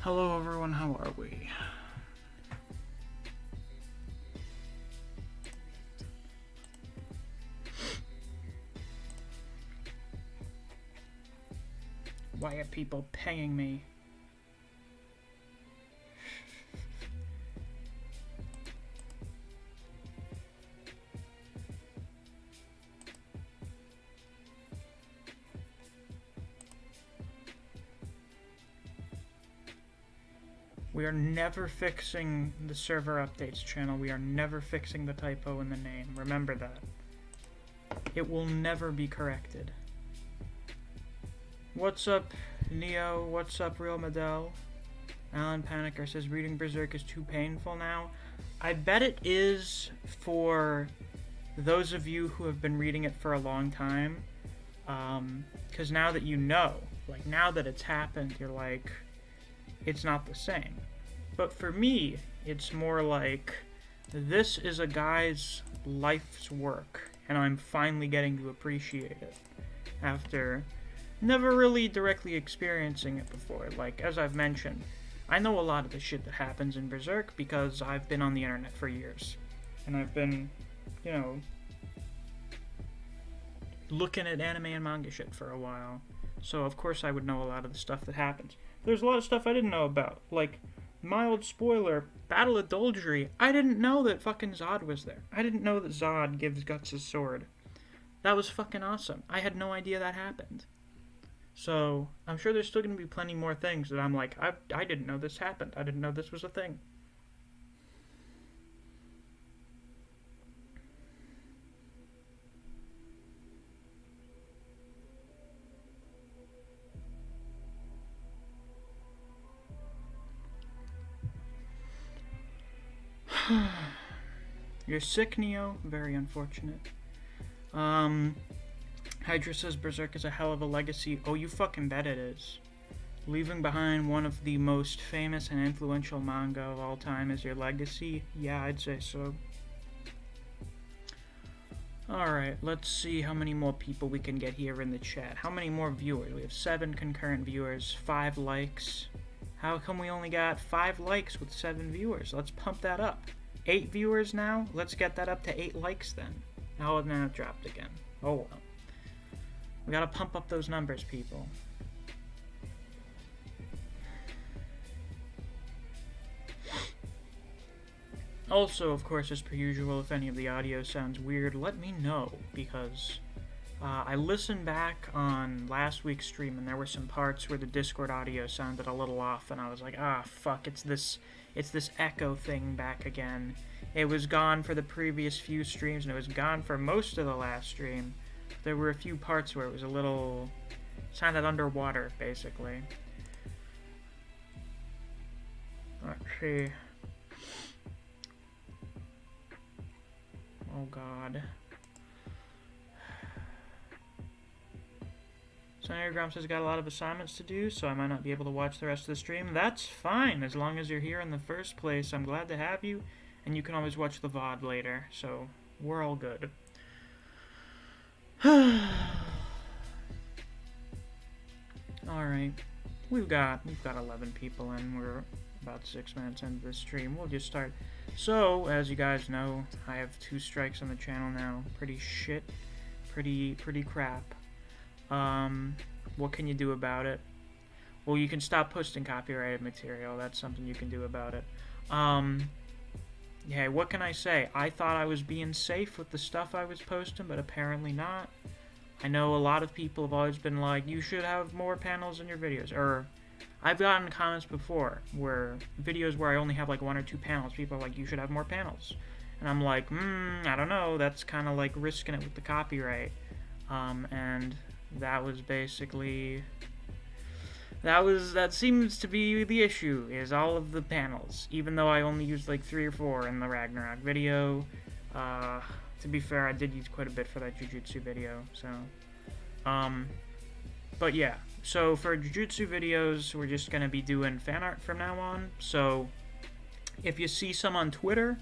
Hello everyone, how are we? Why are people paying me? We are never fixing the server updates channel. We are never fixing the typo in the name. Remember that. It will never be corrected. What's up, Neo? What's up, Real Medell? Alan Panicker says reading Berserk is too painful now. I bet it is for those of you who have been reading it for a long time. Because now that you know, like now that it's happened, you're like, it's not the same. But for me, it's more like, this is a guy's life's work, and I'm finally getting to appreciate it after never really directly experiencing it before. Like, as I've mentioned, I know a lot of the shit that happens in Berserk because I've been on the internet for years. And I've been, you know, looking at anime and manga shit for a while. So, of course, I would know a lot of the stuff that happens. There's a lot of stuff I didn't know about. Like, mild spoiler, Battle of Doldry. I didn't know that fucking Zod was there. I didn't know that Zod gives Guts his sword. That was fucking awesome. I had no idea that happened. So, I'm sure there's still going to be plenty more things that I'm like, I didn't know this happened. I didn't know this was a thing. You're sick, Neo? Very unfortunate. Hydra says Berserk is a hell of a legacy. Oh, you fucking bet it is. Leaving behind one of the most famous and influential manga of all time as your legacy? Yeah, I'd say so. Alright, let's see how many more people we can get here in the chat. How many more viewers? We have 7 concurrent viewers, 5 likes. How come we only got 5 likes with 7 viewers? Let's pump that up. 8 viewers now? Let's get that up to 8 likes then. Oh, now it dropped again. Oh well. We gotta pump up those numbers, people. Also, of course, as per usual, if any of the audio sounds weird, let me know, because I listened back on last week's stream, and there were some parts where the Discord audio sounded a little off, and I was like, ah, fuck, it's this echo thing back again. It was gone for the previous few streams, and it was gone for most of the last stream. There were a few parts where it was a little... sounded underwater, basically. Let's see. Oh god. Senator Grumps has got a lot of assignments to do, so I might not be able to watch the rest of the stream. That's fine, as long as you're here in the first place. I'm glad to have you, and you can always watch the VOD later, so we're all good. Alright. We've got 11 people in. We're about 6 minutes into the stream. We'll just start. So, as you guys know, I have 2 strikes on the channel now. Pretty shit. Pretty crap. What can you do about it? Well, you can stop posting copyrighted material. That's something you can do about it. Yeah, what can I say? I thought I was being safe with the stuff I was posting, but apparently not. I know a lot of people have always been like, you should have more panels in your videos. Or, I've gotten comments before where videos where I only have like 1 or 2 panels, people are like, you should have more panels. And I'm like, I don't know, that's kind of like risking it with the copyright. And that was basically... That seems to be the issue, is all of the panels. Even though I only used like 3 or 4 in the Ragnarok video. To be fair, I did use quite a bit for that Jujutsu video, so... But yeah, so for Jujutsu videos, we're just gonna be doing fan art from now on. So, if you see some on Twitter,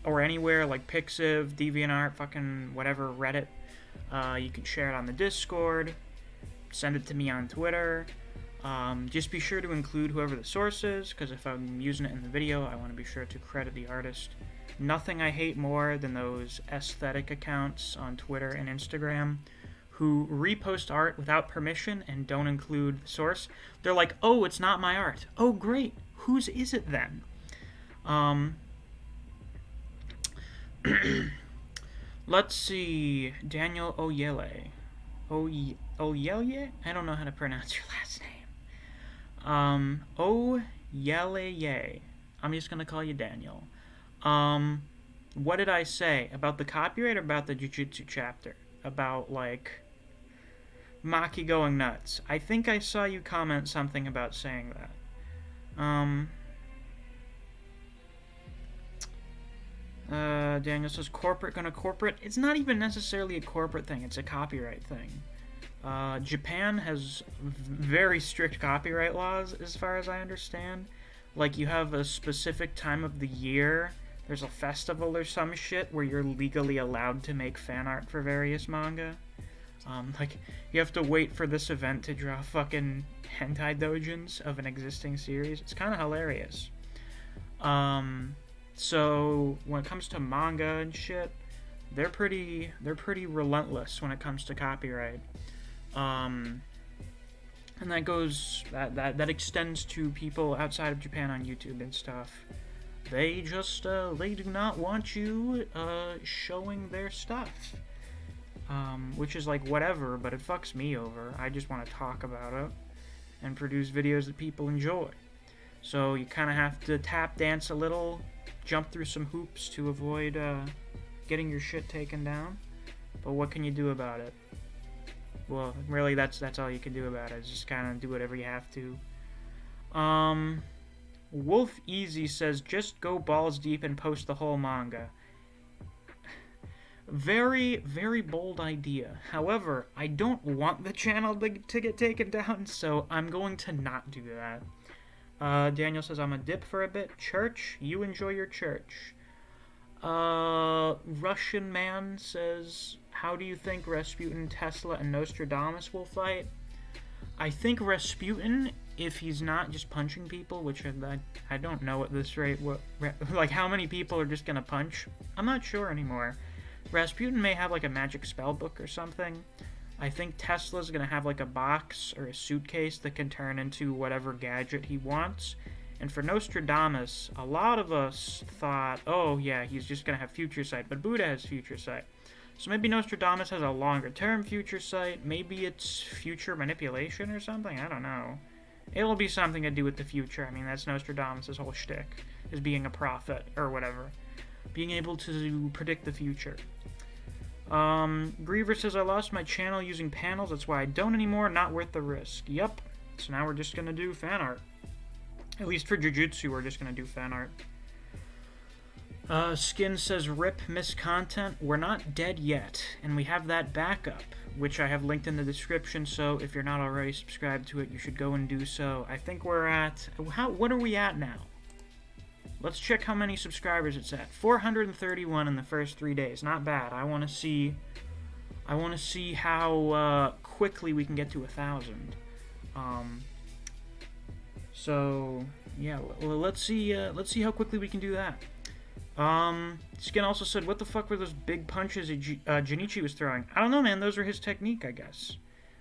or anywhere like Pixiv, DeviantArt, fucking whatever, Reddit, you can share it on the Discord, send it to me on Twitter. Just be sure to include whoever the source is, because if I'm using it in the video, I want to be sure to credit the artist. Nothing I hate more than those aesthetic accounts on Twitter and Instagram who repost art without permission and don't include the source. They're like, oh, it's not my art. Oh, great. Whose is it then? Let's see. Daniel Oyele. Oyele? I don't know how to pronounce your last name. Oyele. I'm just gonna call you Daniel. What did I say? About the copyright or about the Jujutsu chapter? About, like, Maki going nuts. I think I saw you comment something about saying that. Daniel says, corporate gonna corporate. It's not even necessarily a corporate thing. It's a copyright thing. Japan has very strict copyright laws, as far as I understand. Like, you have a specific time of the year. There's a festival or some shit where you're legally allowed to make fan art for various manga. Like, you have to wait for this event to draw fucking hentai doujins of an existing series. It's kind of hilarious. So when it comes to manga and shit, they're pretty relentless when it comes to copyright. And that goes that extends to people outside of Japan on YouTube and stuff. They just they do not want you showing their stuff. Which is like whatever, but it fucks me over. I just want to talk about it and produce videos that people enjoy. So you kind of have to tap dance a little, jump through some hoops to avoid getting your shit taken down. But what can you do about it? Well, really, that's all you can do about it. Is just kind of do whatever you have to. Wolf Easy says, just go balls deep and post the whole manga. Very, very bold idea. However, I don't want the channel to get taken down, so I'm going to not do that. Daniel says, I'm a dip for a bit. Church, you enjoy your church. Russian Man says, how do you think Rasputin, Tesla, and Nostradamus will fight? I think Rasputin, if he's not just punching people, which I don't know at this rate, like how many people are just gonna punch? I'm not sure anymore. Rasputin may have like a magic spell book or something. I think Tesla's gonna have like a box or a suitcase that can turn into whatever gadget he wants. And for Nostradamus, a lot of us thought, oh yeah, he's just gonna have future sight, but Buddha has future sight. So maybe Nostradamus has a longer term future sight, maybe it's future manipulation or something, I don't know. It'll be something to do with the future. I mean, that's Nostradamus' whole shtick, is being a prophet or whatever. Being able to predict the future. Griever says, I lost my channel using panels, that's why I don't anymore, not worth the risk. Yup, so now we're just gonna do fan art. At least for Jujutsu, we're just gonna do fan art. Skin says, rip miss content, we're not dead yet, and we have that backup, which I have linked in the description, so if you're not already subscribed to it, you should go and do so. I think we're at, what are we at now? Let's check how many subscribers it's at. 431 in the first 3 days. Not bad. I want to see how quickly we can get to 1,000. So yeah, let's see how quickly we can do that. Skin also said, what the fuck were those big punches Junichi was throwing? I don't know, man. Those were his technique, I guess.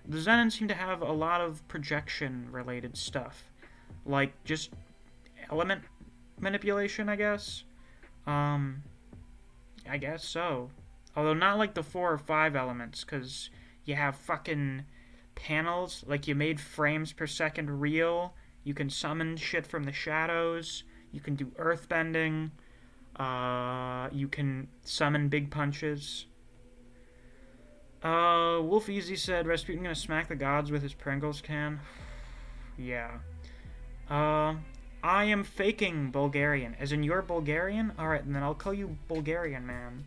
The Zenin seem to have a lot of projection-related stuff, like just element manipulation, I guess. I guess so. Although not like the 4 or 5 elements, because you have fucking panels, like you made frames per second real. You can summon shit from the shadows. You can do earthbending. You can summon big punches. Wolf Easy said, Rasputin gonna smack the gods with his Pringles can. Yeah. I am faking Bulgarian. As in, you're Bulgarian? Alright, then I'll call you Bulgarian, man.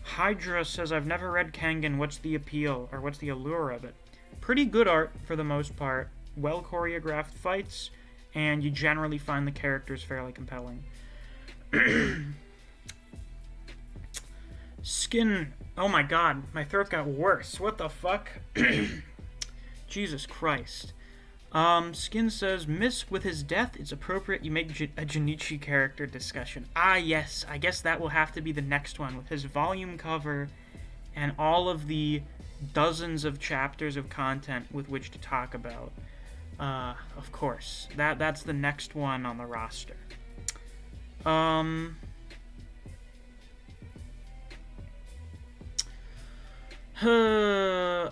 Hydra says, I've never read Kangen. What's the appeal, or what's the allure of it? Pretty good art, for the most part. Well choreographed fights, and you generally find the characters fairly compelling. Skin. Oh my god, my throat got worse. What the fuck? Jesus Christ. Skin says, Misc, with his death, it's appropriate you make a Junichi character discussion. Ah, yes, I guess that will have to be the next one, with his volume cover and all of the dozens of chapters of content with which to talk about. Of course. That's the next one on the roster. Oh,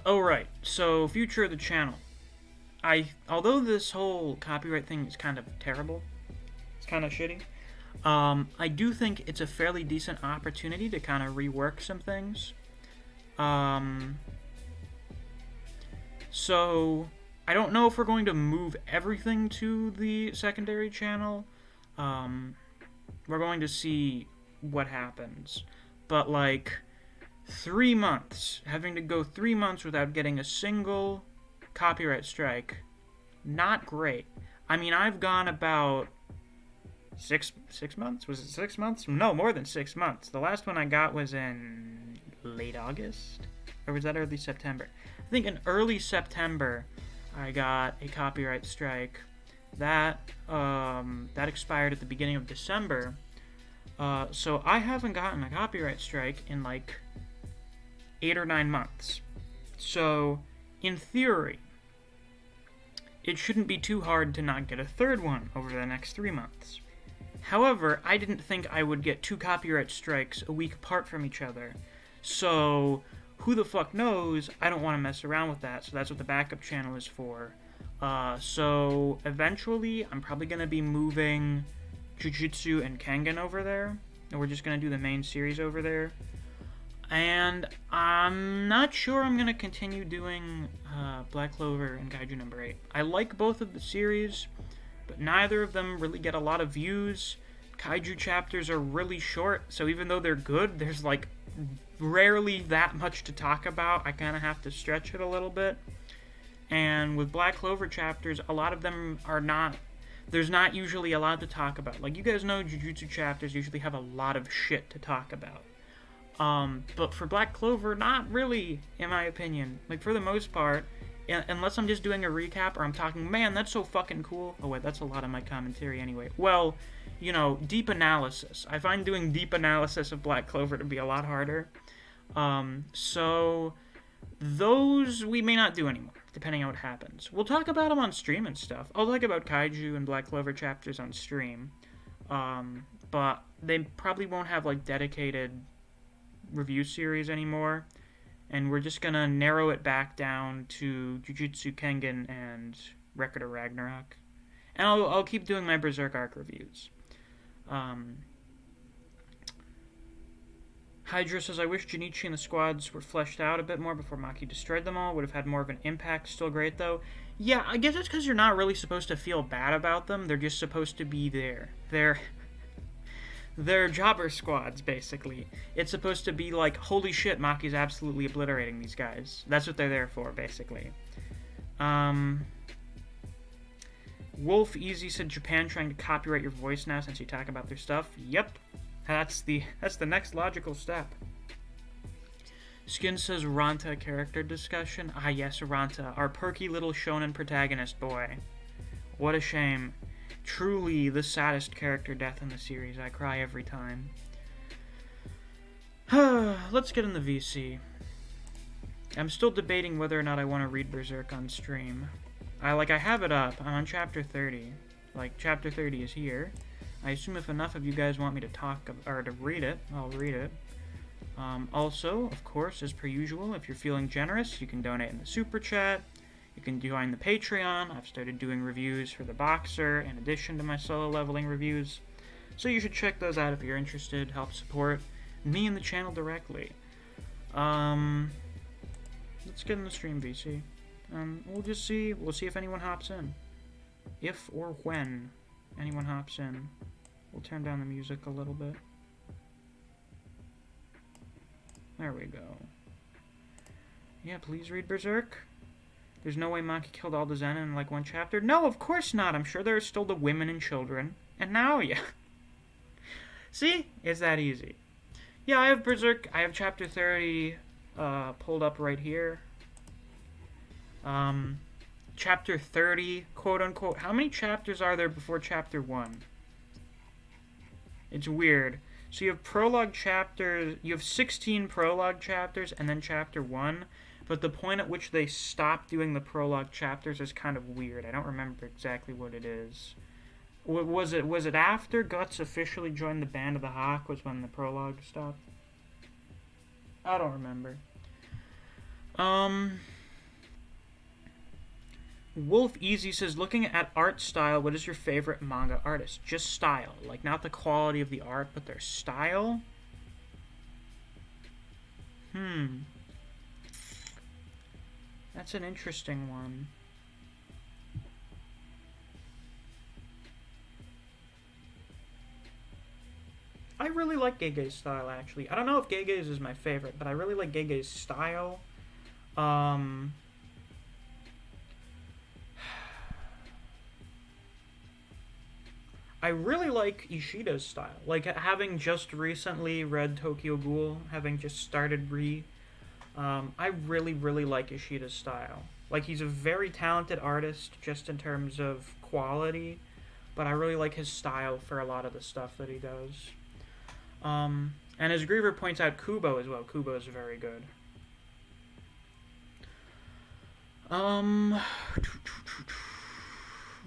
right. So, future of the channel. Although this whole copyright thing is kind of terrible, it's kind of shitty, I do think it's a fairly decent opportunity to kind of rework some things. So, I don't know if we're going to move everything to the secondary channel. We're going to see what happens. But, like, 3 months, having to go 3 months without getting a single copyright strike, not great. I mean, I've gone about six months? Was it 6 months? No, more than 6 months. The last one I got was in late August? Or was that early September? I think in early September, I got a copyright strike. That expired at the beginning of December. So I haven't gotten a copyright strike in like 8 or 9 months. So, in theory, it shouldn't be too hard to not get a third one over the next 3 months. However, I didn't think I would get 2 copyright strikes a week apart from each other. So, who the fuck knows? I don't want to mess around with that, so that's what the backup channel is for. So, eventually, I'm probably going to be moving Jujutsu and Kengan over there, and we're just going to do the main series over there. And I'm not sure I'm going to continue doing Black Clover and Kaiju number 8. I like both of the series, but neither of them really get a lot of views. Kaiju chapters are really short, so even though they're good, there's like rarely that much to talk about. I kind of have to stretch it a little bit. And with Black Clover chapters, a lot of them are not... There's not usually a lot to talk about. Like, you guys know Jujutsu chapters usually have a lot of shit to talk about. But for Black Clover, not really, in my opinion. Like, for the most part, unless I'm just doing a recap or I'm talking, man, that's so fucking cool. Oh, wait, that's a lot of my commentary anyway. Well, you know, deep analysis. I find doing deep analysis of Black Clover to be a lot harder. So, those we may not do anymore, depending on what happens. We'll talk about them on stream and stuff. I'll talk about Kaiju and Black Clover chapters on stream. But they probably won't have, like, dedicated review series anymore, and we're just gonna narrow it back down to Jujutsu Kengan and Record of Ragnarok, and I'll keep doing my Berserk arc reviews. Hydra says, I wish Junichi and the squads were fleshed out a bit more before Maki destroyed them all. Would have had more of an impact. Still great though. Yeah, I guess it's because you're not really supposed to feel bad about them. They're just supposed to be there. They're jobber squads, basically. It's supposed to be like, holy shit, Maki's absolutely obliterating these guys. That's what they're there for, basically. Wolf Easy said, Japan trying to copyright your voice now since you talk about their stuff. Yep. That's the next logical step. Skin says, Ranta character discussion. Ah, yes, Ranta, our perky little shonen protagonist boy. What a shame. Truly the saddest character death in the series. I cry every time. Let's get in the VC. I'm still debating whether or not I want to read Berserk on stream. I have it up. I'm on chapter 30. Like, chapter 30 is here. I assume if enough of you guys want me to to read it, I'll read it. Also, of course, as per usual, if you're feeling generous, you can donate in the super chat. You can join the Patreon. I've started doing reviews for the Boxer in addition to my solo leveling reviews. So you should check those out if you're interested. Help support me and the channel directly. Let's get in the stream, VC. We'll just see. We'll see if anyone hops in. If or when anyone hops in. We'll turn down the music a little bit. There we go. Yeah, please read Berserk. There's no way Maki killed all the Zen in like one chapter. No, of course not. I'm sure there are still the women and children. And now, yeah. See? It's that easy. Yeah, I have Berserk. I have chapter 30 pulled up right here. chapter 30, quote-unquote. How many chapters are there before chapter 1? It's weird. So you have prologue chapters, you have 16 prologue chapters, and then chapter 1, but the point at which they stop doing the prologue chapters is kind of weird. I don't remember exactly what it is. Was it after Guts officially joined the Band of the Hawk was when the prologue stopped? I don't remember. Wolf Easy says, looking at art style, what is your favorite manga artist? Just style. Like, not the quality of the art, but their style? That's an interesting one. I really like Gege's style, actually. I don't know if Gege's is my favorite, but I really like Gege's style. I really like Ishida's style. Like, having just recently read Tokyo Ghoul, having just started I really, really like Ishida's style. Like, he's a very talented artist, just in terms of quality, but I really like his style for a lot of the stuff that he does. And as Griever points out, Kubo as well. Kubo is very good.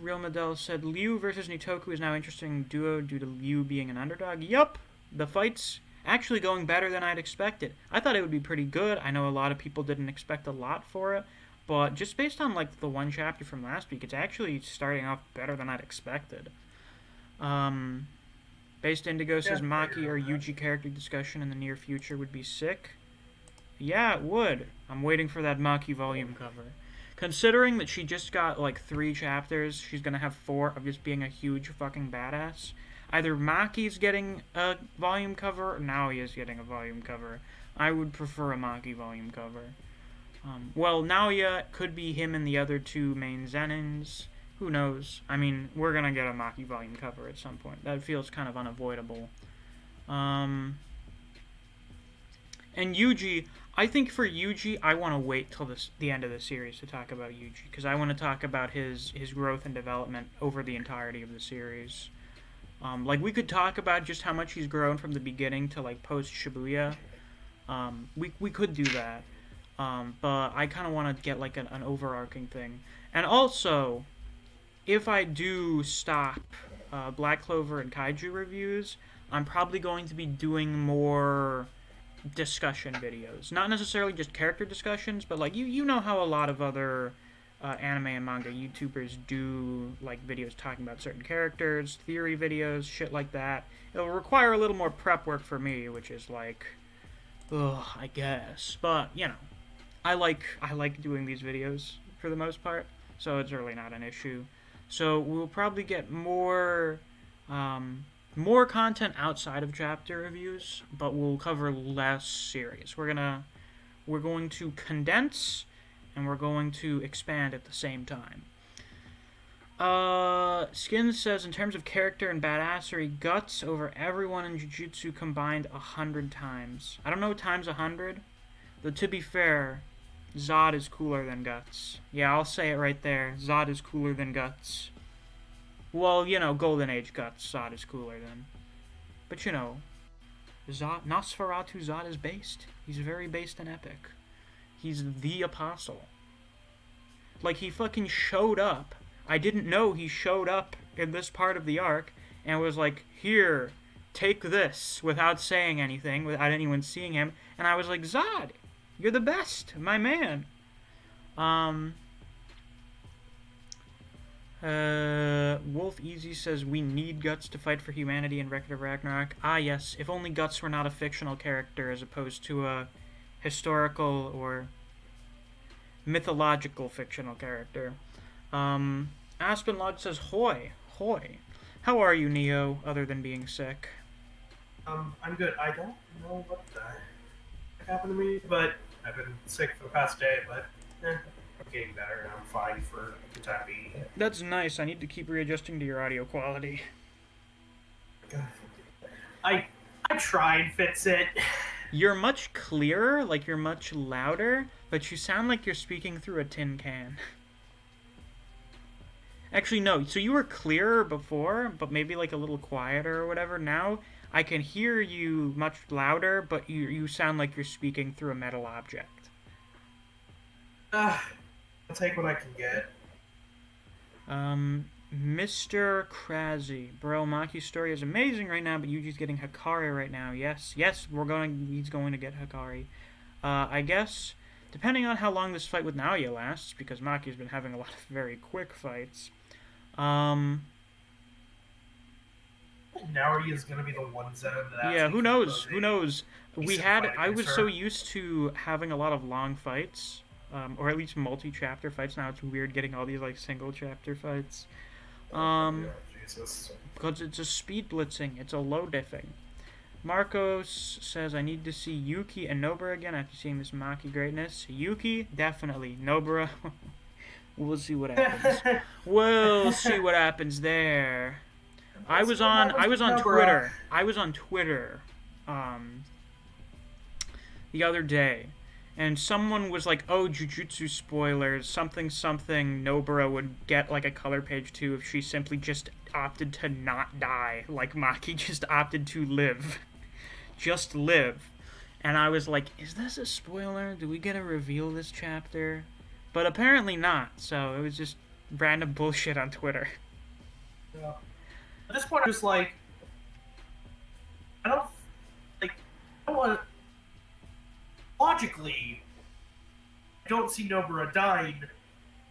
Real Medell said, Liu versus Nitoku is now interesting duo due to Liu being an underdog. Yup! The fight's actually going better than I'd expected. I thought it would be pretty good. I know a lot of people didn't expect a lot for it, but just based on, like, the one chapter from last week, it's actually starting off better than I'd expected. Based Indigo says, Maki or Yuji character discussion in the near future would be sick. Yeah, it would. I'm waiting for that Maki volume cover. Considering that she just got, like, 3 chapters, she's gonna have 4 of just being a huge fucking badass. Either Maki's getting a volume cover, or Naoya's getting a volume cover. I would prefer a Maki volume cover. Well, Naoya could be him and the other 2 main Zenins. Who knows? I mean, we're gonna get a Maki volume cover at some point. That feels kind of unavoidable. And Yuji, I think for Yuji, I want to wait till the end of the series to talk about Yuji, because I want to talk about his growth and development over the entirety of the series. Like, we could talk about just how much he's grown from the beginning to, like, post-Shibuya. We could do that. But I kind of want to get, like, an overarching thing. And also, if I do stop Black Clover and Kaiju reviews, I'm probably going to be doing more discussion videos. Not necessarily just character discussions, but, like, you know how a lot of other anime and manga YouTubers do, like, videos talking about certain characters, theory videos, shit like that. It'll require a little more prep work for me, which is, like, ugh, I guess. But, you know, I like doing these videos for the most part, so it's really not an issue. So we'll probably get more content outside of chapter reviews, but we'll cover less series. We're going to condense, and we're going to expand at the same time. Skins says, in terms of character and badassery, Guts over everyone in Jujutsu combined 100 times. I don't know times 100, but to be fair, Zod is cooler than Guts. Yeah, I'll say it right there. Zod is cooler than Guts. Well, you know, Golden Age Guts, Zod is cooler than. But, you know, Nosferatu Zod is based. He's very based and epic. He's the apostle. Like, he fucking showed up. I didn't know he showed up in this part of the arc and was like, here, take this, without saying anything, without anyone seeing him. And I was like, Zod, you're the best, my man. Wolf Easy says, we need Guts to fight for humanity in Record of Ragnarok. Ah, yes, if only Guts were not a fictional character as opposed to a historical or mythological fictional character. Aspenlog says, hoy. How are you, Neo, other than being sick? I'm good. I don't know what the heck happened to me, but I've been sick for the past day, but I'm getting better and I'm fine for the time being. That's nice. I need to keep readjusting to your audio quality. I try and fix it. You're much clearer, like you're much louder, but you sound like you're speaking through a tin can. Actually, no. So you were clearer before, but maybe like a little quieter or whatever. Now I can hear you much louder, but you sound like you're speaking through a metal object. I'll take what I can get. Mr. Krasy. Bro, Maki's story is amazing right now, but Yuji's getting Hikari right now. Yes, he's going to get Hikari. I guess, depending on how long this fight with Naoya lasts, because Maki's been having a lot of very quick fights. Naoya is going to be the one Zen that. Yeah, who knows? Who knows? I was so used to having a lot of long fights, or at least multi-chapter fights. Now it's weird getting all these like single-chapter fights. Jesus. Because it's a speed blitzing. It's a low diffing. Marcos says, I need to see Yuki and Nobara again after seeing this Maki greatness. Yuki, definitely. Nobara, we'll see what happens. We'll see what happens there. I was on Twitter. The other day, and someone was like, "Oh, Jujutsu spoilers, something something. Nobara would get like a color page too if she simply just opted to not die, like Maki just opted to live, just live." And I was like, "Is this a spoiler? Do we get a reveal this chapter?" But apparently not. So it was just random bullshit on Twitter. Yeah. At this point, I'm just like, I don't want. Logically, I don't see Nobara dying.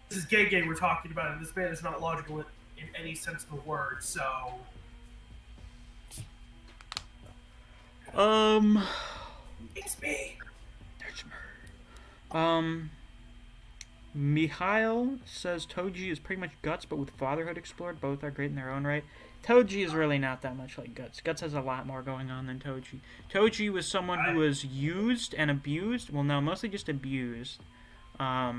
This is Gege we're talking about, and this man is not logical in any sense of the word, so... It's me! There's murder. Mikhail says Toji is pretty much Guts, but with fatherhood explored. Both are great in their own right. Toji is really not that much like Guts. Guts has a lot more going on than Toji. Toji was someone who was used and abused. Well, no, mostly just abused. But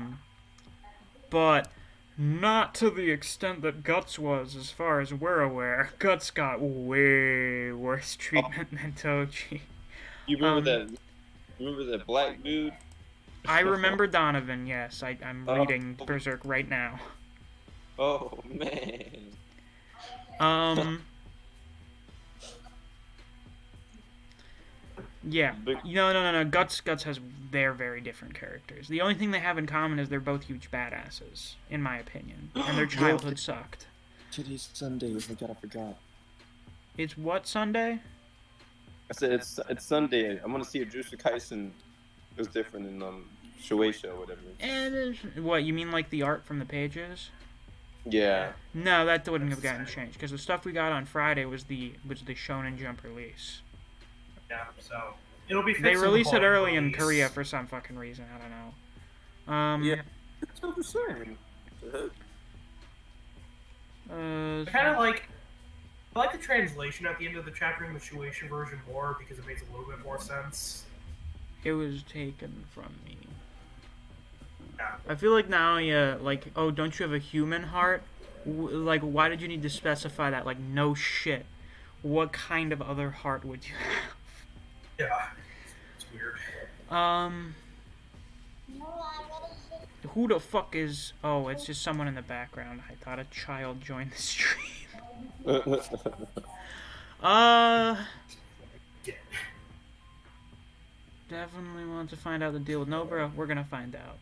not to the extent that Guts was, as far as we're aware. Guts got way worse treatment than Toji. You remember that black dude? I remember Donovan, yes. I'm reading Berserk right now. Oh, man. Yeah. No. Guts has... They're very different characters. The only thing they have in common is they're both huge badasses, in my opinion. And their childhood sucked. Today's Sunday. I forgot. It's what Sunday? I said it's Sunday. I'm gonna see if Jujutsu Kaisen is different in Shueisha or whatever. And what, you mean like the art from the pages? Yeah. No, that wouldn't have gotten changed because the stuff we got on Friday was the Shonen Jump release. Yeah, so it'll be. They released it early in Korea for some fucking reason. I don't know. Yeah. That's what I'm saying. Kind of like. I like the translation at the end of the chapter in the Shueisha version more because it makes a little bit more sense. It was taken from me. Yeah. I feel like now, oh, don't you have a human heart? Like, why did you need to specify that? Like, no shit. What kind of other heart would you have? Yeah. It's weird. Who the fuck is... Oh, it's just someone in the background. I thought a child joined the stream. Definitely want to find out the deal with Nobara. We're gonna find out.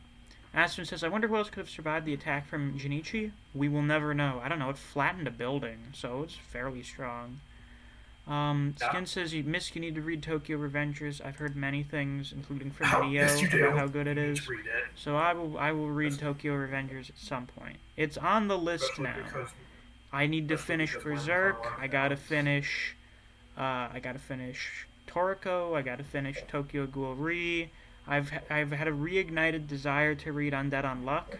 Aspen says, I wonder who else could have survived the attack from Jinichi? We will never know. I don't know, it flattened a building, so it's fairly strong. Skin says, Misc, you need to read Tokyo Revengers. I've heard many things, including from Neo, about how good it is. So I will read Tokyo Revengers at some point. It's on the list now. I need to finish Berserk. I gotta finish Toriko. I gotta finish Tokyo Ghoul Re. I've had a reignited desire to read Undead Unluck.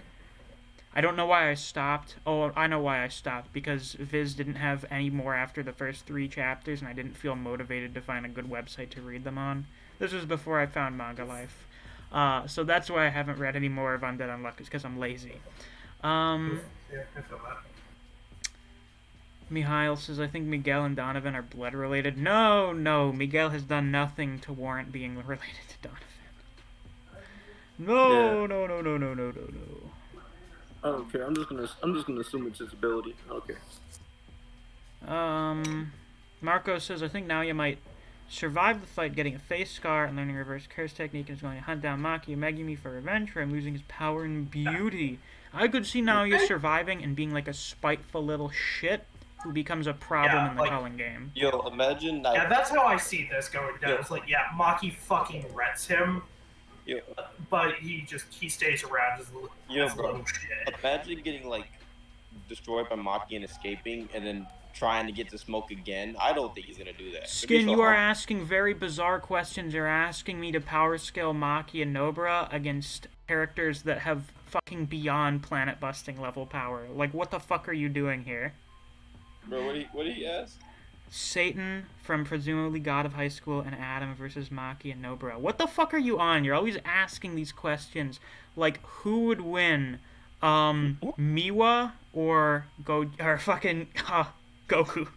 I don't know why I stopped. Oh, I know why I stopped. Because Viz didn't have any more after the first 3 chapters, and I didn't feel motivated to find a good website to read them on. This was before I found Manga Life. So that's why I haven't read any more of Undead Unluck, is because I'm lazy. Yeah, I feel that. Mihail says, I think Miguel and Donovan are blood related. No, Miguel has done nothing to warrant being related to Donovan. No. I don't care. I'm just gonna assume it's his ability. Okay. Marco says, I think now you might survive the fight, getting a face scar and learning reverse curse technique, and is going to hunt down Maki and Megumi for revenge for him losing his power and beauty. I could see Naoya surviving and being like a spiteful little shit who becomes a problem in the calling game. Yo, imagine that. Yeah, that's how I see this going down. It's like, yeah, Maki fucking rets him, but he stays around as a little shit. Imagine getting like destroyed by Maki and escaping, and then trying to get to smoke again. I don't think he's gonna do that. Skin, you are asking very bizarre questions. You're asking me to power scale Maki and Nobara against characters that have fucking beyond planet busting level power. Like, what the fuck are you doing here? Bro, what did he ask? Satan from presumably God of High School and Adam versus Maki and Nobara. What the fuck are you on? You're always asking these questions. Like, who would win? Miwa or fucking Goku?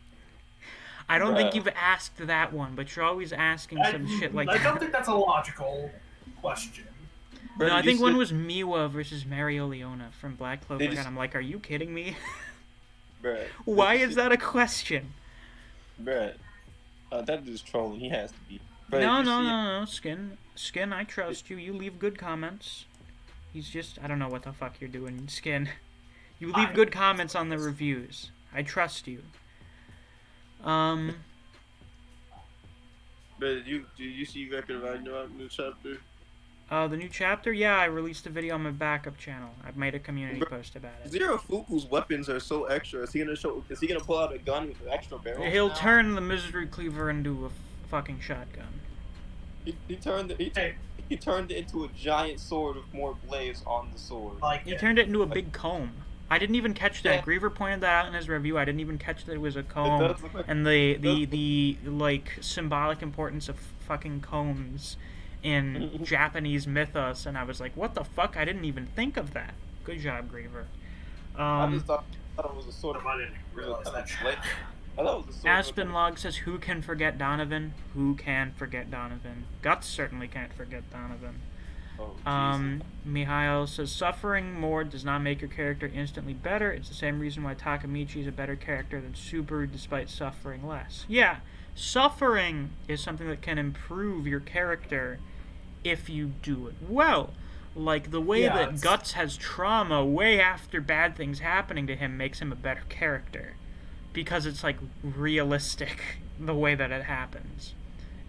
I don't think you've asked that one, but you're always asking some shit like that. I don't think that's a logical question. No, I think one was Miwa versus Mario Leona from Black Clover, and I'm like, are you kidding me? Bruh. Why is that a question? Bruh. That dude's trolling. He has to be. No, Skin, I trust you. You leave good comments. He's just, I don't know what the fuck you're doing, Skin. You leave good comments on the reviews. I trust you. But did you see Record of Ragnarok new chapter? The new chapter? Yeah, I released a video on my backup channel. I've made a community post about it. Zero Fuku's weapons are so extra. Is he gonna pull out a gun with extra barrels? He'll turn the Misery Cleaver into a fucking shotgun. He turned it into a giant sword with more blades on the sword. He turned it into a big comb. I didn't even catch that. Griever pointed that out in his review. I didn't even catch that it was a comb. And the like symbolic importance of fucking combs in Japanese mythos, and I was like, what the fuck? I didn't even think of that. Good job, Griever. I just thought it was a sword of... I didn't realize that. Aspen Log says, who can forget Donovan? Who can forget Donovan? Guts certainly can't forget Donovan. Mihail says, suffering more does not make your character instantly better. It's the same reason why Takamichi is a better character than Subaru despite suffering less. Yeah, suffering is something that can improve your character if you do it well. Like, the way that Guts has trauma way after bad things happening to him makes him a better character. Because it's, like, realistic, the way that it happens.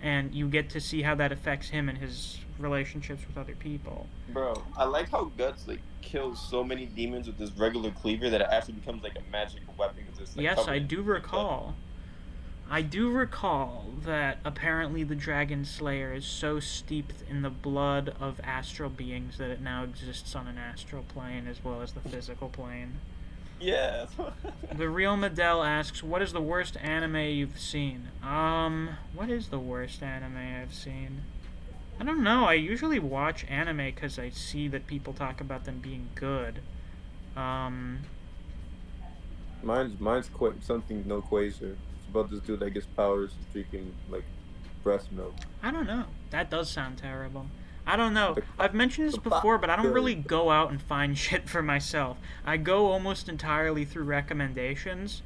And you get to see how that affects him and his relationships with other people. Bro, I like how Guts, like, kills so many demons with this regular cleaver that it actually becomes, like, a magic weapon. Like, yes, I do recall. I do recall that apparently the Dragon Slayer is so steeped in the blood of astral beings that it now exists on an astral plane as well as the physical plane. Yeah. The Real Medell asks, what is the worst anime you've seen? What is the worst anime I've seen? I don't know. I usually watch anime because I see that people talk about them being good. Mine's something no Quasar. It's about this dude that gets powers drinking like breast milk. I don't know. That does sound terrible. I don't know. I've mentioned this before, but I don't really go out and find shit for myself. I go almost entirely through recommendations,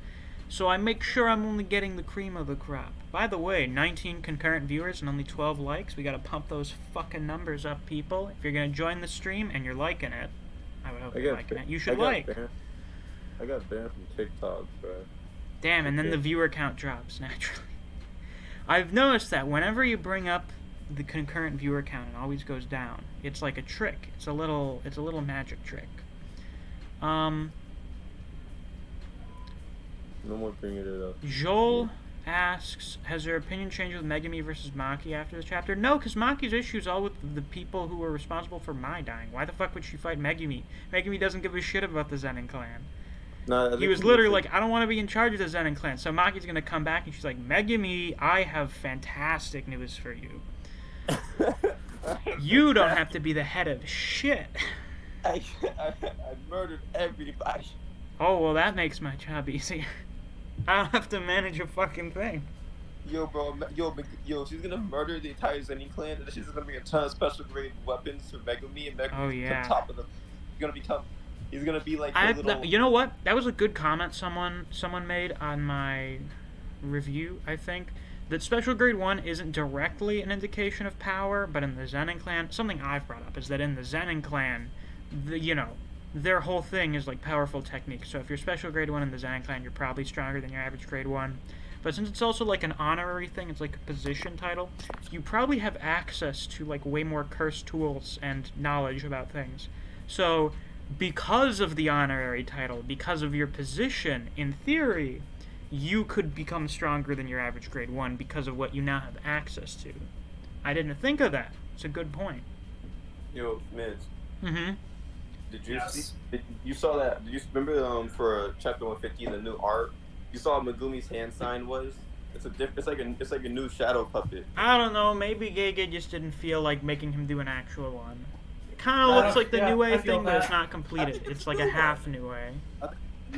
so I make sure I'm only getting the cream of the crop. By the way, 19 concurrent viewers and only 12 likes. We gotta pump those fucking numbers up, people. If you're gonna join the stream and you're liking it, I would hope you're liking it. You should like. I got banned from TikTok, bro. Damn, and then the viewer count drops naturally. I've noticed that whenever you bring up the concurrent viewer count, it always goes down. It's like a trick. It's a little magic trick. No more bringing it up. Joel asks, has your opinion changed with Megumi versus Maki after this chapter? No, because Maki's issue is all with the people who were responsible for Mai dying. Why the fuck would she fight Megumi? Megumi doesn't give a shit about the Zenin clan. No, he was literally like, I don't want to be in charge of the Zenin clan. So Maki's going to come back and she's like, Megumi, I have fantastic news for you. You don't have to be the head of shit. I murdered everybody. Oh, well, that makes my job easier. I don't have to manage a fucking thing. Yo, bro, she's gonna murder the entire Zenin clan, and she's gonna bring a ton of special grade weapons for Megumi, and Megumi become top of the. Gonna become He's gonna be like I the little. you know what? That was a good comment someone made on my review, I think. That Special Grade 1 isn't directly an indication of power, but in the Zenin clan, something I've brought up is that in the Zenin clan, their whole thing is like powerful techniques. So if you're Special Grade 1 in the Zenin clan, you're probably stronger than your average Grade 1. But since it's also like an honorary thing, it's like a position title, you probably have access to like way more cursed tools and knowledge about things. So because of the honorary title, because of your position, in theory, you could become stronger than your average Grade 1 because of what you now have access to. I didn't think of that. It's a good point. Yo, Miz. Mm-hmm. Did you Yes. you saw that? Did you remember for chapter 150, the new art? You saw what Megumi's hand sign was? It's like a new shadow puppet. I don't know, maybe Gege just didn't feel like making him do an actual one. It kind of looks like the New I Way feel thing, but it's that. not completed. It's like a half New Way.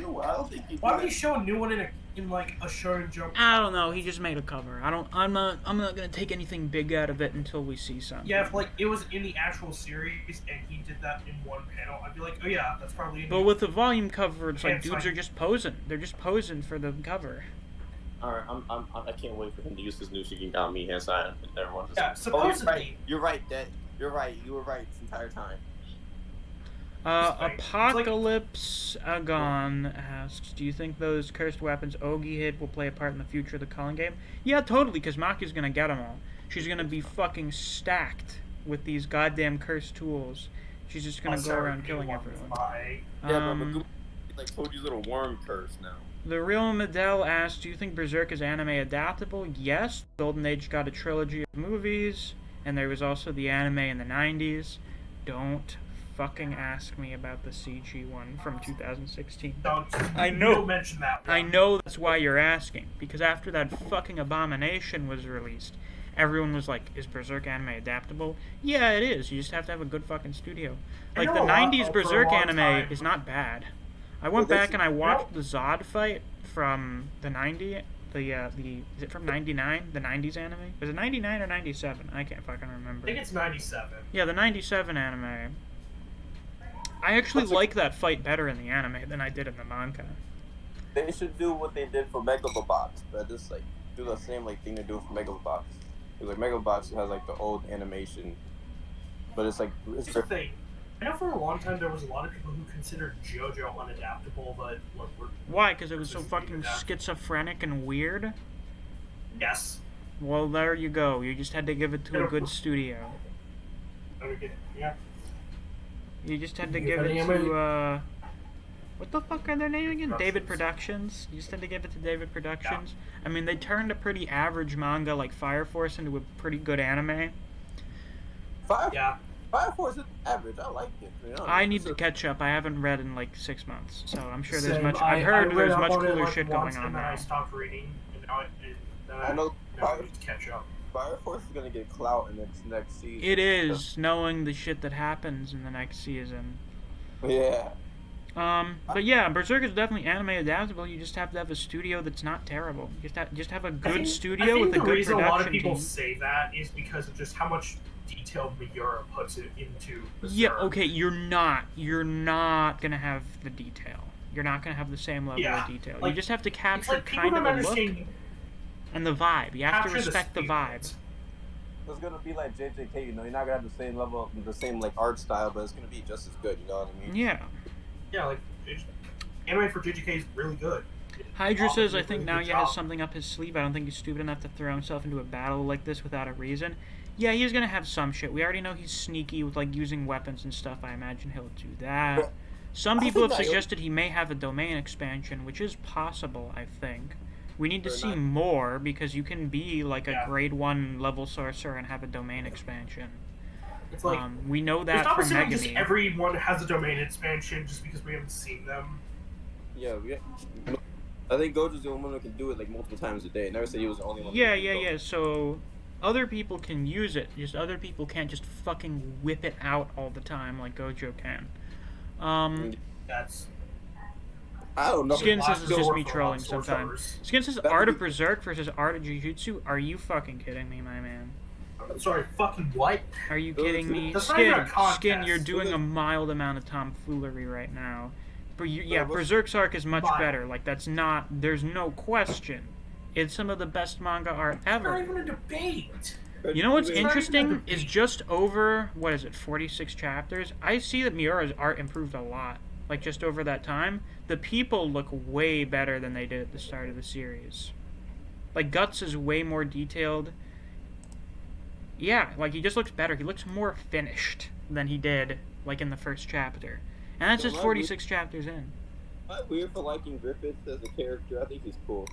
No, I don't think he. Why would he show a new one in like a Shonen Jump? I don't know, he just made a cover. I'm not gonna take anything big out of it until we see something. Yeah, if like it was in the actual series and he did that in one panel, I'd be like, oh yeah, that's probably. But with the volume cover, it's like It's dudes like- are just posing. They're just posing for the cover. All right, I can't wait for him to use his new Shikigami hand sign. And everyone just. Yeah, Oh, supposedly. you're right, Dad. You're right. You were right this entire time. like- Apocalypse Agon asks, do you think those cursed weapons Ogi hid will play a part in the future of the Cullen game? Yeah, totally, because Maki's gonna get them all. She's gonna be fucking stacked with these goddamn cursed tools. She's just gonna go around killing everyone. Yeah, but Megumi like told you little worm curse now. The Real Medell asks, do you think Berserk is anime adaptable? Yes. Golden Age got a trilogy of movies, and there was also the anime in the 90s. Don't fucking ask me about the CG one from 2016. I know. Don't mention that one. I know that's why you're asking, because after that fucking Abomination was released, everyone was like, is Berserk anime adaptable? Yeah, it is. You just have to have a good fucking studio. Like, know the a lot- 90s for a Berserk long anime time- is not bad. I went Well, back and I you watched know- the Zod fight from the 90, is it from 99? The 90s anime? Was it 99 or 97? I can't fucking I remember. think it's 97. Yeah, the 97 anime. I actually like that fight better in the anime than I did in the manga. They should do what they did for Megalobox, but just like do the same like thing they do for Megalobox. Because like Megalobox has like the old animation, but it's like it's Here's the thing. I know for a long time there was a lot of people who considered JoJo unadaptable, but look, Why? Because it was so fucking schizophrenic and weird? yes. Well, there you go. You just had to give it to a good studio. Yeah. You just had to Yeah, give but it anyway- to, what the fuck are their name again? David Productions. Productions? You just had to give it to David Productions? I mean, they turned a pretty average manga like Fire Force into a pretty good anime. Yeah. Fire Force is average. I like it. You know? I need to catch up. I haven't read in like 6 months, so I'm sure there's Same. much. I I've heard read there's up much on it, cooler like, shit once, going on and then I now. stopped reading, and now I know now I Fire, need to catch up. Fire Force is gonna get clout in its next season. It is, knowing the shit that happens in the next season. Yeah. But yeah, Berserk is definitely anime adaptable. You just have to have a studio that's not terrible. Just have a good studio with a the good reason a lot of production people team. say that is because of just how much detail Miura puts it into Berserk. Yeah, okay, you're not gonna have the detail. You're not gonna have the same level Yeah, of detail. like, you just have to It's capture like people kind of don't a look understand. and the vibe. You have to capture respect the speed. vibe. It's gonna be like JJK. You know, you're not gonna have the same level, the same like art style, but it's gonna be just as good. You know what I mean? Yeah. Yeah, like anime for JJK is really good. Hydra It's says, I really think good now he job. has something up his sleeve. I don't think he's stupid enough to throw himself into a battle like this without a reason. Yeah, he's gonna have some shit. We already know he's sneaky with like using weapons and stuff. I imagine he'll do that. Some I people have think that- suggested he may have a domain expansion, which is possible, I think. We need to Or see not. more, because you can be like a Yeah. grade 1 level sorcerer and have a domain expansion. It's like We know it's that not from necessarily just Megami. everyone has a domain expansion just because we haven't seen them. Yeah. I think Gojo's the only one who can do it like multiple times a day. I never said he was the only one. who Yeah, could do yeah, both. yeah. So other people can use it. Just other people can't just fucking whip it out all the time like Gojo can. That's I don't know. Skin says Lots it's of just work me for trolling lots of sometimes. sorcerers. Skin says That Art would of Berserk versus Art of Jujutsu. Are you fucking kidding me, my man? Sorry, fucking what? Are you kidding me? That's not even a Skin, contest. you're doing a mild amount of tomfoolery right now. But yeah, what's- Berserk's arc is much Mild. better. Like, that's not, there's no question. It's some of the best manga art It's not ever. even a debate. You know what's Wait, interesting is just over, 46 chapters, I see that Miura's art improved a lot. Like, just over that time, the people look way better than they did at the start of the series. Like, Guts is way more detailed. Yeah, like, he just looks better. He looks more finished than he did, like, in the first chapter. And that's So just my 46 chapters in. Am I weird for liking Griffith as a character? I think he's cool.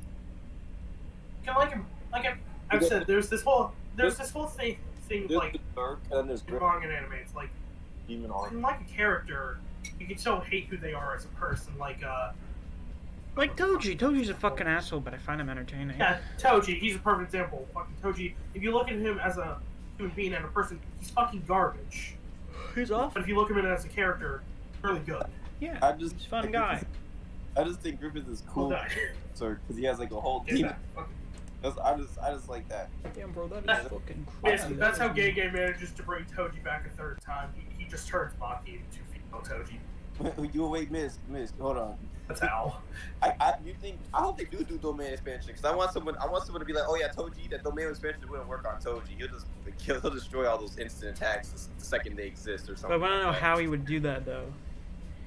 I like him. I've said there's this whole thing There's like Berserk, and then there's in Griffith. manga and anime. It's like Demon you Arc. can like a character, you can still hate who they are as a person. Like Toji. Toji's a fucking asshole, but I find him entertaining. yeah, Toji. He's a perfect example. Fucking Toji. If you look at him as a human being and a person, he's fucking garbage. He's awful. But if you look at him as a character, really good. Yeah, He's he's a fun guy. I just think Griffith is Well cool, done. because he has like a whole Is team. that fucking- I just like that. Damn, bro, that is That's- fucking Yes, crazy. that's how Gay manages to bring Toji back a third time. He just turns Maki into female Toji. Wait, Miss, hold on. That's how. I hope they do domain expansion, because I want someone to be like, oh yeah, Toji, that domain expansion wouldn't work on Toji. He'll destroy all those instant attacks the second they exist or something. But I want to know like that. how he would do that, though.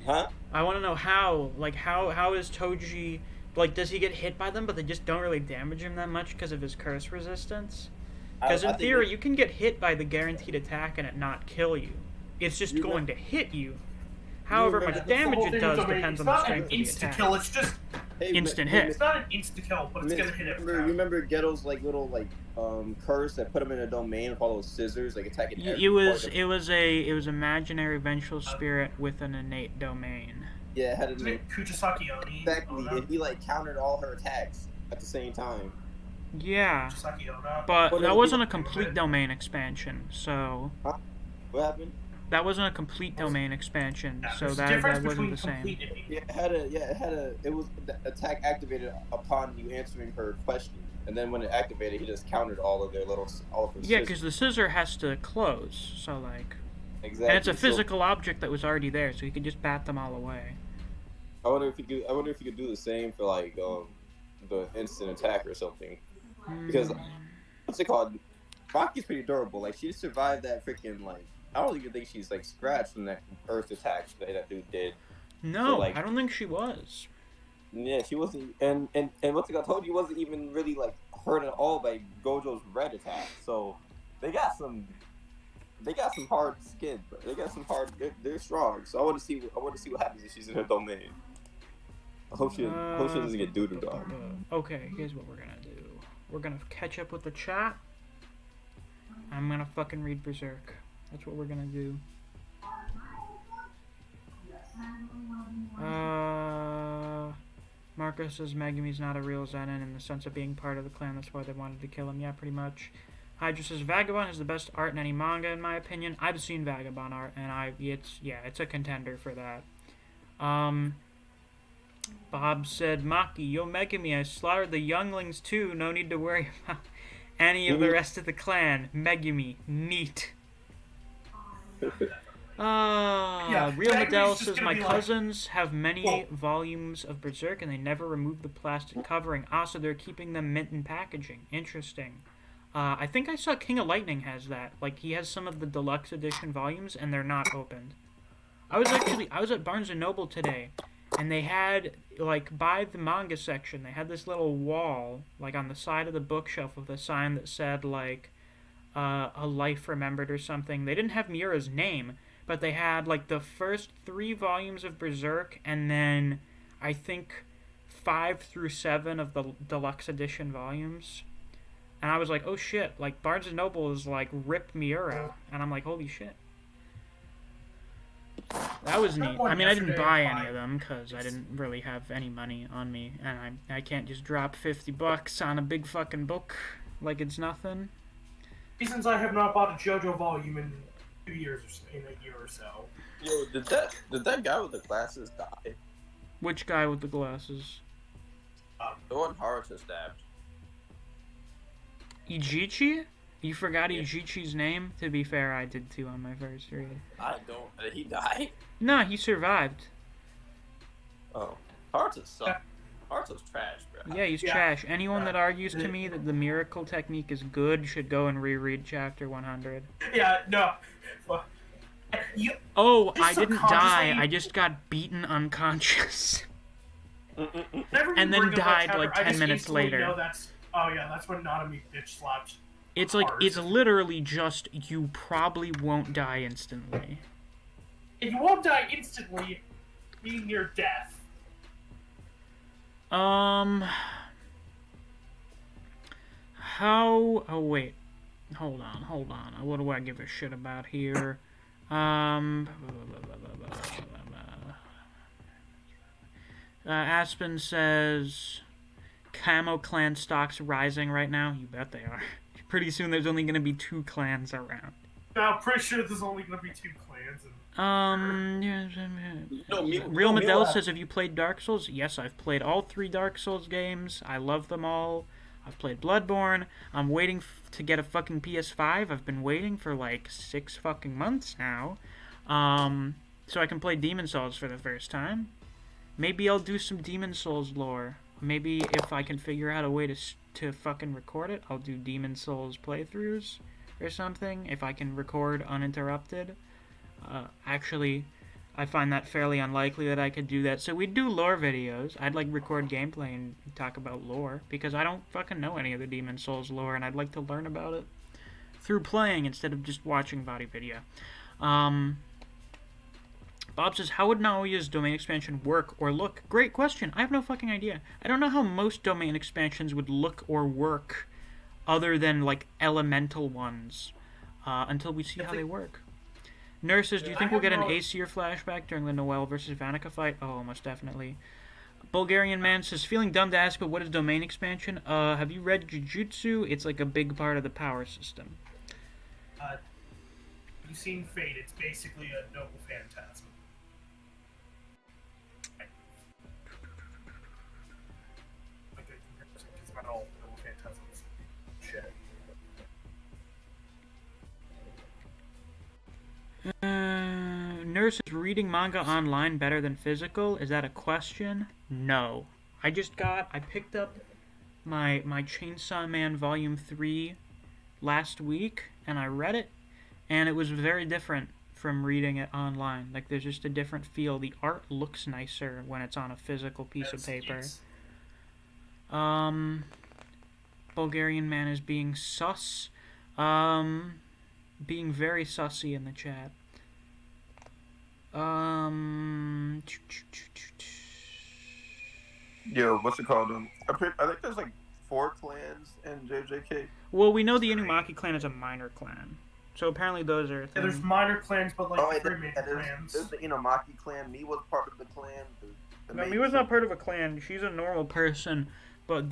Huh? I want to know how. Like, how is Toji... Like, does he get hit by them, but they just don't really damage him that much because of his curse resistance? Because I in think theory, you can get hit by the guaranteed attack and it not kill you. It's just You going know- to hit you. However remember- much That's the damage whole it thing does with domain. depends It's on the not strength an of the insta attack. kill. It's just Instant Hey, hit. it's not an insta kill, but it's Miss, gonna hit every you time. remember Ghetto's like little curse that put him in a domain with all those scissors, like attacking every It was part of- it was imaginary vengeful spirit with an innate domain. Yeah, it had Isn't an it Kuchisaki Oni? exactly, and he like countered all her attacks at the same time. Yeah, Kuchisaki Onna. but What that else wasn't a did- complete domain expansion, so What happened? that wasn't a complete domain expansion, Yeah, so there's a that difference wasn't between the same. complete and Yeah, it was the attack activated upon you answering her question, and then when it activated, he just countered all of her Yeah, because the scissor has to close, so like, exactly. and it's a So, physical object that was already there, so you could just bat them all away. I wonder if you could do the same for like the instant attack or something. Because what's it called? Maki's pretty durable. Like she survived that freaking like. I don't even think she's like scratched from that earth attack that dude did. No, So, like- I don't think she was. Yeah, she wasn't. And what's it called? Told you wasn't even really like hurt at all by Gojo's red attack. So they got some hard skin. But they got some hard. They're strong. So I want to see what happens if she's in her domain. I hope she doesn't get doo-doo dog. Okay, here's what we're gonna do. We're gonna catch up with the chat. I'm gonna fucking read Berserk. That's what we're gonna do. Marcus says Megumi's not a real Zenin in the sense of being part of the clan. That's why they wanted to kill him. Yeah, pretty much. Hydra says Vagabond is the best art in any manga, in my opinion. I've seen Vagabond art, and it's a contender for that. Bob said, Maki, yo Megumi, I slaughtered the younglings too. No need to worry about any of the rest of the clan. Megumi, neat. Real Megumi's Medell just says gonna my be like- cousins have many Whoa. volumes of Berserk and they never remove the plastic covering. So they're keeping them mint in packaging. Interesting. I think I saw King of Lightning has that. Like he has some of the deluxe edition volumes and they're not opened. I was at Barnes & Noble today and they had, like, by the manga section, they had this little wall, like, on the side of the bookshelf with a sign that said, like, a life remembered or something. They didn't have Miura's name, but they had, like, the first 3 volumes of Berserk and then, I think, 5 through 7 of the deluxe edition volumes. And I was like, oh shit, like, Barnes & Noble is, like, rip Miura. And I'm like, holy shit. That was neat. I mean, I didn't buy any of them because I didn't really have any money on me, and I can't just drop $50 on a big fucking book like it's nothing. Since I have not bought a JoJo volume in 2 years or so, in a year or so. Yo, did that guy with the glasses die? Which guy with the glasses? The one Haruto stabbed. Ijichi? You forgot Ijichi's name? To be fair, I did too on my first read. I don't. Did he die? No, he survived. Oh, Haruto's suck. Haruto's trash, bro. Yeah, he's trash. Anyone that argues to me that the miracle technique is good should go and reread chapter 100. Yeah, no. Well, Oh, I just didn't subconsciously- die. I just got beaten unconscious. whenever you And then bring up that died, chapter, like, I 10 just minutes instantly later. know that's when Nanami bitch slapped. It's like, hard. it's literally just, you probably won't die instantly. And you won't die instantly, being near death. How... Oh, wait. Hold on. What do I give a shit about here? Aspen says... Camo clan stocks rising right now. You bet they are. Pretty soon there's only going to be 2 clans around. Now, I'm pretty sure there's only going to be 2 clans. Real Medell says, have you played Dark Souls? Yes, I've played all 3 Dark Souls games. I love them all. I've played Bloodborne. I'm waiting to get a fucking PS5. I've been waiting for like 6 fucking months now. So I can play Demon Souls for the first time. Maybe I'll do some Demon Souls lore. Maybe if I can figure out a way to fucking record it, I'll do Demon Souls playthroughs or something. If I can record uninterrupted. Actually, I find that fairly unlikely that I could do that. So we'd do lore videos. I'd like record gameplay and talk about lore, because I don't fucking know any of the Demon Souls lore, and I'd like to learn about it through playing instead of just watching body video. Bob says, how would Naoya's domain expansion work or look? Great question. I have no fucking idea. I don't know how most domain expansions would look or work other than, like, elemental ones until we see how they work. Nurse says, do you think we'll get an Aesir flashback during the Noelle versus Vanica fight? Oh, most definitely. Bulgarian Man says, feeling dumb to ask, but what is domain expansion? Have you read Jujutsu? It's like a big part of the power system. You've seen Fate. It's basically a noble phantasm. It's not all noble phantasms. Shit. Nurse is reading manga online better than physical. Is that a question? No. I picked up my Chainsaw Man Volume 3 last week, and I read it, and it was very different from reading it online. Like, there's just a different feel. The art looks nicer when it's on a physical piece of paper. Bulgarian Man is being sus. Being very sussy in the chat. Yo, what's it called? I think there's like 4 clans in JJK. Well, we know the Inumaki clan is a minor clan. So apparently those are... Yeah, there's minor clans, but like the 3 main there's clans. the Inumaki clan. Me was part of the clan. No, Miwa's not part of a clan. She's a normal person, but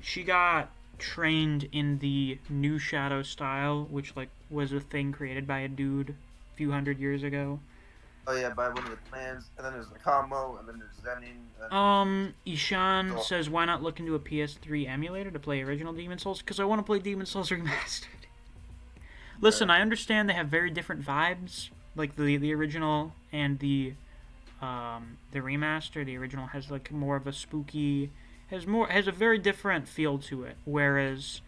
she got trained in the New Shadow style, which like was a thing created by a dude a few hundred years ago. Oh yeah, by one of the clans, and then there's Nakamo, and then there's Zenin. Ishan says, why not look into a PS3 emulator to play original Demon Souls? Because I want to play Demon Souls Remastered. Listen, I understand they have very different vibes, like the original and the remaster. The original has like more of a spooky, has a very different feel to it, whereas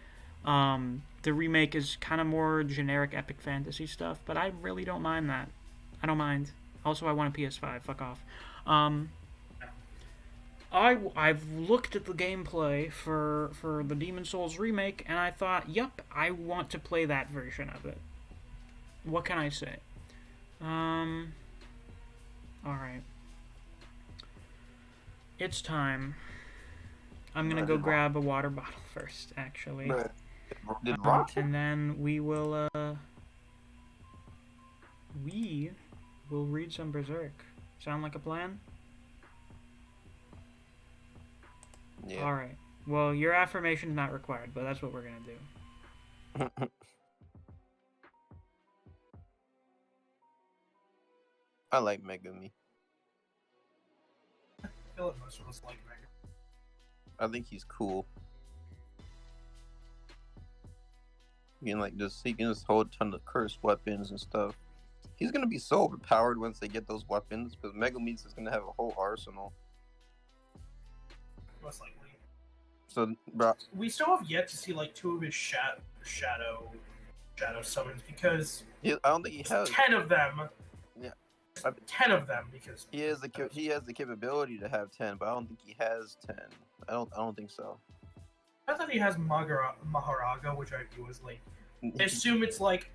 the remake is kind of more generic epic fantasy stuff. But I really don't mind that. I don't mind. Also, I want a PS5. Fuck off. I've looked at the gameplay for the Demon Souls remake, and I thought, yep, I want to play that version of it. What can I say? Alright. It's time. I'm gonna go grab a water bottle first, actually. And then we will read some Berserk. Sound like a plan? Yeah. Alright. Well, your affirmation's not required, but that's what we're gonna do. I like Megumi. I feel like most of us like Mega. I think he's cool. he can just hold a ton of cursed weapons and stuff. He's gonna be so overpowered once they get those weapons, because Megameats is gonna have a whole arsenal. Most likely. So, bro, We still have yet to see like 2 of his shadow summons because I don't think he has. 10 of them. Yeah. 10 of them because He has the capability to have 10, but I don't think he has 10. I don't think so. I thought he has Maharaga, which I view as like. I assume it's like.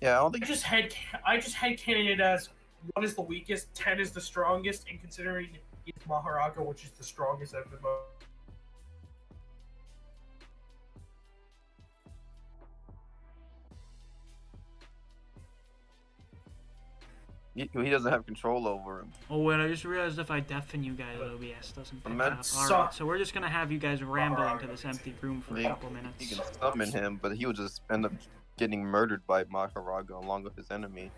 Yeah, I don't think. I just headcanon it as 1 is the weakest, 10 is the strongest, and considering it's Maharaga, which is the strongest of the most. He doesn't have control over him. Oh wait, I just realized if I deafen you guys, OBS doesn't pick up. So- Alright, so we're just gonna have you guys rambling to this empty room for a couple He minutes. can summon him, but he would just end up getting murdered by Maharaga along with his enemy.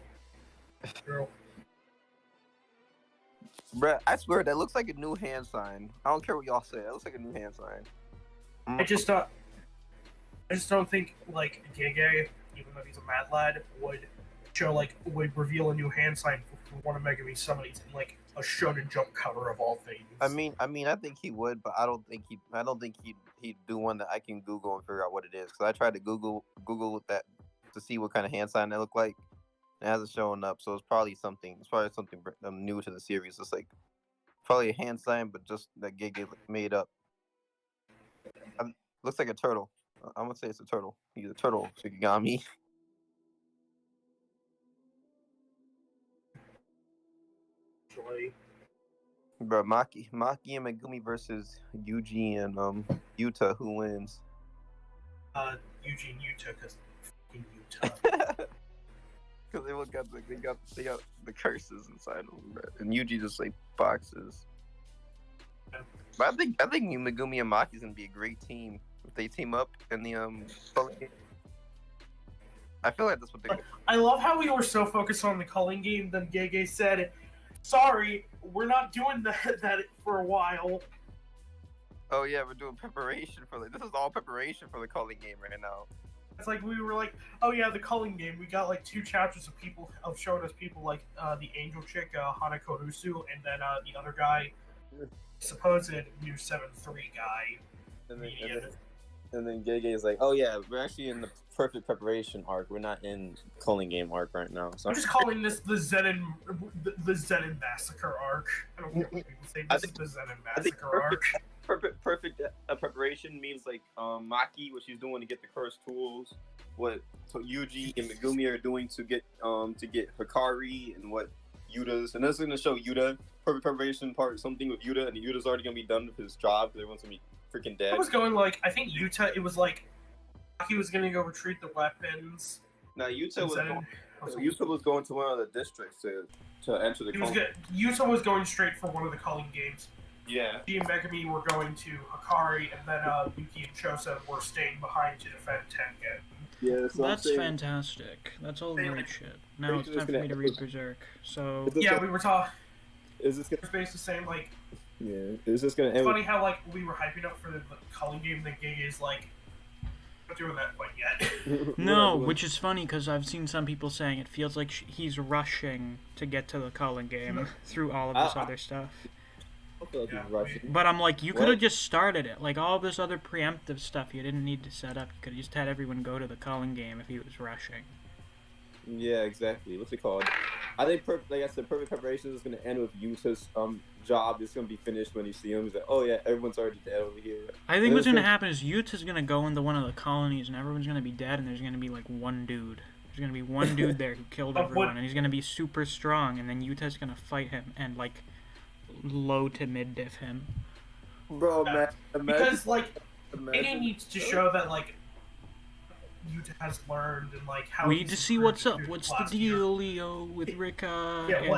Girl. Bruh, I swear that looks like a new hand sign. I don't care what y'all say. That looks like a new hand sign. I just don't think like Gege, even though he's a mad lad, would reveal a new hand sign for one of Megami summonings in like a Shonen Jump cover of all things. I mean, I think he would, but I don't think he'd do one that I can Google and figure out what it is. Cause I tried to Google that to see what kind of hand sign they look like. It hasn't shown up, so it's probably something new to the series. It's like probably a hand sign, but just that Gege made up. Looks like a turtle. I'm gonna say it's a turtle. He's a turtle Shikigami. Actually, Bro, Maki and Megumi versus Yuji and Yuta. Who wins? Eugene Yuta, because fucking Yuta. Because they got the curses inside of them, bro. And Yuji just like boxes. But I think Megumi and Maki's gonna be a great team if they team up in the Culling game. I feel like that's what they. I love how we were so focused on the Culling game, then Gege said, "Sorry, we're not doing that for a while." Oh yeah, we're doing preparation for this is all preparation for the Culling game right now. It's like we were like, "Oh yeah, the Culling game." We got like 2 chapters of showing us people like the angel chick, Hanako Rusu, and then the other guy, supposed new 7-3 guy. And then Gege is like, oh yeah, we're actually in the perfect preparation arc. We're not in Culling game arc right now. So I'm just calling this the Zenin massacre arc. I don't care what people say. This is the Zenin massacre arc. perfect preparation means like Maki, what she's doing to get the cursed tools, what Yuji and Megumi are doing to get Hikari, and what Yuta's, and that's gonna show Yuta perfect preparation part something with Yuta, and Yuta's already gonna be done with his job because everyone's gonna be freaking dead. I was going like, I think Yuta. It was like Maki was gonna go retrieve the weapons. Now Yuta Yuta was going to one of the districts to enter the. Yuta was going straight for one of the Culling games. Yeah. She and Megami were going to Hikari, and then Yuki and Chosa were staying behind to defend Tengen. Yeah, so That's fantastic. That's all great shit. Now it's time for me to read Berserk. So Yeah, we were talking. Is this It's basically saying like. Yeah. Is this gonna end? It's funny how like we were hyping up for the Culling game, then Gege is like, not doing that quite yet. no, which is funny because I've seen some people saying it feels like he's rushing to get to the Culling game through all of this other stuff. I feel like he's rushing. But I'm like, you could have just started it. Like, all this other preemptive stuff you didn't need to set up. You could have just had everyone go to the Culling game if he was rushing. Yeah, exactly. What's it called? I think, like I said, perfect preparation is going to end with Yuta's job. It's going to be finished when you see him. He's like, oh yeah, everyone's already dead over here. I think what's going to happen is Yuta's going to go into one of the colonies and everyone's going to be dead and there's going to be like one dude. There's going to be one dude there who killed everyone and he's going to be super strong and then Yuta's going to fight him and like low to mid diff him. Bro, man. Because like, Gege needs to show that like Yuta has learned and like how we need to see what's up. What's the deal, Leo, with Rika and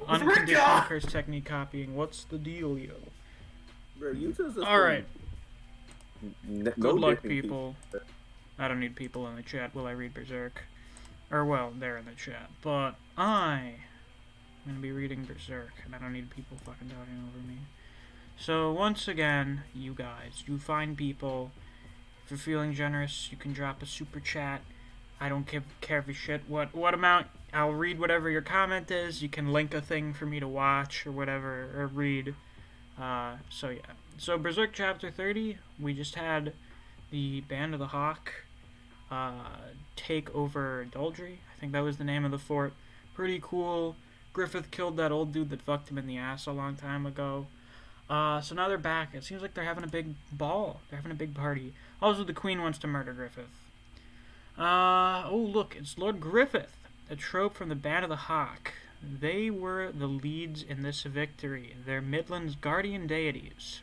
unconditional curse technique copying? What's the deal, Leo? Bro, Yuta's alright. Good luck, people. I don't need people in the chat while I read Berserk. Or, well, they're in the chat. But I'm going to be reading Berserk, and I don't need people fucking talking over me. So, once again, you guys, you fine people, If you're feeling generous, you can drop a super chat. I don't care for shit what amount. I'll read whatever your comment is. You can link a thing for me to watch or whatever, or read. So yeah. So Berserk Chapter 30, we just had the Band of the Hawk take over Doldry. I think that was the name of the fort. Pretty cool. Griffith killed that old dude that fucked him in the ass a long time ago. So now they're back. It seems like they're having a big ball. They're having a big party. Also, the Queen wants to murder Griffith. Oh, look, it's Lord Griffith, a trope from the Band of the Hawk. They were the leads in this victory. They're Midland's guardian deities.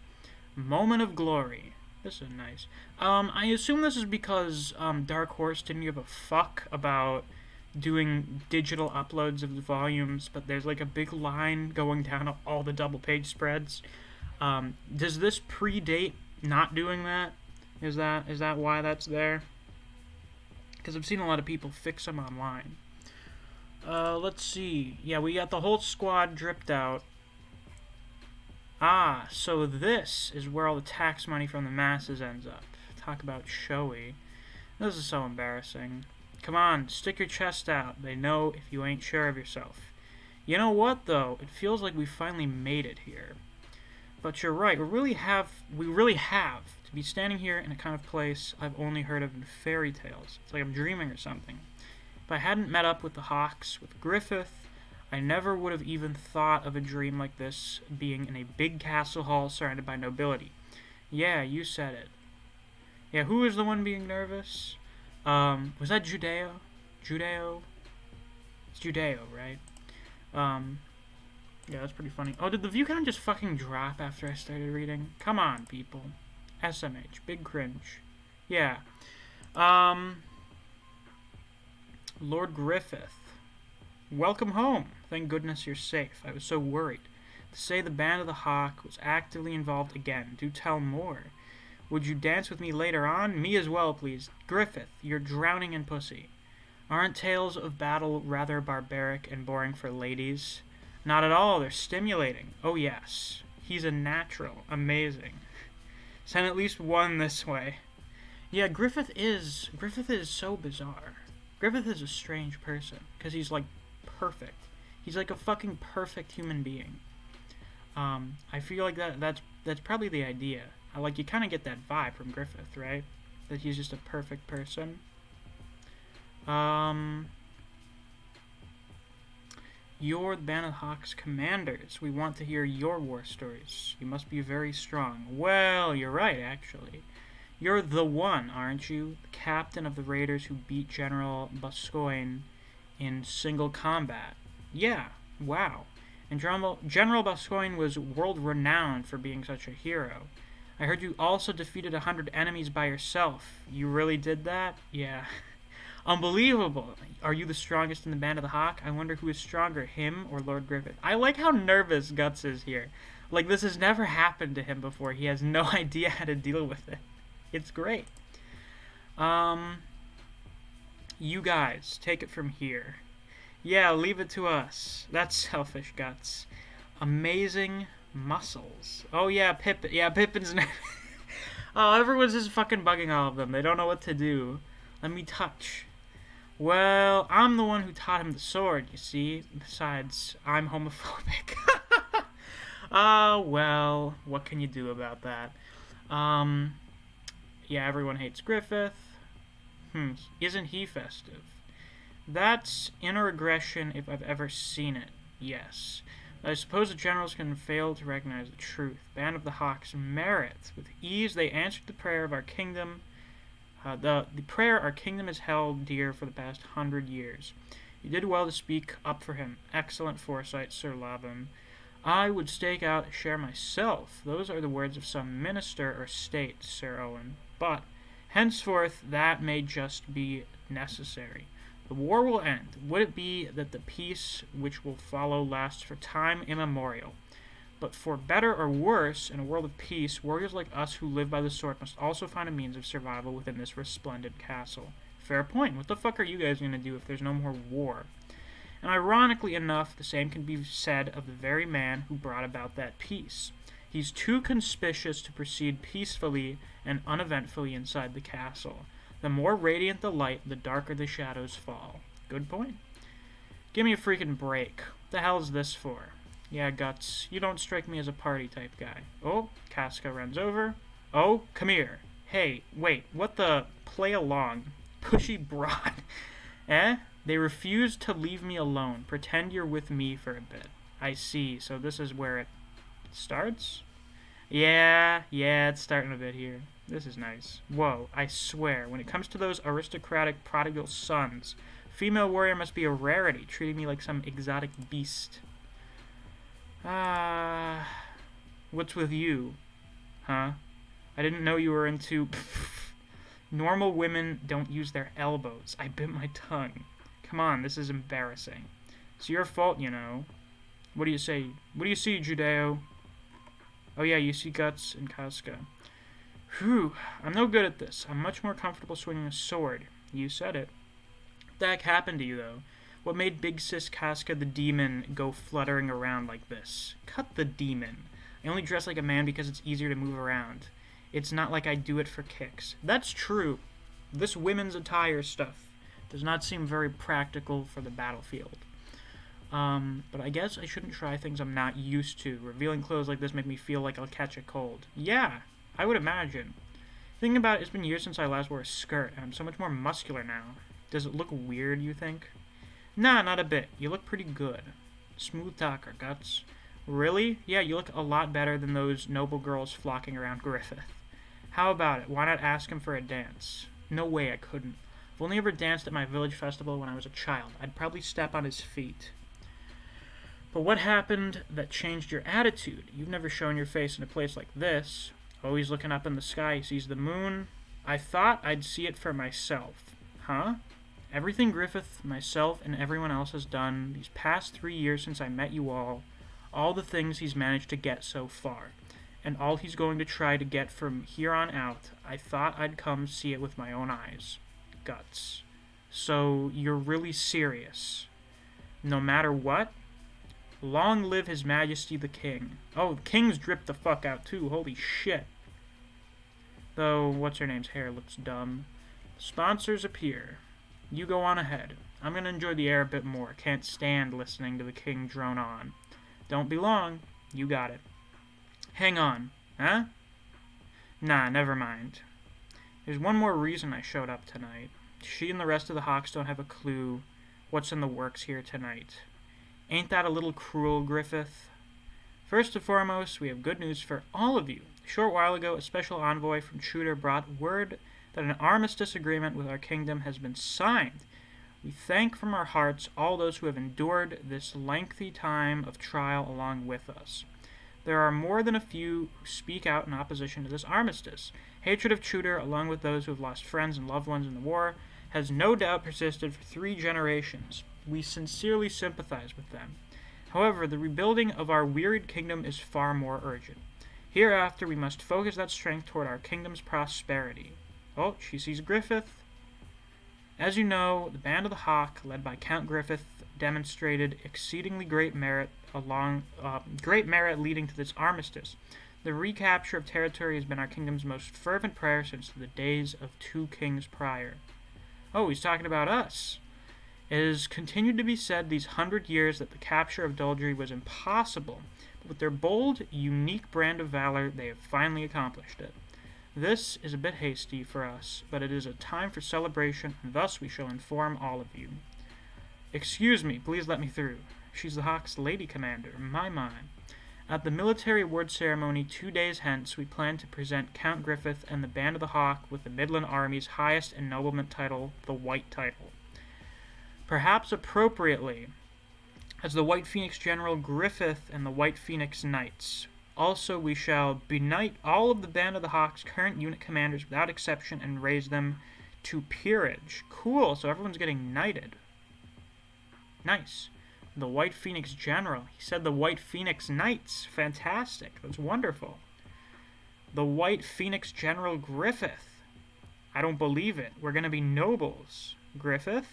Moment of glory. This is nice. I assume this is because Dark Horse didn't give a fuck about doing digital uploads of the volumes, but there's like a big line going down all the double page spreads. Does this predate not doing that? Is that why that's there? Because I've seen a lot of people fix them online. Let's see. Yeah, we got the whole squad dripped out. Ah, so this is where all the tax money from the masses ends up. Talk about showy. This is so embarrassing. Come on, stick your chest out. They know if you ain't sure of yourself. You know what, though? It feels like we finally made it here. But you're right, we really have to be standing here in a kind of place I've only heard of in fairy tales. It's like I'm dreaming or something. If I hadn't met up with the Hawks, with Griffith, I never would have even thought of a dream like this being in a big castle hall surrounded by nobility. Yeah, you said it. Yeah, who was the one being nervous? Was that Judeo? It's Judeo, right? Yeah, that's pretty funny. Oh, did the view count just fucking drop after I started reading? Come on, people. SMH. Big cringe. Yeah. Lord Griffith. Welcome home. Thank goodness you're safe. I was so worried. To say the Band of the Hawk was actively involved again. Do tell more. Would you dance with me later on? Me as well, please. Griffith, you're drowning in pussy. Aren't tales of battle rather barbaric and boring for ladies? Not at all. They're stimulating. Oh, yes. He's a natural. Amazing. Send at least one this way. Yeah, Griffith is so bizarre. Griffith is a strange person, because he's, like, perfect. He's like a fucking perfect human being. I feel like that's probably the idea. You kind of get that vibe from Griffith, right? That he's just a perfect person. You're the Band of Hawk's commanders. We want to hear your war stories. You must be very strong. Well, you're right, actually. You're the one, aren't you? The captain of the raiders who beat General Boscoin in single combat. Yeah, wow. And General Boscoin was world-renowned for being such a hero. I heard you also defeated 100 enemies by yourself. You really did that? Yeah. Unbelievable. Are you the strongest in the Band of the Hawk? I wonder who is stronger, him or Lord Griffith. I like how nervous Guts is here. Like, this has never happened to him before. He has no idea how to deal with it. It's great. You guys, take it from here. Yeah, leave it to us. That's selfish, Guts. Amazing muscles. Oh yeah, Pippin. Yeah, Pippin's oh, everyone's just fucking bugging all of them. They don't know what to do. Let me touch. Well, I'm the one who taught him the sword, you see. Besides, I'm homophobic. Well, what can you do about that? Yeah, everyone hates Griffith. Isn't he festive? That's inner aggression if I've ever seen it. Yes. I suppose the generals can fail to recognize the truth. Band of the Hawks merit. With ease they answered the prayer of our kingdom. The prayer our kingdom has held dear for the past 100 years. You did well to speak up for him. Excellent foresight, Sir Laban. I would stake out a share myself. Those are the words of some minister or state, Sir Owen. But henceforth that may just be necessary. The war will end. Would it be that the peace which will follow lasts for time immemorial? But for better or worse, in a world of peace, warriors like us who live by the sword must also find a means of survival within this resplendent castle. Fair point. What the fuck are you guys going to do if there's no more war? And ironically enough, the same can be said of the very man who brought about that peace. He's too conspicuous to proceed peacefully and uneventfully inside the castle. The more radiant the light, the darker the shadows fall. Good point. Give me a freaking break. What the hell is this for? Yeah, Guts, you don't strike me as a party type guy. Oh, Casca runs over. Oh, come here. Hey, wait, what the? Play along. Pushy broad. Eh? They refuse to leave me alone. Pretend you're with me for a bit. I see, so this is where it starts? Yeah, it's starting a bit here. This is nice. Whoa, I swear, when it comes to those aristocratic prodigal sons, female warrior must be a rarity, treating me like some exotic beast. What's with you? Huh? I didn't know you were into... Normal women don't use their elbows. I bit my tongue. Come on, this is embarrassing. It's your fault, you know. What do you say? What do you see, Judeo? Oh yeah, you see Guts and Casca. Whew, I'm no good at this. I'm much more comfortable swinging a sword. You said it. What the heck happened to you, though? What made Big Sis Casca the demon go fluttering around like this? Cut the demon. I only dress like a man because it's easier to move around. It's not like I do it for kicks. That's true. This women's attire stuff does not seem very practical for the battlefield. But I guess I shouldn't try things I'm not used to. Revealing clothes like this make me feel like I'll catch a cold. Yeah, I would imagine. Thinking about it, it's been years since I last wore a skirt, and I'm so much more muscular now. Does it look weird, you think? Nah, not a bit. You look pretty good. Smooth talker, Guts. Really? Yeah, you look a lot better than those noble girls flocking around Griffith. How about it? Why not ask him for a dance? No way I couldn't. I've only ever danced at my village festival when I was a child. I'd probably step on his feet. But what happened that changed your attitude? You've never shown your face in a place like this. Always looking up in the sky, he sees the moon. I thought I'd see it for myself. Huh? Everything Griffith, myself, and everyone else has done these past 3 years since I met you all the things he's managed to get so far, and all he's going to try to get from here on out, I thought I'd come see it with my own eyes. Guts. So, you're really serious? No matter what? Long live His Majesty the King. Oh, the King's dripped the fuck out too, holy shit. Though, what's-her-name's hair looks dumb. Sponsors appear. You go on ahead. I'm gonna enjoy the air a bit more. Can't stand listening to the King drone on. Don't be long. You got it. Hang on. Huh? Nah, never mind. There's one more reason I showed up tonight. She and the rest of the Hawks don't have a clue what's in the works here tonight. Ain't that a little cruel, Griffith? First and foremost, we have good news for all of you. A short while ago, a special envoy from Tudor brought word that an armistice agreement with our kingdom has been signed. We thank from our hearts all those who have endured this lengthy time of trial along with us. There are more than a few who speak out in opposition to this armistice. Hatred of Tudor, along with those who have lost friends and loved ones in the war, has no doubt persisted for 3 generations. We sincerely sympathize with them. However, the rebuilding of our wearied kingdom is far more urgent. Hereafter, we must focus that strength toward our kingdom's prosperity. Oh, she sees Griffith. As you know, the Band of the Hawk, led by Count Griffith, demonstrated exceedingly great merit leading to this armistice. The recapture of territory has been our kingdom's most fervent prayer since the days of 2 kings prior. Oh, he's talking about us. It has continued to be said these 100 years that the capture of Doldry was impossible, but with their bold, unique brand of valor, they have finally accomplished it. This is a bit hasty for us, but it is a time for celebration, and thus we shall inform all of you. Excuse me, please let me through. She's the Hawk's Lady Commander, my. At the military award ceremony 2 days hence, we plan to present Count Griffith and the Band of the Hawk with the Midland Army's highest ennoblement title, the White Title. Perhaps appropriately, as the White Phoenix General Griffith and the White Phoenix Knights. Also, we shall beknight all of the Band of the Hawk's current unit commanders without exception and raise them to peerage. Cool, so everyone's getting knighted. Nice. The White Phoenix General. He said the White Phoenix Knights. Fantastic. That's wonderful. The White Phoenix General Griffith. I don't believe it. We're going to be nobles. Griffith?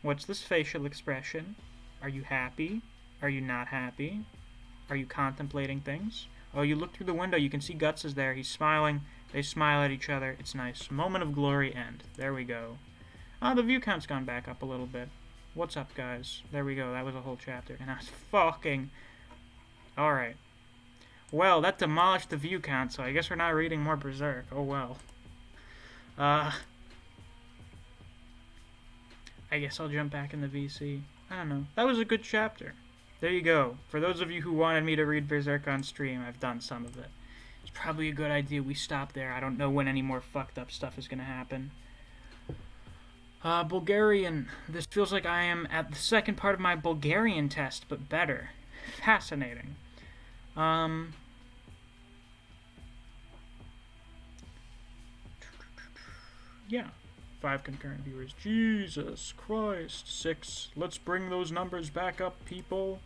What's this facial expression? Are you happy? Are you not happy? Are you contemplating things? Oh, you look through the window, you can see Guts is there. He's smiling. They smile at each other. It's nice. Moment of glory end. There we go. Ah, the view count's gone back up a little bit. What's up, guys? There we go. That was a whole chapter. And I was fucking... Alright. Well, that demolished the view count, so I guess we're not reading more Berserk. Oh, well. I guess I'll jump back in the VC. I don't know. That was a good chapter. There you go. For those of you who wanted me to read Berserk on stream, I've done some of it. It's probably a good idea we stop there. I don't know when any more fucked up stuff is going to happen. Bulgarian. This feels like I am at the second part of my Bulgarian test, but better. Fascinating. Yeah. 5 concurrent viewers. Jesus Christ. 6. Let's bring those numbers back up, people.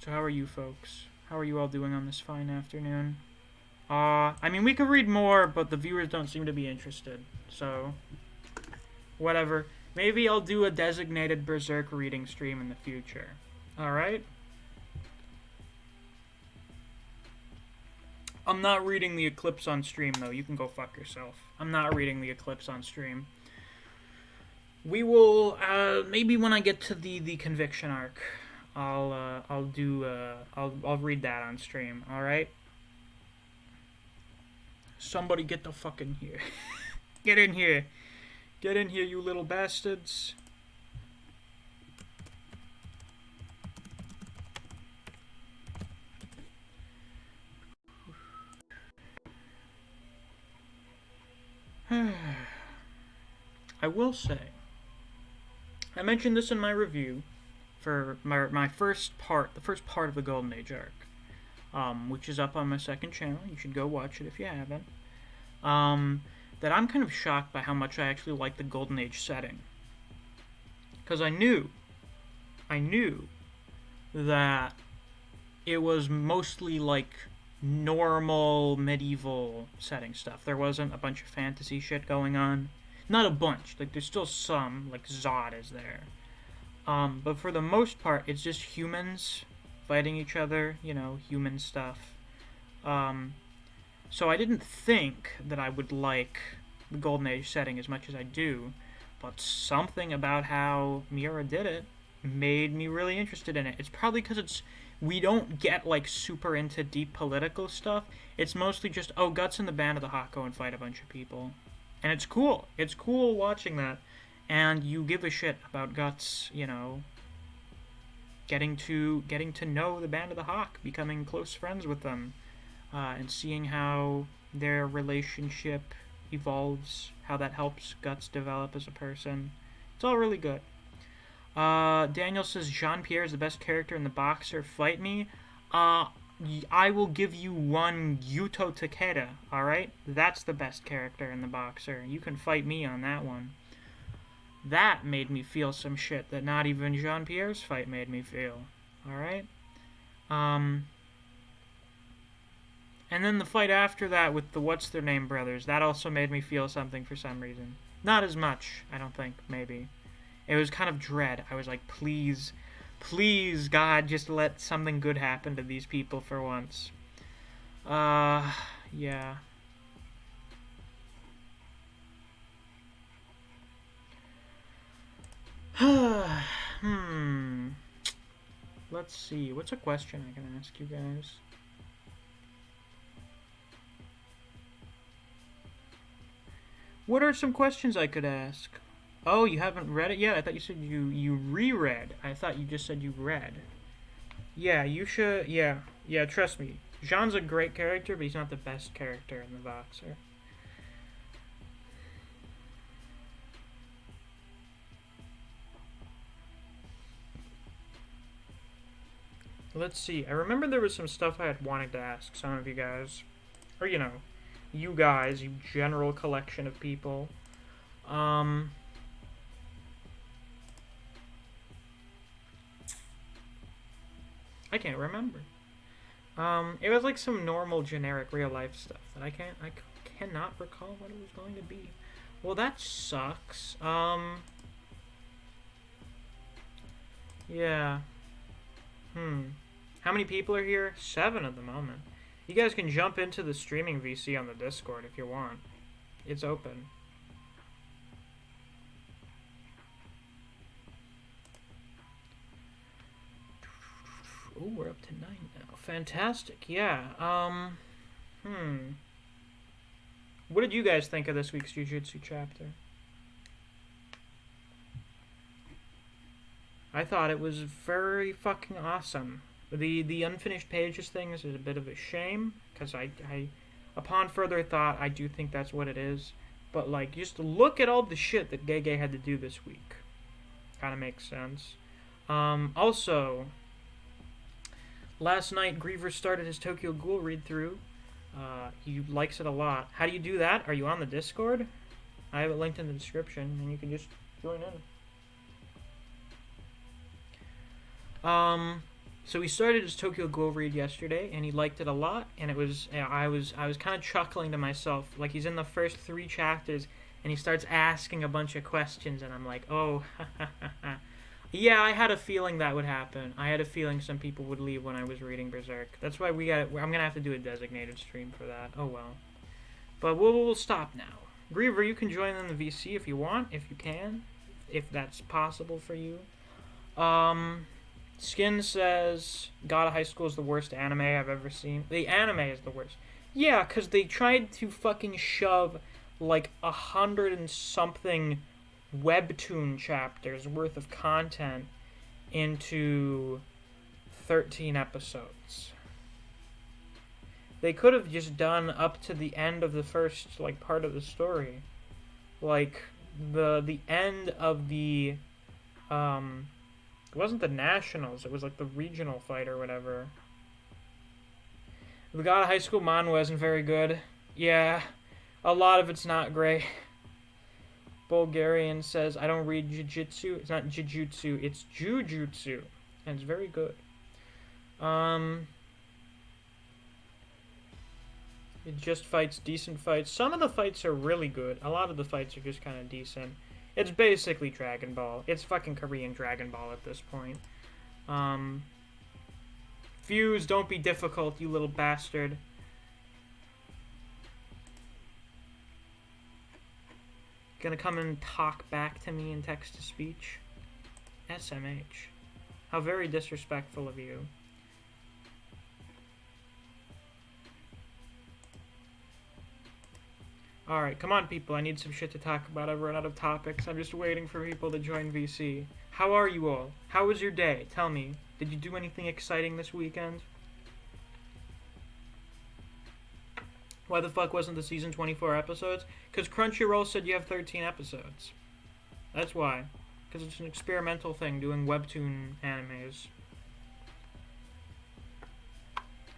So how are you folks? How are you all doing on this fine afternoon? I mean, we could read more, but the viewers don't seem to be interested. So, whatever. Maybe I'll do a designated Berserk reading stream in the future. Alright? I'm not reading the Eclipse on stream, though. You can go fuck yourself. I'm not reading the Eclipse on stream. We will, maybe when I get to the Conviction arc, I'll read that on stream, alright? Somebody get the fuck in here. Get in here. Get in here, you little bastards. I will say, I mentioned this in my review for my first part, the first part of the Golden Age arc, which is up on my second channel. You should go watch it if you haven't. That I'm kind of shocked by how much I actually like the Golden Age setting. Because I knew that it was mostly like normal medieval setting stuff. There wasn't a bunch of fantasy shit going on. Not a bunch. Like, there's still some, like Zod is there. But for the most part, it's just humans fighting each other, you know, human stuff. So I didn't think that I would like the Golden Age setting as much as I do, but something about how Miura did it made me really interested in it. It's probably because we don't get, like, super into deep political stuff. It's mostly just, oh, Guts and the band of the Hawk go and fight a bunch of people. And it's cool. It's cool watching that. And you give a shit about Guts, you know, getting to know the band of the Hawk, becoming close friends with them, and seeing how their relationship evolves, how that helps Guts develop as a person. It's all really good. Daniel says, Jean-Pierre is the best character in the Boxer. Fight me. I will give you one Yuto Takeda, alright? That's the best character in the Boxer. You can fight me on that one. That made me feel some shit that not even Jean-Pierre's fight made me feel. Alright? And then the fight after that with the What's-Their-Name brothers, that also made me feel something for some reason. Not as much, I don't think, maybe. It was kind of dread. I was like, please, God, just let something good happen to these people for once. Yeah. Let's see. What's a question I can ask you guys? What are some questions I could ask? Oh, you haven't read it yet? I thought you said you reread. I thought you just said you read. Yeah, you should. Yeah, trust me. Jean's a great character, but he's not the best character in the Boxer. Let's see. I remember there was some stuff I had wanted to ask some of you guys. Or, you know, you guys, you general collection of people. I can't remember. It was like some normal, generic, real-life stuff that I cannot recall what it was going to be. Well, that sucks. Yeah. How many people are here? 7 at the moment. You guys can jump into the streaming VC on the Discord if you want. It's open. Oh, we're up to 9 now. Fantastic. Yeah. What did you guys think of this week's Jujutsu chapter? I thought it was very fucking awesome. The unfinished pages thing is a bit of a shame, because I upon further thought, I do think that's what it is. But, like, just look at all the shit that Gege had to do this week. Kind of makes sense. Also, last night, Griever started his Tokyo Ghoul read-through. He likes it a lot. How do you do that? Are you on the Discord? I have it linked in the description, and you can just join in. So he started his Tokyo Ghoul read yesterday, and he liked it a lot, and it was, I was kind of chuckling to myself, like he's in the first 3 chapters, and he starts asking a bunch of questions, and I'm like, oh, yeah, I had a feeling that would happen. I had a feeling some people would leave when I was reading Berserk. That's why I'm gonna have to do a designated stream for that. Oh well. But we'll stop now. Griever, you can join in the VC if you want, if you can, if that's possible for you. Skin says, God of High School is the worst anime I've ever seen. The anime is the worst. Yeah, because they tried to fucking shove, like, 100 and something webtoon chapters worth of content into 13 episodes. They could have just done up to the end of the first, like, part of the story. Like, the end of the, it wasn't the Nationals, it was like the regional fight or whatever. The God of High School manhwa isn't very good. Yeah, a lot of it's not great. Bulgarian says, I don't read Jujutsu. It's not Jujutsu, it's Jujutsu. And it's very good. It just fights decent fights. Some of the fights are really good. A lot of the fights are just kind of decent. It's basically Dragon Ball. It's fucking Korean Dragon Ball at this point. Fuse, don't be difficult, you little bastard. Gonna come and talk back to me in text-to-speech? SMH. How very disrespectful of you. Alright, come on people, I need some shit to talk about. I've run out of topics. I'm just waiting for people to join VC. How are you all? How was your day? Tell me. Did you do anything exciting this weekend? Why the fuck wasn't the season 24 episodes? Because Crunchyroll said you have 13 episodes. That's why. Because it's an experimental thing, doing webtoon animes.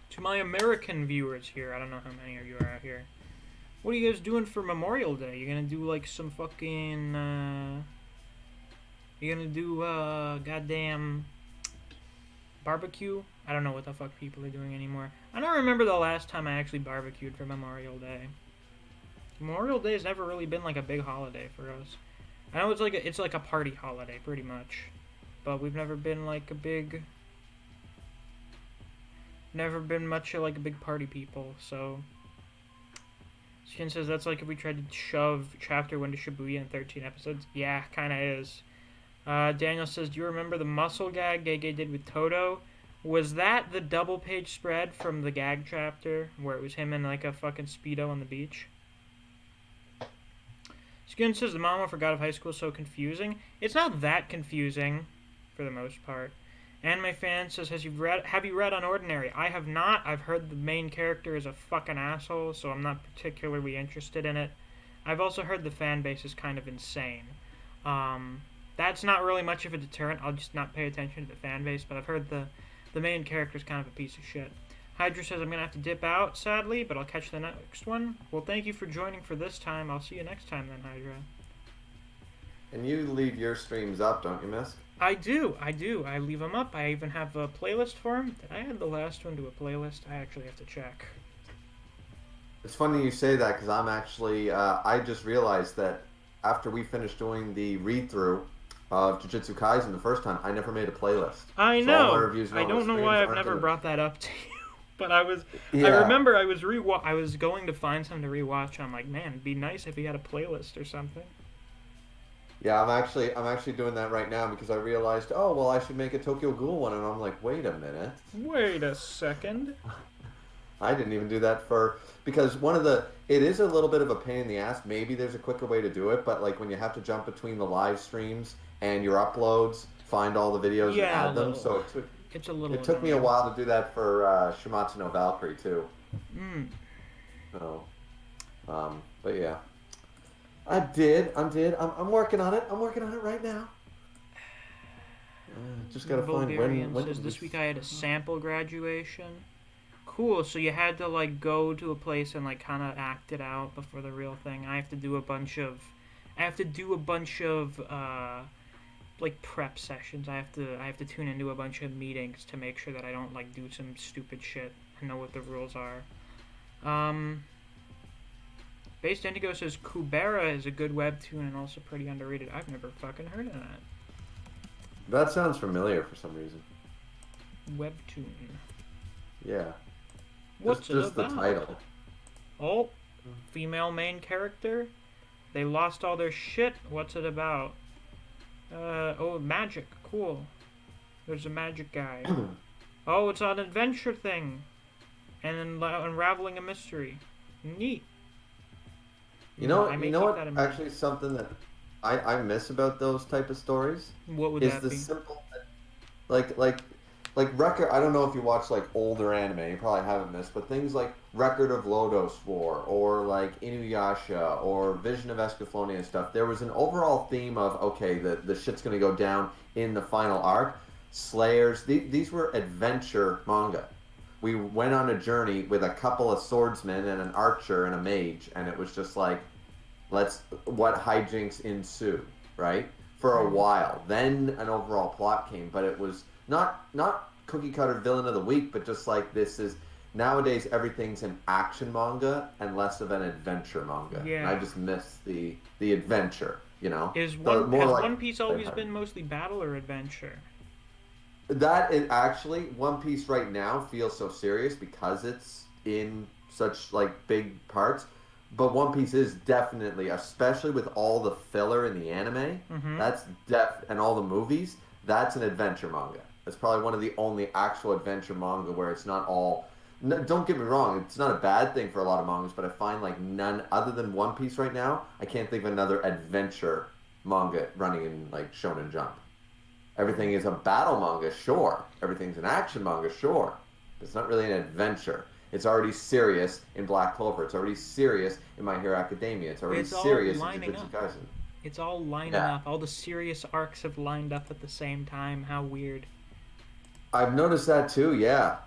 To my American viewers here, I don't know how many of you are out here. What are you guys doing for Memorial Day? You gonna do like some fucking, you gonna do, goddamn barbecue? I don't know what the fuck people are doing anymore. I don't remember the last time I actually barbecued for Memorial Day. Memorial Day has never really been like a big holiday for us. I know it's like a party holiday, pretty much. But we've never been like a big... Never been much like a big party people, so... Shin says that's like if we tried to shove Chapter 1 to Shibuya in 13 episodes. Yeah, kinda is. Daniel says, do you remember the muscle gag Gege did with Toto? Was that the double page spread from the gag chapter, where it was him in like a fucking Speedo on the beach? Skin says the mama for God of High School is so confusing. It's not that confusing, for the most part. Anime Fan says, have you read Unordinary? I have not. I've heard the main character is a fucking asshole, so I'm not particularly interested in it. I've also heard the fan base is kind of insane. That's not really much of a deterrent. I'll just not pay attention to the fan base, but I've heard the main character is kind of a piece of shit. Hydra says, I'm going to have to dip out, sadly, but I'll catch the next one. Well, thank you for joining for this time. I'll see you next time then, Hydra. And you leave your streams up, don't you, Misc? I do. I leave them up. I even have a playlist for them. Did I add the last one to a playlist? I actually have to check. It's funny you say that, because I'm actually, I just realized that after we finished doing the read-through, of Jujutsu Kaisen the first time, I never made a playlist. I So all my know. reviews and I all my don't know streams why I've aren't never gonna- brought that up to you. But I Yeah. remember I was I was going to find something to rewatch. I'm like, man, it'd be nice if he had a playlist or something. Yeah, I'm actually doing that right now because I realized, oh well, I should make a Tokyo Ghoul one, and I'm like, wait a minute, Wait a second. I didn't even do that because it is a little bit of a pain in the ass. Maybe there's a quicker way to do it, but like when you have to jump between the live streams and your uploads, find all the videos and add them. So It's a little. it took me a annoying. while to do that for Shimatsu no Valkyrie too. Mm. So, but yeah, I'm working on it. I'm working on it right now. Just gotta find Bulgarian when says this week I had a sample graduation. Cool. So you had to like go to a place and like kind of act it out before the real thing. I have to do a bunch of like prep sessions. I have to tune into a bunch of meetings to make sure that I don't like do some stupid shit and know what the rules are. Based Indigo says Kubera is a good webtoon and also pretty underrated. I've never fucking heard of that. That sounds familiar for some reason. Webtoon. Yeah. What's just it the about? title. Oh, female main character. They lost all their shit. What's it about? Oh, magic. Cool. There's a magic guy. Oh, it's an adventure thing. And unraveling a mystery. Neat. You know I may you know keep what? that in mind. Actually, something that I miss about those type of stories What would is that the be? simple, like record. I don't know if you watch like older anime. You probably haven't missed, but things like Record of Lodoss War or like Inuyasha or Vision of Escaflowne and stuff. There was an overall theme of okay, the shit's gonna go down in the final arc. Slayers. These were adventure manga. We went on a journey with a couple of swordsmen and an archer and a mage, and it was just like, what hijinks ensue, right? For a while. Then an overall plot came, but it was not cookie cutter villain of the week, but just like nowadays everything's an action manga and less of an adventure manga. Yeah. And I just miss the adventure, you know? Has more like One Piece always lighthearted. been mostly battle or adventure? That is actually One Piece right now feels so serious because it's in such like big parts. But One Piece is definitely, especially with all the filler in the anime, that's and all the movies, that's an adventure manga. It's probably one of the only actual adventure manga where it's not all. Don't get me wrong, it's not a bad thing for a lot of mangas, but I find like none other than One Piece right now. I can't think of another adventure manga running in like Shonen Jump. Everything is a battle manga, sure. Everything's an action manga, sure. It's not really an adventure. It's already serious in Black Clover. It's already serious in My Hero Academia. It's already It's all serious in lining Jujutsu up. Kaisen. It's all lining Yeah. up. All the serious arcs have lined up at the same time. How weird. I've noticed that too, yeah.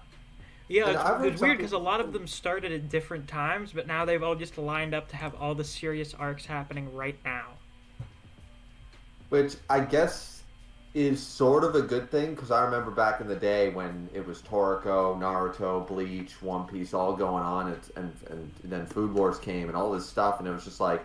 Yeah, And I've heard it's some weird because a people- lot of them started at different times, but now they've all just lined up to have all the serious arcs happening right now. Which I guess is sort of a good thing, because I remember back in the day when it was Toriko, Naruto, Bleach, One Piece all going on, and then Food Wars came and all this stuff, and it was just like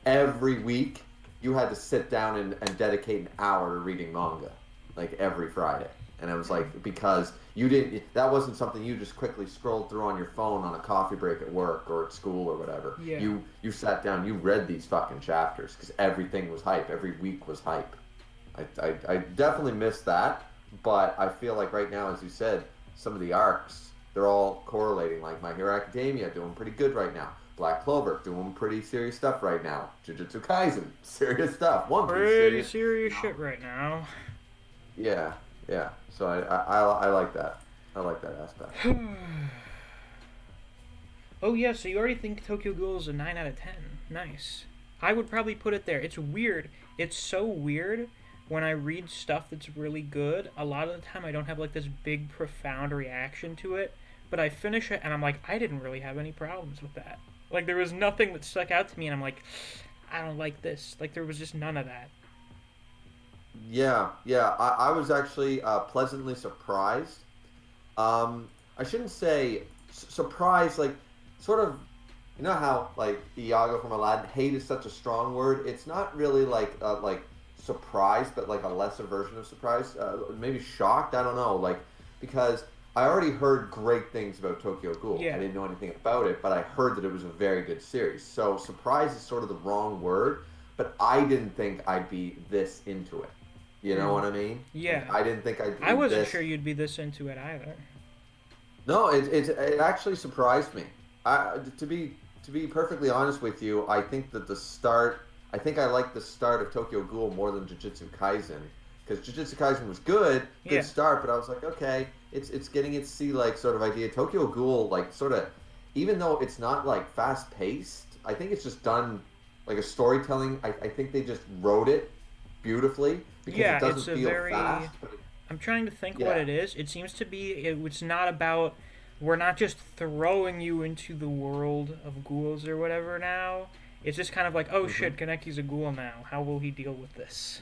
every week you had to sit down and dedicate an hour to reading manga, like every Friday. And it was like, because that wasn't something you just quickly scrolled through on your phone on a coffee break at work or at school or whatever. Yeah. You sat down, you read these fucking chapters because everything was hype. Every week was hype. I definitely miss that, but I feel like right now, as you said, some of the arcs, they're all correlating. Like My Hero Academia doing pretty good right now. Black Clover doing pretty serious stuff right now. Jujutsu Kaisen, serious stuff. One Piece, Pretty serious shit right now. Yeah. So I like that. I like that aspect. Oh yeah, so you already think Tokyo Ghoul is a 9 out of 10. Nice. I would probably put it there. It's weird. It's so weird when I read stuff that's really good. A lot of the time I don't have like this big profound reaction to it, but I finish it and I'm like, I didn't really have any problems with that. Like there was nothing that stuck out to me and I'm like, I don't like this. Like there was just none of that. Yeah. I was actually pleasantly surprised. I shouldn't say surprised, like sort of, you know how like Iago from Aladdin, hate is such a strong word. It's not really like surprised, but like a lesser version of surprised. Maybe shocked. I don't know. Like, because I already heard great things about Tokyo Ghoul. Yeah. I didn't know anything about it, but I heard that it was a very good series. So surprise is sort of the wrong word, but I didn't think I'd be this into it. You know what I mean? Yeah. Like, I didn't think I'd be I wasn't this. sure you'd be this into it either. No, it actually surprised me. To be perfectly honest with you, I think that I think I like the start of Tokyo Ghoul more than Jujutsu Kaisen, because Jujutsu Kaisen was good start, but I was like, okay, it's getting its like sort of idea. Tokyo Ghoul, like, sort of, even though it's not like fast paced, I think it's just done like a storytelling. I think they just wrote it beautifully because it doesn't feel fast. But I'm trying to think what it is. It seems to be, it's not about, we're not just throwing you into the world of ghouls or whatever now. It's just kind of like, oh shit, Kaneki's a ghoul now. How will he deal with this?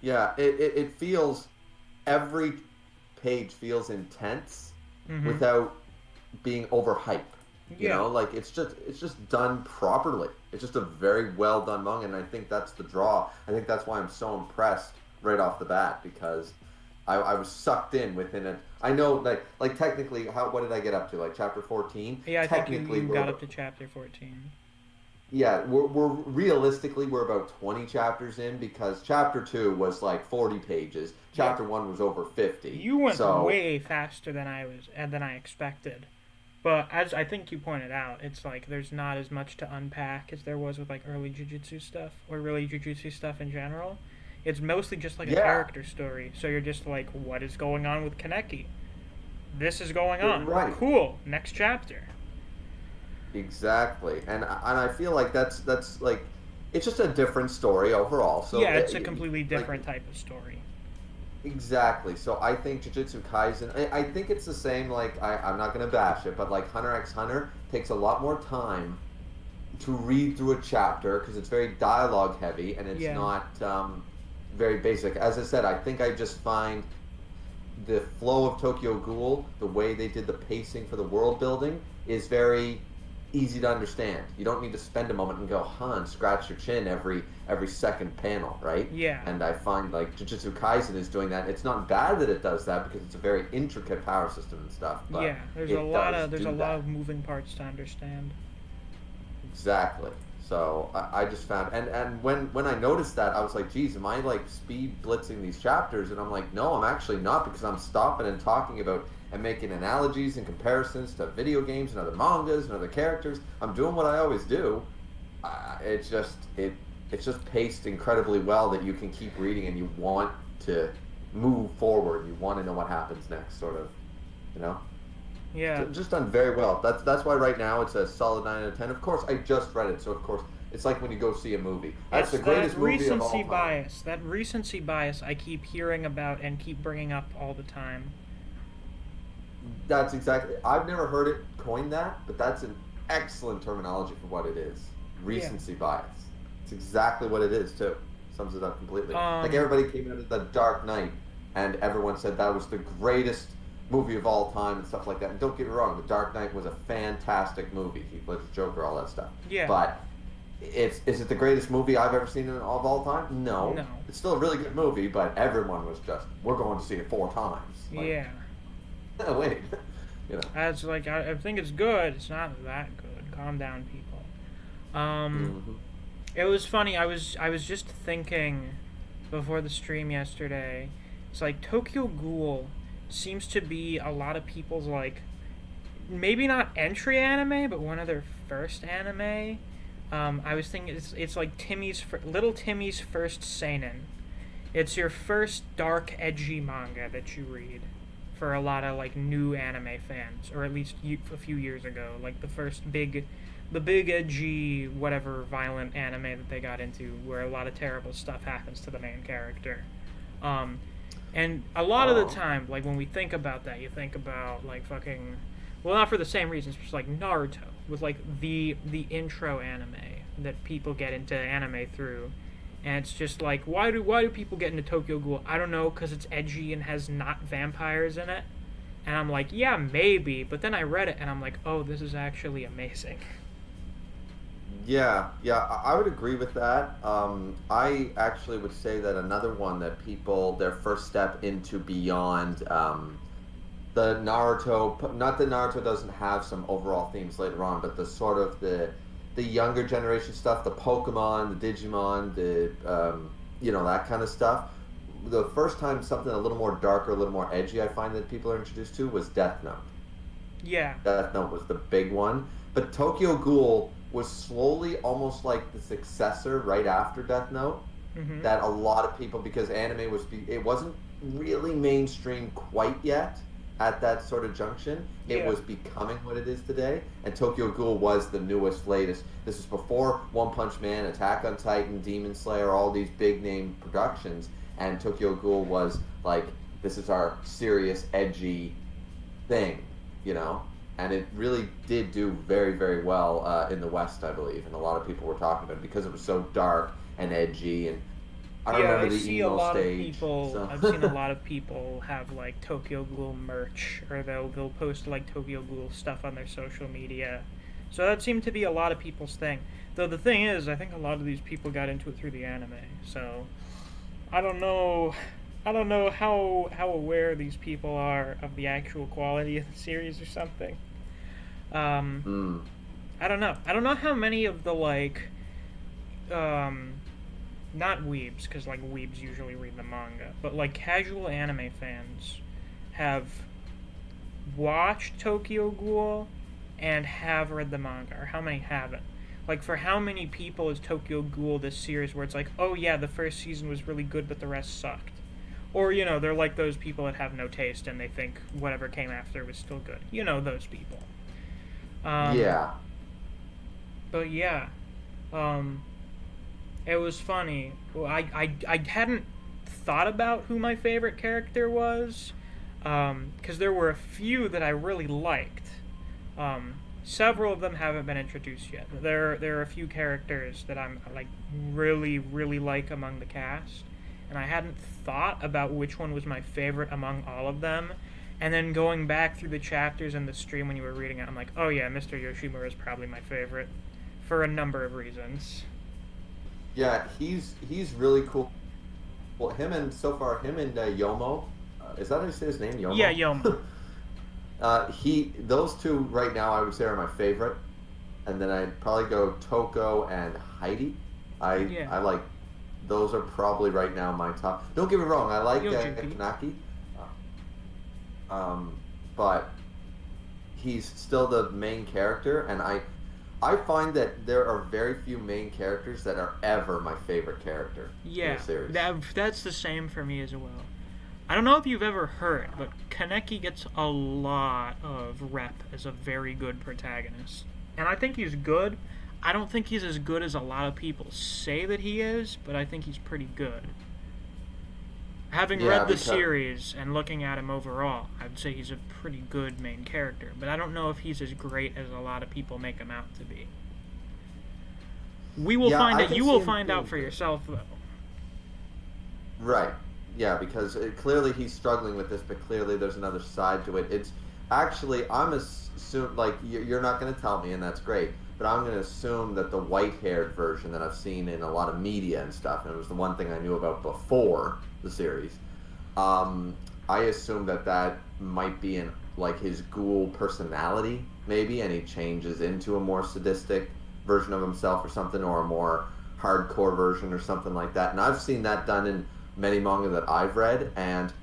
Yeah, it feels, every page feels intense without being overhyped. You know, like, it's just done properly. It's just a very well done manga, and I think that's the draw. I think that's why I'm so impressed right off the bat, because I was sucked in within it. I know, like technically, what did I get up to? Like chapter 14? Yeah, I think you got up to chapter 14. Yeah, we're realistically, we're about 20 chapters in, because chapter 2 was like 40 pages. Chapter 1 was over 50. You went way faster than I expected. But as I think you pointed out, it's like there's not as much to unpack as there was with like early Jujutsu stuff, or really Jujutsu stuff in general. It's mostly just like a character story. So you're just like, what is going on with Kaneki? This is going on. Right. Cool. Next chapter. Exactly. And I feel like that's like, it's just a different story overall. So yeah, it's a completely different type of story. Exactly. So I think Jujutsu Kaisen, I think it's the same, like, I'm not going to bash it, but like Hunter x Hunter takes a lot more time to read through a chapter because it's very dialogue heavy and it's not very basic. As I said, I think I just find the flow of Tokyo Ghoul, the way they did the pacing for the world building, is very easy to understand. You don't need to spend a moment and go, and scratch your chin every second panel, right? Yeah. And I find like Jujutsu Kaisen is doing that. It's not bad that it does that because it's a very intricate power system and stuff. But yeah, there's a lot of moving parts to understand. Exactly. So I just found, and when I noticed that, I was like, geez, am I like speed blitzing these chapters? And I'm like, no, I'm actually not, because I'm stopping and talking about and making analogies and comparisons to video games and other mangas and other characters. I'm doing what I always do. It's just paced incredibly well that you can keep reading and you want to move forward. You want to know what happens next, sort of, you know? Yeah. Just done very well. That's why right now it's a solid 9 out of 10. Of course, I just read it, so of course it's like when you go see a movie. That's the greatest movie of all time. That recency bias I keep hearing about and keep bringing up all the time. That's exactly. I've never heard it coined that, but that's an excellent terminology for what it is. Recency bias. It's exactly what it is too. Sums it up completely. Like everybody came out of The Dark Knight, and everyone said that was the greatest movie of all time and stuff like that. And don't get me wrong, The Dark Knight was a fantastic movie. Heath Ledger's Joker, all that stuff. Yeah. But is it the greatest movie I've ever seen of all time? No. No. It's still a really good movie, but everyone was just, we're going to see it 4 times. Like, yeah. No, wait. You know. That's like, I think it's good. It's not that good. Calm down, people. It was funny. I was just thinking before the stream yesterday. It's like Tokyo Ghoul seems to be a lot of people's, like, maybe not entry anime, but one of their first anime. I was thinking it's like little Timmy's first seinen. It's your first dark, edgy manga that you read for a lot of like new anime fans, or at least a few years ago, like the big edgy whatever violent anime that they got into, where a lot of terrible stuff happens to the main character. And a lot of the time, like when we think about that, you think about like fucking, well, not for the same reasons, but like Naruto, with like the intro anime that people get into anime through. And it's just like, why do people get into Tokyo Ghoul? I don't know, because it's edgy and has not vampires in it. And I'm like, yeah, maybe. But then I read it and I'm like, oh, this is actually amazing. I would agree with that. I actually would say that another one that people, their first step into beyond the Naruto, not that Naruto doesn't have some overall themes later on, but the sort of the younger generation stuff, the Pokemon, the Digimon, the that kind of stuff. The first time something a little more darker, a little more edgy, I find that people are introduced to was Death Note. Yeah. Death Note was the big one, but Tokyo Ghoul was slowly almost like the successor right after Death Note. Mm-hmm. That a lot of people, because anime it wasn't really mainstream quite yet at that sort of junction. It was becoming what it is today, and Tokyo Ghoul was the newest, latest. This is before One Punch Man, Attack on Titan, Demon Slayer, all these big name productions, and Tokyo Ghoul was like, this is our serious, edgy thing, and it really did do very, very well in the West, I believe, and a lot of people were talking about it because it was so dark and edgy, and I remember the emo stage. I've seen a lot of people have like Tokyo Ghoul merch, or they'll post like Tokyo Ghoul stuff on their social media. So that seemed to be a lot of people's thing. Though the thing is, I think a lot of these people got into it through the anime. So I don't know how aware these people are of the actual quality of the series or something. I don't know. I don't know how many of the not weebs, because like weebs usually read the manga, but like casual anime fans have watched Tokyo Ghoul and have read the manga, or how many haven't. Like, for how many people is Tokyo Ghoul this series where it's like, oh yeah, the first season was really good, but the rest sucked? Or, they're like those people that have no taste and they think whatever came after was still good. Those people. Yeah. But yeah. It was funny. Well, I hadn't thought about who my favorite character was, because there were a few that I really liked. Several of them haven't been introduced yet. There are a few characters that I'm like really, really like among the cast, and I hadn't thought about which one was my favorite among all of them. And then going back through the chapters in the stream when you were reading it, I'm like, oh yeah, Mr. Yoshimura is probably my favorite, for a number of reasons. Yeah, he's really cool. Well, him and Yomo, is that how you say his name, Yomo? Yeah, Yomo. Those two right now I would say are my favorite, and then I'd probably go Toko and Heidi. I like, those are probably right now my top. Don't get me wrong, I like Kanaki, but he's still the main character, and I find that there are very few main characters that are ever my favorite character in the series. That's the same for me as well. I don't know if you've ever heard, but Kaneki gets a lot of rep as a very good protagonist. And I think he's good. I don't think he's as good as a lot of people say that he is, but I think he's pretty good. Having read the series and looking at him overall, I'd say he's a pretty good main character, but I don't know if he's as great as a lot of people make him out to be. We will find out. You will find out for yourself, though. Right. Yeah, because clearly he's struggling with this, but clearly there's another side to it. It's actually, I'm assuming, like, you're not going to tell me, and that's great, but I'm going to assume that the white-haired version that I've seen in a lot of media and stuff, and it was the one thing I knew about before the series, I assume that might be in, like, his ghoul personality, maybe, and he changes into a more sadistic version of himself or something, or a more hardcore version or something like that. And I've seen that done in many manga that I've read, and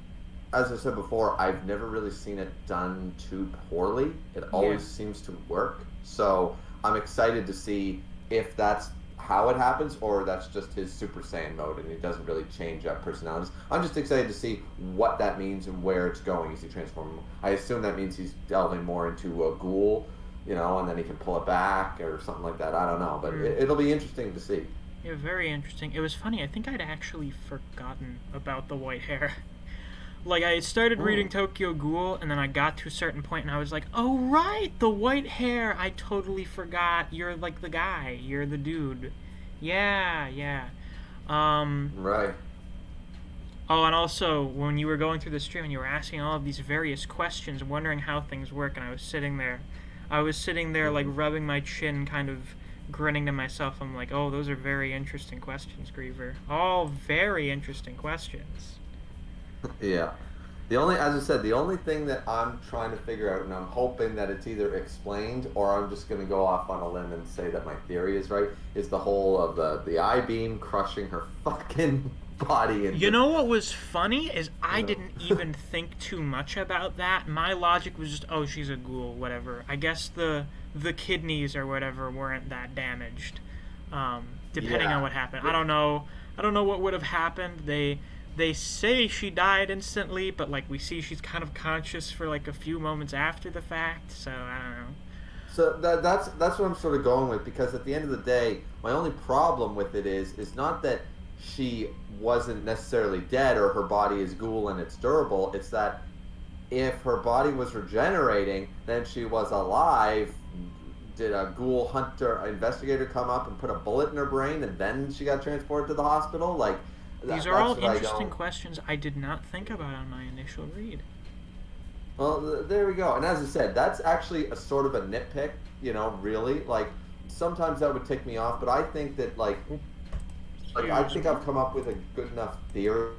as I said before, I've never really seen it done too poorly. It always seems to work. So I'm excited to see if that's how it happens, or that's just his Super Saiyan mode and he doesn't really change up personalities. I'm just excited to see what that means and where it's going as he transforms. I assume that means he's delving more into a ghoul, and then he can pull it back or something like that. I don't know, but it'll be interesting to see. Yeah, very interesting. It was funny. I think I'd actually forgotten about the white hair. Like, I started reading Tokyo Ghoul, and then I got to a certain point, and I was like, oh, right, the white hair. I totally forgot. You're, like, the guy. You're the dude. Yeah. Right. Oh, and also, when you were going through the stream and you were asking all of these various questions, wondering how things work, and I was sitting there, like, rubbing my chin, kind of grinning to myself. I'm like, oh, those are very interesting questions, Griever. All very interesting questions. Yeah. The only, as I said, the only thing that I'm trying to figure out, and I'm hoping that it's either explained or I'm just going to go off on a limb and say that my theory is right, is the whole of the I-beam crushing her fucking body. You know what was funny is I didn't even think too much about that. My logic was just, oh, she's a ghoul, whatever. I guess the kidneys or whatever weren't that damaged, depending on what happened. Yeah. I don't know what would have happened. They say she died instantly, but like we see she's kind of conscious for like a few moments after the fact. So I don't know. So that's what I'm sort of going with, because at the end of the day, my only problem with it is not that she wasn't necessarily dead or her body is ghoul and it's durable. It's that if her body was regenerating, then she was alive. Did a ghoul hunter investigator come up and put a bullet in her brain and then she got transported to the hospital? Like, these are all interesting questions I did not think about on my initial read. Well, there we go. And as I said, that's actually a sort of a nitpick, really. Like, sometimes that would tick me off, but I think that, like I think I've come up with a good enough theory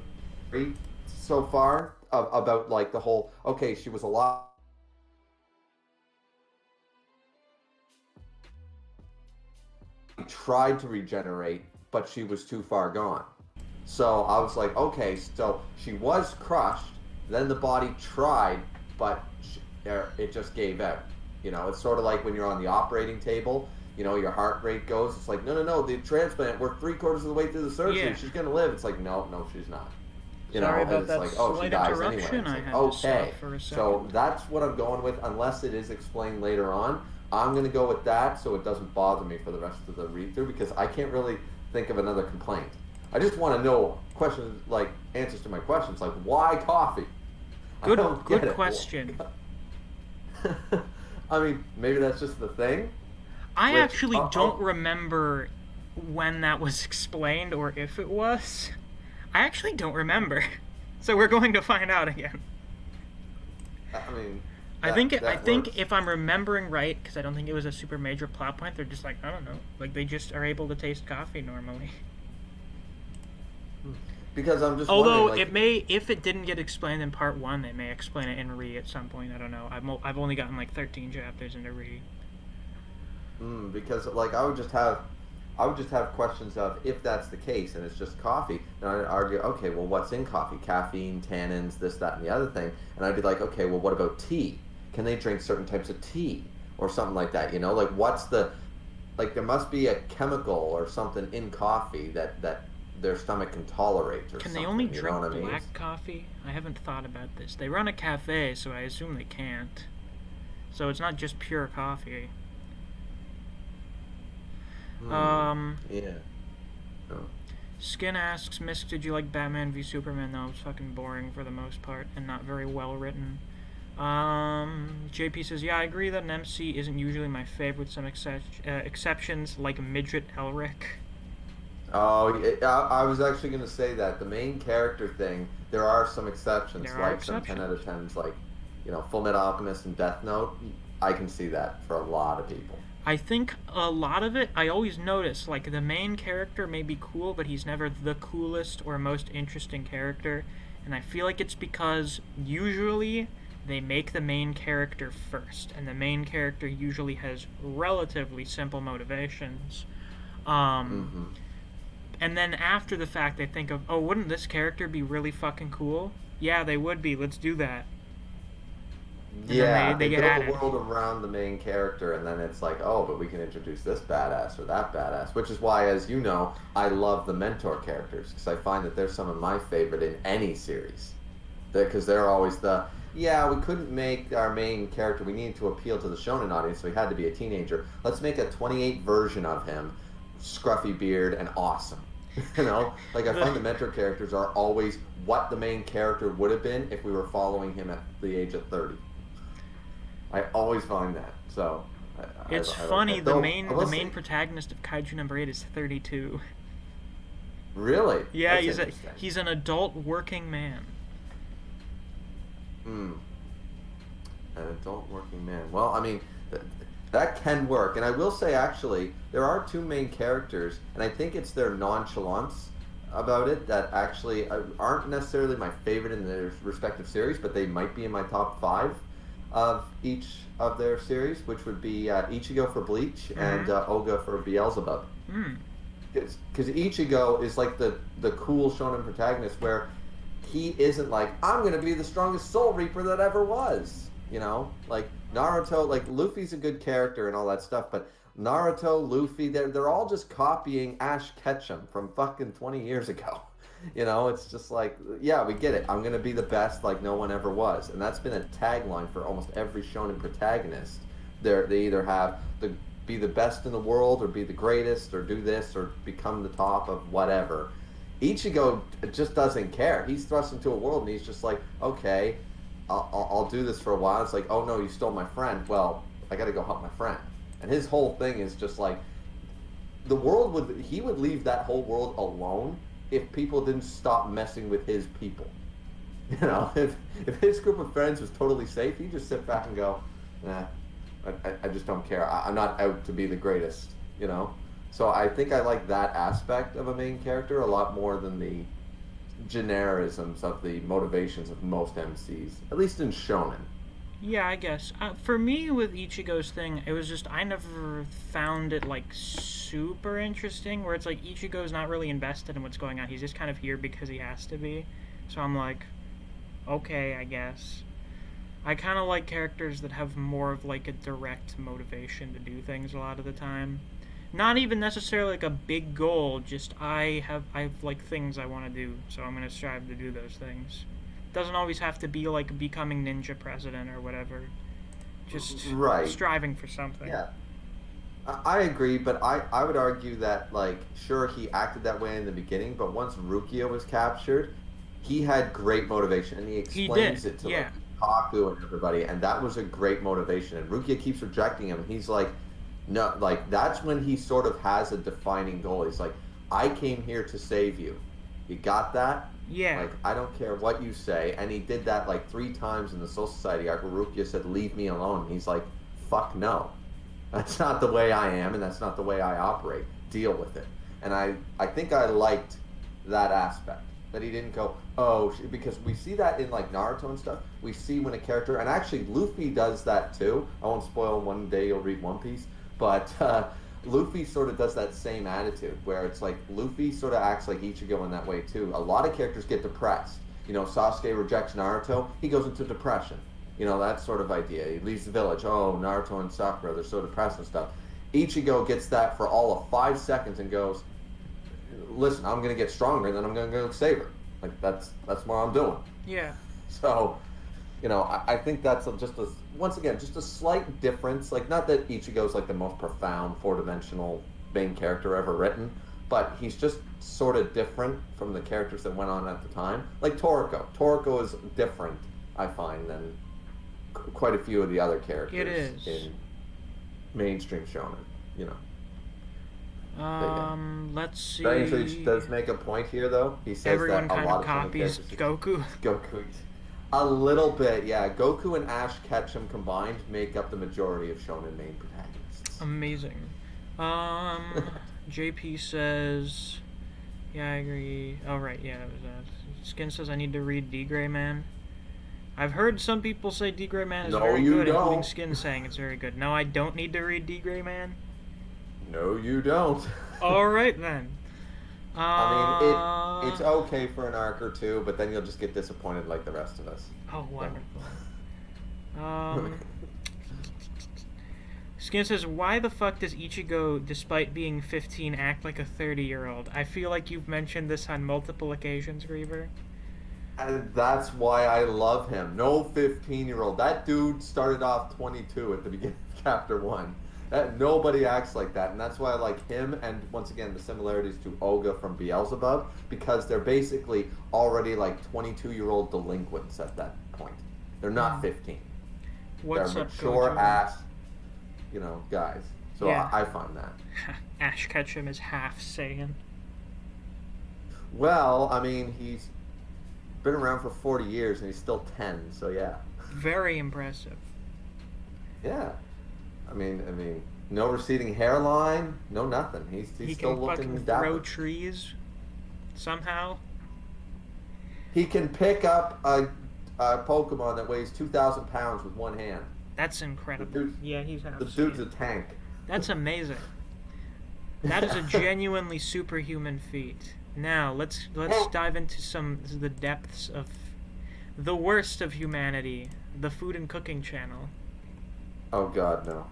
so far about, like, the whole, okay, she was alive. Tried to regenerate, but she was too far gone. So I was like, okay, so she was crushed, then the body tried, but it just gave out. It's sort of like when you're on the operating table, your heart rate goes. It's like, no, the transplant, we're 3/4 of the way through the surgery. Yeah. She's going to live. It's like, no, she's not. Sorry about and it's that like, oh, she slight dies anyway. interruption. It's I like, had to okay, stop for a second. so that's what I'm going with, unless it is explained later on. I'm going to go with that so it doesn't bother me for the rest of the read-through, because I can't really think of another complaint. I just want to know questions, like answers to my questions, like why coffee? Good question. I mean, maybe that's just the thing. I actually don't remember when that was explained or if it was. I actually don't remember. So we're going to find out again. I mean, I think works. if I'm remembering right, because I don't think it was a super major plot point, they're just like, I don't know, like they just are able to taste coffee normally. Because I'm just Although wondering, like, if it didn't get explained in part 1, they may explain it in Re at some point. I don't know. I've only gotten like 13 chapters into Re. Because like I would just have questions of, if that's the case and it's just coffee, then I'd argue, okay, well, what's in coffee? Caffeine, tannins, this, that, and the other thing. And I'd be like, okay, well, what about tea? Can they drink certain types of tea or something like that? Like what's the, like there must be a chemical or something in coffee that their stomach can tolerate or something. Can they only you drink know what I mean? black coffee? I haven't thought about this. They run a cafe, so I assume they can't. So it's not just pure coffee. Yeah. Oh. Skin asks, Misc, did you like Batman v Superman? No, it's fucking boring for the most part and not very well written. JP says, yeah, I agree that an MC isn't usually my favorite, with some exceptions like Midget Elric. Oh, I was actually going to say that. The main character thing, there are some exceptions. Some 10 out of 10s, like, Full Metal Alchemist and Death Note. I can see that for a lot of people. I think a lot of it, I always notice, like, the main character may be cool, but he's never the coolest or most interesting character. And I feel like it's because usually they make the main character first, and the main character usually has relatively simple motivations. And then after the fact, they think of, oh, wouldn't this character be really fucking cool? Yeah, they would be. Let's do that. And yeah, they get build added. a world around the main character, and then it's like, oh, but we can introduce this badass or that badass. Which is why, as you know, I love the mentor characters, because I find that they're some of my favorite in any series. Because they're always we couldn't make our main character, we needed to appeal to the shonen audience, so he had to be a teenager. Let's make a 28 version of him, scruffy beard, and awesome. Like, I find the mentor characters are always what the main character would have been if we were following him at the age of 30. I always find that. So it's funny. The main protagonist of Kaiju number 8 is 32. Really? Yeah, he's an adult working man. An adult working man. Well, I mean, That can work. And I will say, actually, there are two main characters, and I think it's their nonchalance about it that actually aren't necessarily my favorite in their respective series, but they might be in my top 5 of each of their series, which would be Ichigo for Bleach and Oga for Beelzebub. Because Ichigo is like the cool shonen protagonist where he isn't like, I'm going to be the strongest Soul Reaper that ever was. You know? Like Naruto, like Luffy's a good character and all that stuff, but Naruto, Luffy, they're all just copying Ash Ketchum from fucking 20 years ago. You know, it's just like, yeah, we get it. I'm going to be the best like no one ever was. And that's been a tagline for almost every shonen protagonist. They either have to be the best in the world or be the greatest or do this or become the top of whatever. Ichigo just doesn't care. He's thrust into a world and he's just like, okay, I'll do this for a while. It's like, oh no, you stole my friend. Well, I got to go help my friend. And his whole thing is just like, he would leave that whole world alone if people didn't stop messing with his people. You know, if his group of friends was totally safe, he'd just sit back and go, nah, I just don't care. I'm not out to be the greatest, you know? So I think I like that aspect of a main character a lot more than the generisms of the motivations of most MCs, at least in shonen. Yeah, I guess. For me, with Ichigo's thing, it was just I never found it, like, super interesting, where it's like Ichigo's not really invested in what's going on. He's just kind of here because he has to be. So I'm like, okay, I guess. I kind of like characters that have more of, like, a direct motivation to do things a lot of the time. Not even necessarily, like, a big goal, just I have like, things I want to do, so I'm going to strive to do those things. Doesn't always have to be like becoming ninja president or whatever. Just striving for something. Yeah, I agree, but I would argue that, like, sure, he acted that way in the beginning, but once Rukia was captured, he had great motivation, and he explains it to like Kaku and everybody, and that was a great motivation. And Rukia keeps rejecting him, and he's like, no, like, that's when he sort of has a defining goal. He's like, I came here to save you. You got that? Yeah. Like, I don't care what you say. And he did that like 3 times in the Soul Society arc where Rukia said, leave me alone. And he's like, fuck no. That's not the way I am, and that's not the way I operate. Deal with it. And I think I liked that aspect. That he didn't go, oh, because we see that in like Naruto and stuff. We see when a character, and actually Luffy does that too. I won't spoil, one day you'll read One Piece. But Luffy sort of does that same attitude where it's like Luffy sort of acts like Ichigo in that way too. A lot of characters get depressed. You know, Sasuke rejects Naruto, he goes into depression. You know, that sort of idea. He leaves the village. Oh, Naruto and Sakura, they're so depressed and stuff. Ichigo gets that for all of 5 seconds and goes, listen, I'm going to get stronger, and then I'm going to go save her. Like, that's what I'm doing. Yeah. So, you know, I think that's once again, just a slight difference. Like, not that Ichigo's like the most profound 4-dimensional main character ever written, but he's just sort of different from the characters that went on at the time. Like Toriko. Toriko is different, I find, than quite a few of the other characters in mainstream shonen, you know. Let's see. He does make a point here, though. He says everyone that kind a lot of copies Goku. Goku. A little bit, yeah. Goku and Ash Ketchum combined make up the majority of shonen main protagonists. Amazing. JP says, yeah, I agree. Oh, right, yeah, that was that. Skin says I need to read D. Gray Man. I've heard some people say D. Gray Man is very good, including Skin saying it's very good. No, I don't need to read D. Gray Man. No, you don't. All right, then. I mean, it's okay for an arc or two, but then you'll just get disappointed like the rest of us. Oh, wonderful. Skin says, why the fuck does Ichigo, despite being 15, act like a 30-year-old? I feel like you've mentioned this on multiple occasions, Griever. And that's why I love him. No 15-year-old. That dude started off 22 at the beginning of Chapter 1. Nobody acts like that, and that's why I like him, and once again, the similarities to Oga from Beelzebub, because they're basically already like 22-year-old delinquents at that point. They're not 15. What's they're up, mature ass, you know, guys. So yeah. I find that. Ash Ketchum is half Saiyan. Well, I mean, he's been around for 40 years, and he's still 10, so yeah. Very impressive. Yeah. I mean, no receding hairline, no nothing. He's He still can looking fucking dapper. throw trees somehow. He can pick up a Pokemon that weighs 2,000 pounds with one hand. That's incredible. The dude's- Yeah, he's The absolutely. dude's a tank. That's amazing. That is a genuinely superhuman feat. Now let's dive into the depths of the worst of humanity, the food and cooking channel. Oh God, no.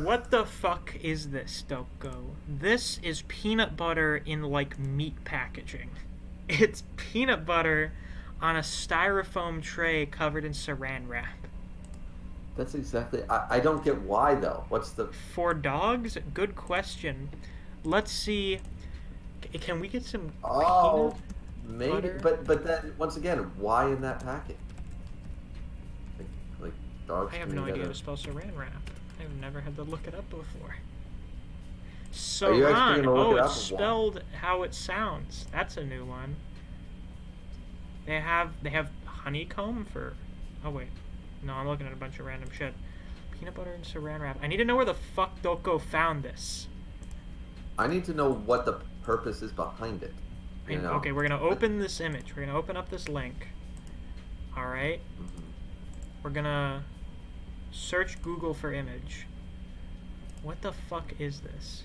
What the fuck is this, Doko? This is peanut butter in like meat packaging. It's peanut butter on a styrofoam tray covered in saran wrap. That's exactly. I don't get why though. What's the? For dogs? Good question. Let's see. Can we get some Oh, peanut maybe. butter? But then once again, why in that packet? Like dogs. I have can no eat idea out how to of- spell saran wrap. I've never had to look it up before. Are you actually Saran. gonna look Oh, it it's up? spelled how it sounds. That's a new one. They have honeycomb for. Oh wait, no, I'm looking at a bunch of random shit. Peanut butter and saran wrap. I need to know where the fuck Doko found this. I need to know what the purpose is behind it. You know? Okay, we're gonna open this image. We're gonna open up this link. All right. Mhm. We're gonna search Google for image. What the fuck is this?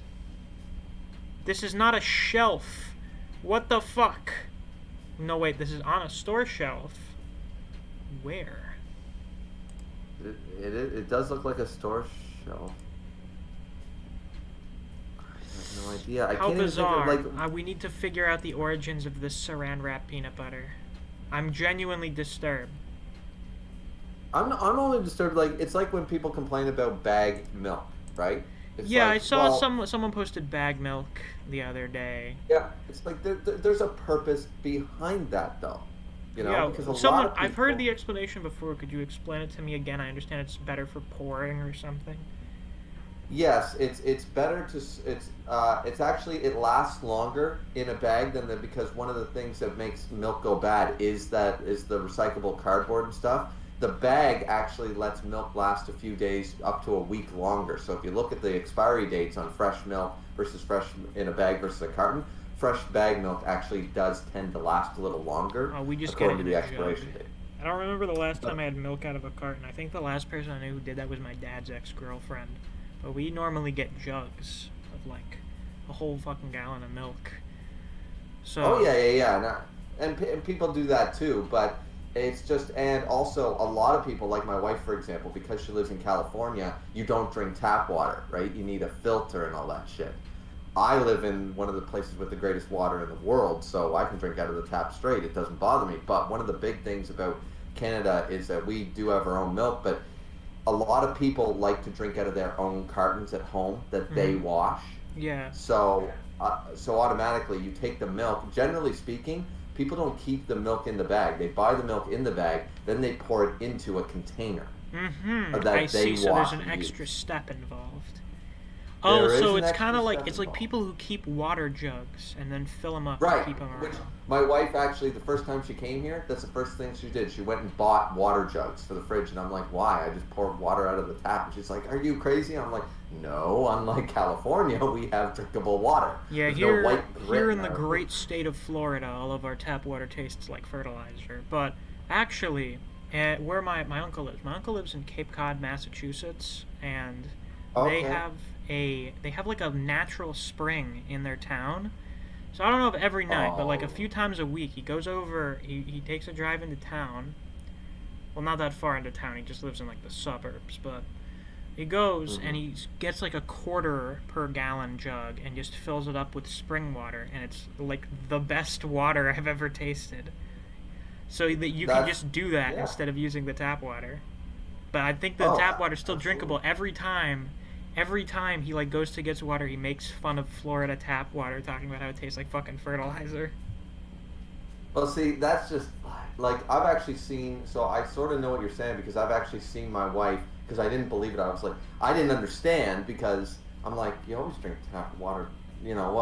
This is not a shelf. What the fuck? No, wait, this is on a store shelf. Where? It does look like a store shelf. I have no idea. I How can't bizarre. even think of, like. We need to figure out the origins of this saran wrap peanut butter. I'm genuinely disturbed. I'm only disturbed. Like it's like when people complain about bag milk, right? It's Yeah, like, I saw well, someone posted bag milk the other day. Yeah, it's like there's a purpose behind that, though. You know, Yeah, because a someone. lot of I've heard the people- explanation before. Could you explain it to me again? I understand it's better for pouring or something. Yes, it's better to it's actually it lasts longer in a bag than because one of the things that makes milk go bad is the recyclable cardboard and stuff. The bag actually lets milk last a few days up to a week longer. So if you look at the expiry dates on fresh milk versus fresh in a bag versus a carton, fresh bag milk actually does tend to last a little longer Oh, we just according get to it the in a jug. expiration date. I don't remember the last time I had milk out of a carton. I think the last person I knew who did that was my dad's ex-girlfriend. But we normally get jugs of like a whole fucking gallon of milk. So. Oh yeah. And people do that too, but it's just, and also a lot of people, like my wife for example, because she lives in California, you don't drink tap water, right? You need a filter and all that shit. I live in one of the places with the greatest water in the world, so I can drink out of the tap straight. It doesn't bother me. But one of the big things about Canada is that we do have our own milk, but a lot of people like to drink out of their own cartons at home that they wash. Yeah. So automatically you take the milk. Generally speaking, people don't keep the milk in the bag. They buy the milk in the bag, then they pour it into a container. Mm-hmm. That I they see. So there's wash an and extra use. step involved. There Oh, is so an it's kind of extra like step it's like involved. people who keep water jugs and then fill them up Right. and keep them around. Which my wife actually, the first time she came here, that's the first thing she did. She went and bought water jugs for the fridge, and I'm like, why? I just poured water out of the tap. And she's like, are you crazy? I'm like, no. Unlike California, we have drinkable water. Yeah, There's here, no white grit here in the our great food. state of Florida, all of our tap water tastes like fertilizer. But actually, where my uncle lives in Cape Cod, Massachusetts, and Okay. they have like a natural spring in their town. So I don't know if every night, but like a Oh. few times a week, he goes over, he takes a drive into town. Well, not that far into town, he just lives in like the suburbs, but he goes and he gets like a quarter per gallon jug and just fills it up with spring water, and it's like the best water I've ever tasted. So that you can That's- just do that yeah. instead of using the tap water. But I think the Oh, tap water's still absolutely. drinkable every time. Every time he like goes to get water, he makes fun of Florida tap water, talking about how it tastes like fucking fertilizer. Well, see, that's just like I've actually seen. So I sort of know what you're saying because I've actually seen my wife. Because I didn't believe it. I was like, I didn't understand because I'm like, you always drink tap water. You know,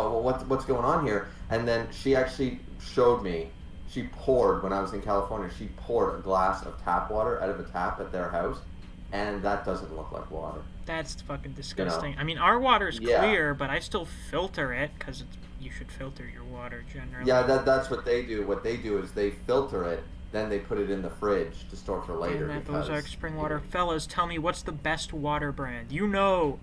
what's going on here? And then she actually showed me. She poured when I was in California. She poured a glass of tap water out of a tap at their house, and that doesn't look like water. That's fucking disgusting. I mean, our water's Yeah. clear, but I still filter it because you should filter your water generally. Yeah, that's what they do. What they do is they filter it, then they put it in the fridge to store for later. Damn that because, Ozark spring water. Fellas, tell me what's the best water brand? You know,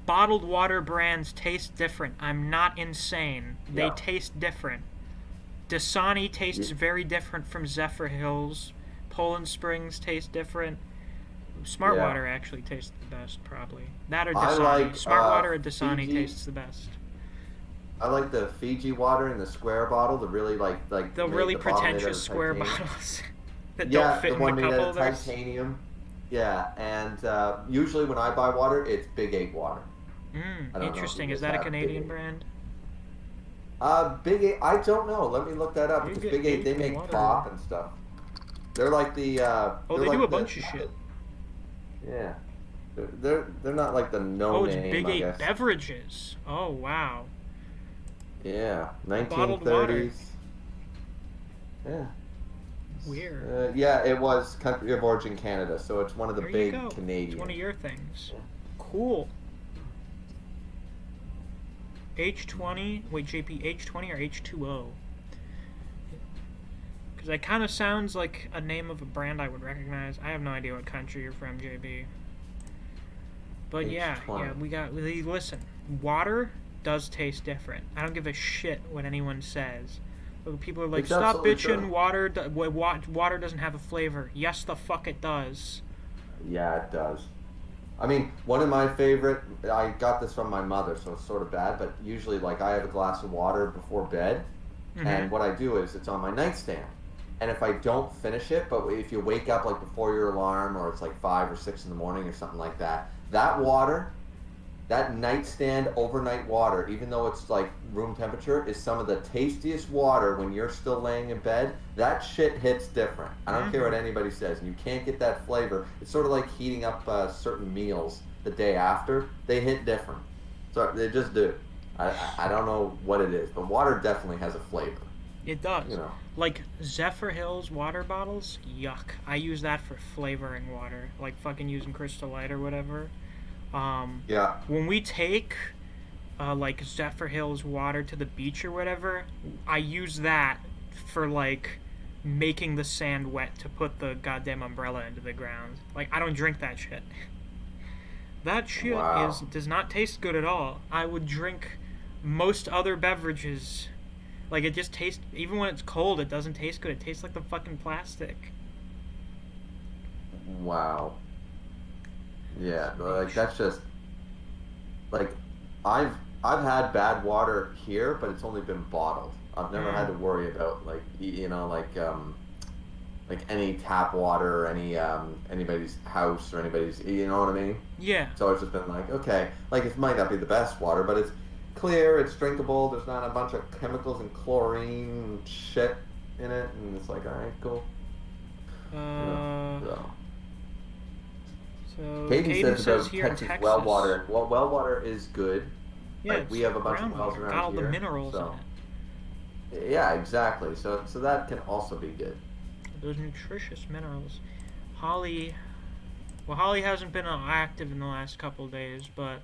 bottled water brands taste different. I'm not insane. They Yeah. taste different. Dasani tastes very different from Zephyr Hills. Poland Springs taste different. Smart Yeah. water actually tastes the best, probably. That or I Dasani. like, Smart water or Dasani Fiji. tastes the best. I like the Fiji water in the square bottle, the really like The made really the bottle made out pretentious of square titanium. bottles that Yeah, don't fit the in one the made cup out of holders. titanium. Yeah, and usually when I buy water, it's Big 8 water. I don't know if Interesting. you Is guys that a have Big Canadian 8. brand? Big 8, I don't know. Let me look that up because Big Big 8, they 8 make water. pop and stuff. They're like the. Oh, they're they like do a the- bunch of shit. Yeah, they're not like the no Oh, it's name. Big I 8 guess. beverages. Oh, wow. Yeah, Bottled water. 1930s. Yeah. Weird. Yeah, it was country of origin Canada, so it's one of the There you big go. Canadian. It's one of your things. Yeah. Cool. H20. Wait, JP, H20 or H2O? Because that kind of sounds like a name of a brand I would recognize. I have no idea what country you're from, JB. But yeah, H20. listen, water does taste different. I don't give a shit what anyone says. But people are like, It's stop absolutely bitching, true. water doesn't have a flavor. Yes, the fuck it does. Yeah, it does. I mean, one of my favorite, I got this from my mother, so it's sort of bad, but usually, like, I have a glass of water before bed, and what I do is it's on my nightstand. And if I don't finish it, but if you wake up, like, before your alarm, or it's like 5 or 6 in the morning or something like that, that water, that nightstand overnight water, even though it's like room temperature, is some of the tastiest water when you're still laying in bed. That shit hits different. I don't care what anybody says. And you can't get that flavor. It's sort of like heating up certain meals the day after. They hit different. So they just do. I don't know what it is, but water definitely has a flavor. It does. You know. Like Zephyr Hills water bottles, yuck. I use that for flavoring water, like fucking using Crystal Light or whatever. Yeah. When we take like Zephyr Hills water to the beach or whatever, I use that for like making the sand wet to put the goddamn umbrella into the ground. Like, I don't drink that shit. That shit Wow. does not taste good at all. I would drink most other beverages. Like, it just tastes, even when it's cold, it doesn't taste good. It tastes like the fucking plastic. Wow. Yeah, like that's just like I've had bad water here, but it's only been bottled. I've never had to worry about like like any tap water or any anybody's house or anybody's, you know what I mean? Yeah. So it's just been like, okay, like it might not be the best water, but it's clear, it's drinkable, there's not a bunch of chemicals and chlorine and shit in it, and it's like, alright, cool. You know, so. So Caden says about here in Texas Texas, well water. Well water is good. Yeah, Like, we have a bunch of groundwater. wells around Got all here, the minerals so. in it. Yeah, exactly. So that can also be good. Those nutritious minerals. Holly hasn't been active in the last couple days, but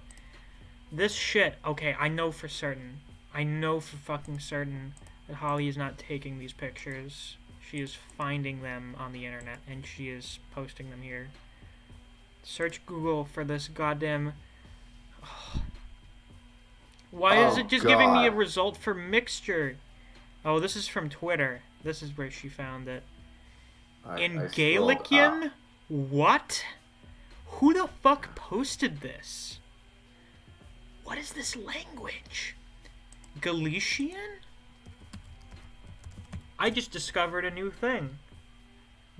this shit, okay, I know for certain. I know for fucking certain that Holly is not taking these pictures. She is finding them on the internet, and she is posting them here. Search Google for this goddamn... Why is it just giving me a result for mixture? Oh, this is from Twitter. This is where she found it. In I scrolled up. Galician? What? Who the fuck posted this? What is this language? Galician? I just discovered a new thing.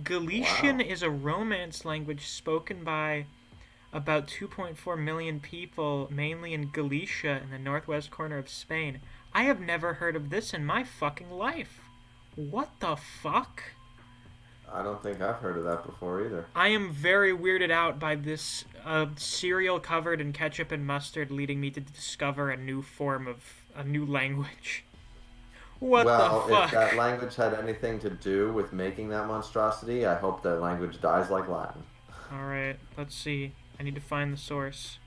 Galician is a Romance language spoken by about 2.4 million people, mainly in Galicia in the northwest corner of Spain. I have never heard of this in my fucking life. What the fuck? I don't think I've heard of that before either. I am very weirded out by this cereal covered in ketchup and mustard leading me to discover a new language. What the fuck? Well, if that language had anything to do with making that monstrosity, I hope that language dies like Latin. Alright, let's see. I need to find the source.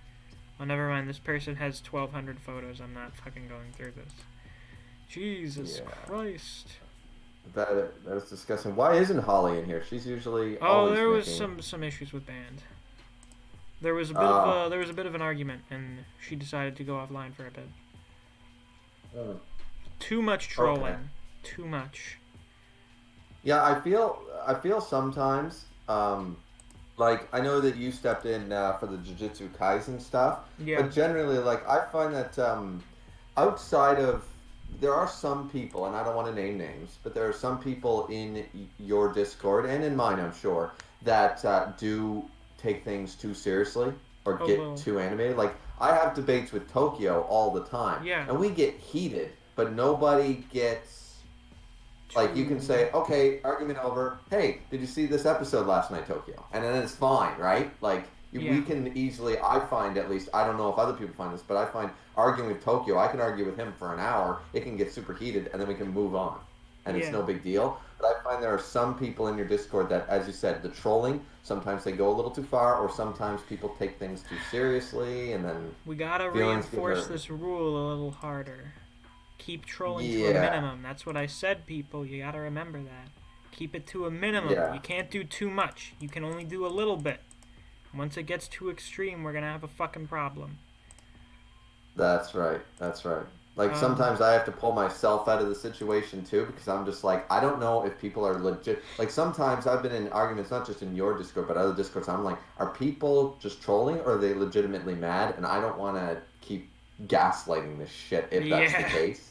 Oh, never mind. This person has 1,200 photos. I'm not fucking going through this. Jesus Christ. That is disgusting. Why isn't Holly in here? She's usually Oh, always there was making... some issues with band. There was a bit of an argument, and she decided to go offline for a bit. Too much trolling. Okay. Too much. Yeah, I feel sometimes, like, I know that you stepped in for the Jujutsu Kaisen stuff, Yeah. but generally, like, I find that outside of, there are some people, and I don't want to name names, but there are some people in your Discord, and in mine, I'm sure, that do take things too seriously, or get too animated. Like, I have debates with Tokyo all the time, and we get heated, but nobody gets... Like, you can say, okay, argument over, hey, did you see this episode last night, Tokyo? And then it's fine, right? Like, we can easily, I find at least, I don't know if other people find this, but I find arguing with Tokyo, I can argue with him for an hour, it can get super heated, and then we can move on. And it's no big deal. But I find there are some people in your Discord that, as you said, the trolling, sometimes they go a little too far, or sometimes people take things too seriously, and then... We gotta reinforce this rule a little harder. Keep trolling to a minimum. That's what I said, people. You gotta remember that. Keep it to a minimum. You can't do too much. You can only do a little bit. Once it gets too extreme, we're gonna have a fucking problem. That's right. That's right. Like, sometimes I have to pull myself out of the situation, too, because I'm just like, I don't know if people are legit. Like, sometimes I've been in arguments, not just in your Discord, but other Discords. I'm like, are people just trolling, or are they legitimately mad? And I don't want to keep gaslighting this shit if that's the case.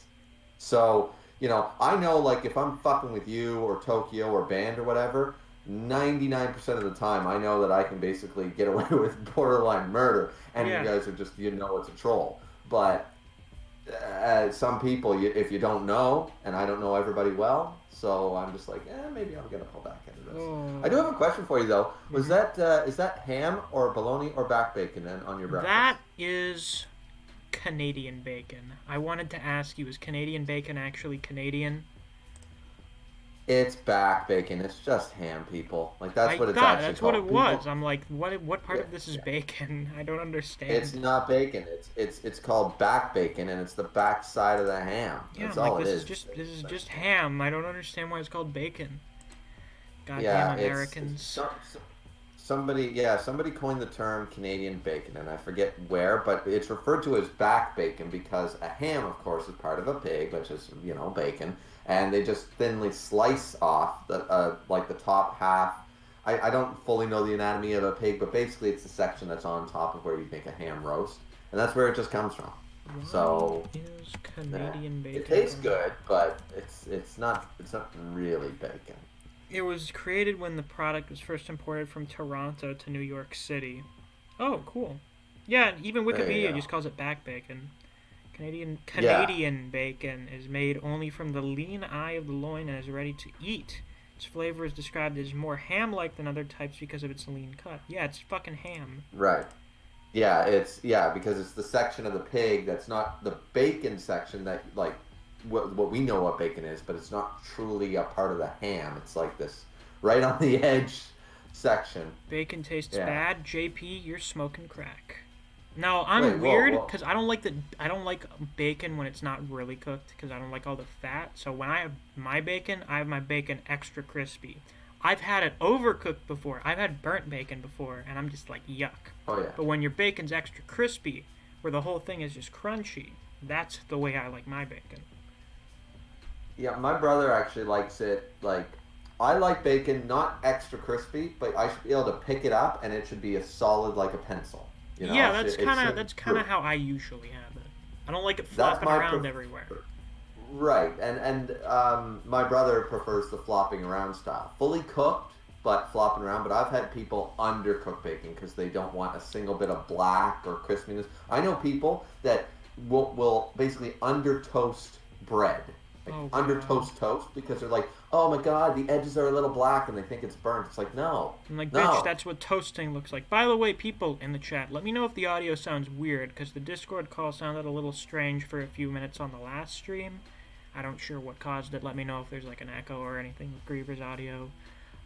So, you know, I know, like, if I'm fucking with you or Tokyo or Band or whatever, 99% of the time I know that I can basically get away with borderline murder, and you guys are just, it's a troll. But some people, if you don't know, and I don't know everybody well, so I'm just like, maybe I'm going to pull back into this. I do have a question for you, though. Was that, is that ham or bologna or back bacon on your breakfast? That is... Canadian bacon. I wanted to ask you, is Canadian bacon actually Canadian? It's back bacon. It's just ham, people. Like, that's what it's actually that's called. What it was. I'm like, what part of this is bacon? I don't understand. It's not bacon. It's called back bacon, and it's the back side of the ham. That's all it is. This is just ham. I don't understand why it's called bacon. Goddamn Americans. Somebody coined the term Canadian bacon, and I forget where, but it's referred to as back bacon because a ham, of course, is part of a pig, which is, bacon, and they just thinly slice off the like the top half. I don't fully know the anatomy of a pig, but basically it's the section that's on top of where you make a ham roast, and that's where it just comes from. So is Canadian bacon? It tastes good, but it's not really bacon. It was created when the product was first imported from Toronto to New York City. Oh, cool. Yeah, even Wikipedia just calls it back bacon. Canadian bacon is made only from the lean eye of the loin and is ready to eat. Its flavor is described as more ham-like than other types because of its lean cut. Yeah, it's fucking ham. Right. Yeah, because it's the section of the pig that's not the bacon section that, like, what we know what bacon is, but it's not truly a part of the ham. It's like this right on the edge section. Bacon tastes bad. JP, you're smoking crack. No, I'm weird because I don't like bacon when it's not really cooked because I don't like all the fat. So when I have my bacon extra crispy. I've had it overcooked before. I've had burnt bacon before, and I'm just like, yuck. Oh yeah. But when your bacon's extra crispy, where the whole thing is just crunchy, that's the way I like my bacon. Yeah, my brother actually likes it, like, I like bacon not extra crispy, but I should be able to pick it up and it should be as solid like a pencil. Yeah, that's kind of how I usually have it. I don't like it flopping around everywhere. Right, and my brother prefers the flopping around style. Fully cooked, but flopping around. But I've had people undercook bacon because they don't want a single bit of black or crispiness. I know people that will basically under toast bread. Under toast because they're like, oh my god, the edges are a little black and they think it's burnt. It's like, no. I'm like, bitch, that's what toasting looks like. By the way, people in the chat, let me know if the audio sounds weird because the Discord call sounded a little strange for a few minutes on the last stream. I don't sure what caused it. Let me know if there's like an echo or anything with Griever's audio.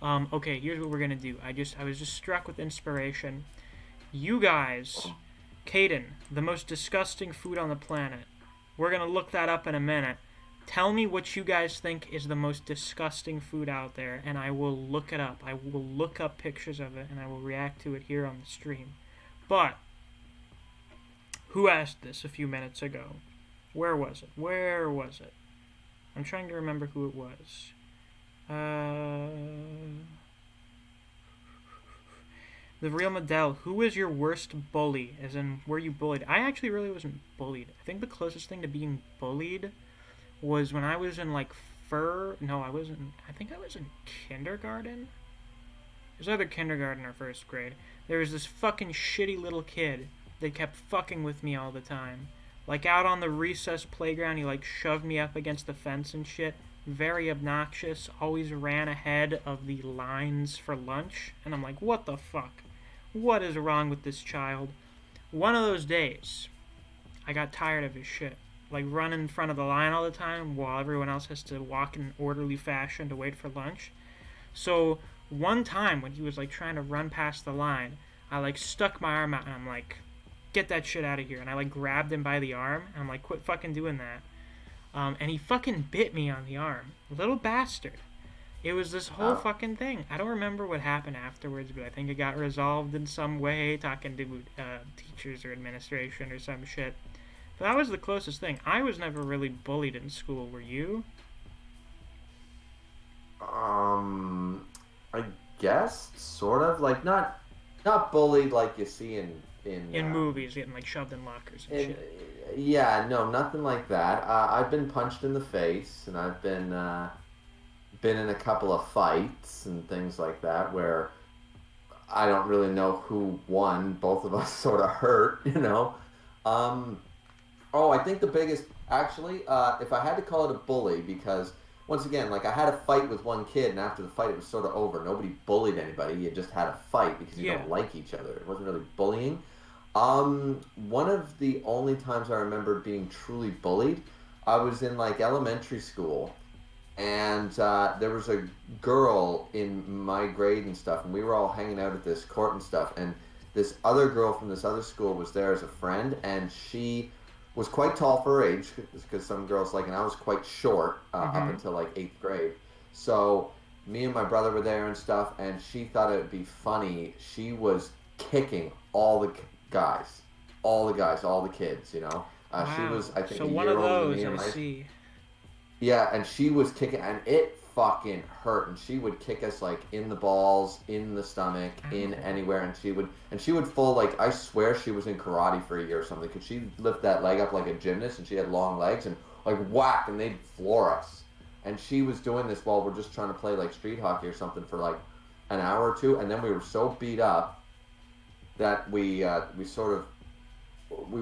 Okay, here's what we're gonna do. I was just struck with inspiration. You guys, Caden, the most disgusting food on the planet. We're gonna look that up in a minute. Tell me what you guys think is the most disgusting food out there, and I will look it up. I will look up pictures of it, and I will react to it here on the stream. But, who asked this a few minutes ago? Where was it? Where was it? I'm trying to remember who it was. The real Medell, who was your worst bully? As in, were you bullied? I actually really wasn't bullied. I think the closest thing to being bullied was when I was in, like, No, I wasn't. I think I was in kindergarten. It was either kindergarten or first grade. There was this fucking shitty little kid that kept fucking with me all the time. Like, out on the recess playground, he, like, shoved me up against the fence and shit. Very obnoxious. Always ran ahead of the lines for lunch. And I'm like, what the fuck? What is wrong with this child? One of those days, I got tired of his shit. Like, running in front of the line all the time while everyone else has to walk in orderly fashion to wait for lunch. So, one time when he was, like, trying to run past the line, I, like, stuck my arm out and I'm like, get that shit out of here. And I, like, grabbed him by the arm and I'm like, quit fucking doing that. And he fucking bit me on the arm. Little bastard. It was this whole fucking thing. I don't remember what happened afterwards, but I think it got resolved in some way, talking to teachers or administration or some shit. But that was the closest thing. I was never really bullied in school. Were you? I guess sort of, like, not bullied like you see in movies, getting, like, shoved in lockers and shit. Yeah, no, nothing like that. I've been punched in the face, and I've been in a couple of fights and things like that where I don't really know who won. Both of us sort of hurt, you know. I think the biggest, actually, if I had to call it a bully, because once again, like, I had a fight with one kid, and after the fight, it was sort of over. Nobody bullied anybody. You just had a fight because you don't like each other. It wasn't really bullying. One of the only times I remember being truly bullied, I was in, like, elementary school, and there was a girl in my grade and stuff, and we were all hanging out at this court and stuff, and this other girl from this other school was there as a friend, and she was quite tall for her age, because some girls, like, and I was quite short up until, like, 8th grade. So me and my brother were there and stuff, and she thought it would be funny. She was kicking all the guys, all the kids, you know. Wow. She was, I think, so a one year of older than those, me. I see. Yeah, and she was kicking, and it fucking hurt, and she would kick us, like, in the balls, in the stomach, in anywhere, and she would full, like, I swear she was in karate for a year or something, because she'd lift that leg up like a gymnast, and she had long legs, and, like, whack, and they'd floor us. And she was doing this while we're just trying to play, like, street hockey or something for, like, an hour or two, and then we were so beat up that we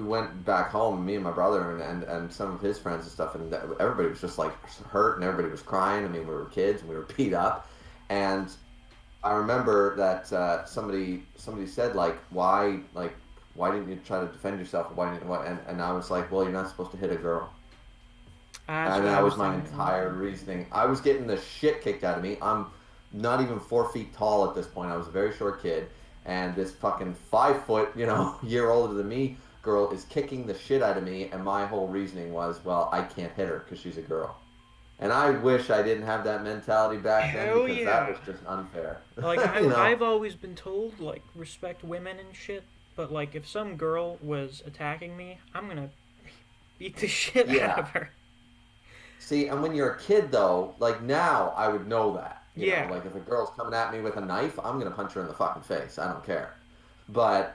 went back home, me and my brother and some of his friends and stuff, and everybody was just, like, hurt, and everybody was crying. I mean, we were kids and we were beat up, and I remember that somebody said, like, why didn't you try to defend yourself? And I was like, well, you're not supposed to hit a girl. And that was my entire reasoning. I was getting the shit kicked out of me. I'm not even 4 feet tall at this point. I was a very short kid, and this fucking 5 foot, you know, year older than me girl is kicking the shit out of me, and my whole reasoning was, well, I can't hit her because she's a girl. And I wish I didn't have that mentality back then, because that was just unfair. Like, You know? I've always been told, like, respect women and shit, but, like, if some girl was attacking me, I'm gonna beat the shit out of her. See, and when you're a kid, though, like, now I would know that. You know, like, if a girl's coming at me with a knife, I'm gonna punch her in the fucking face. I don't care. But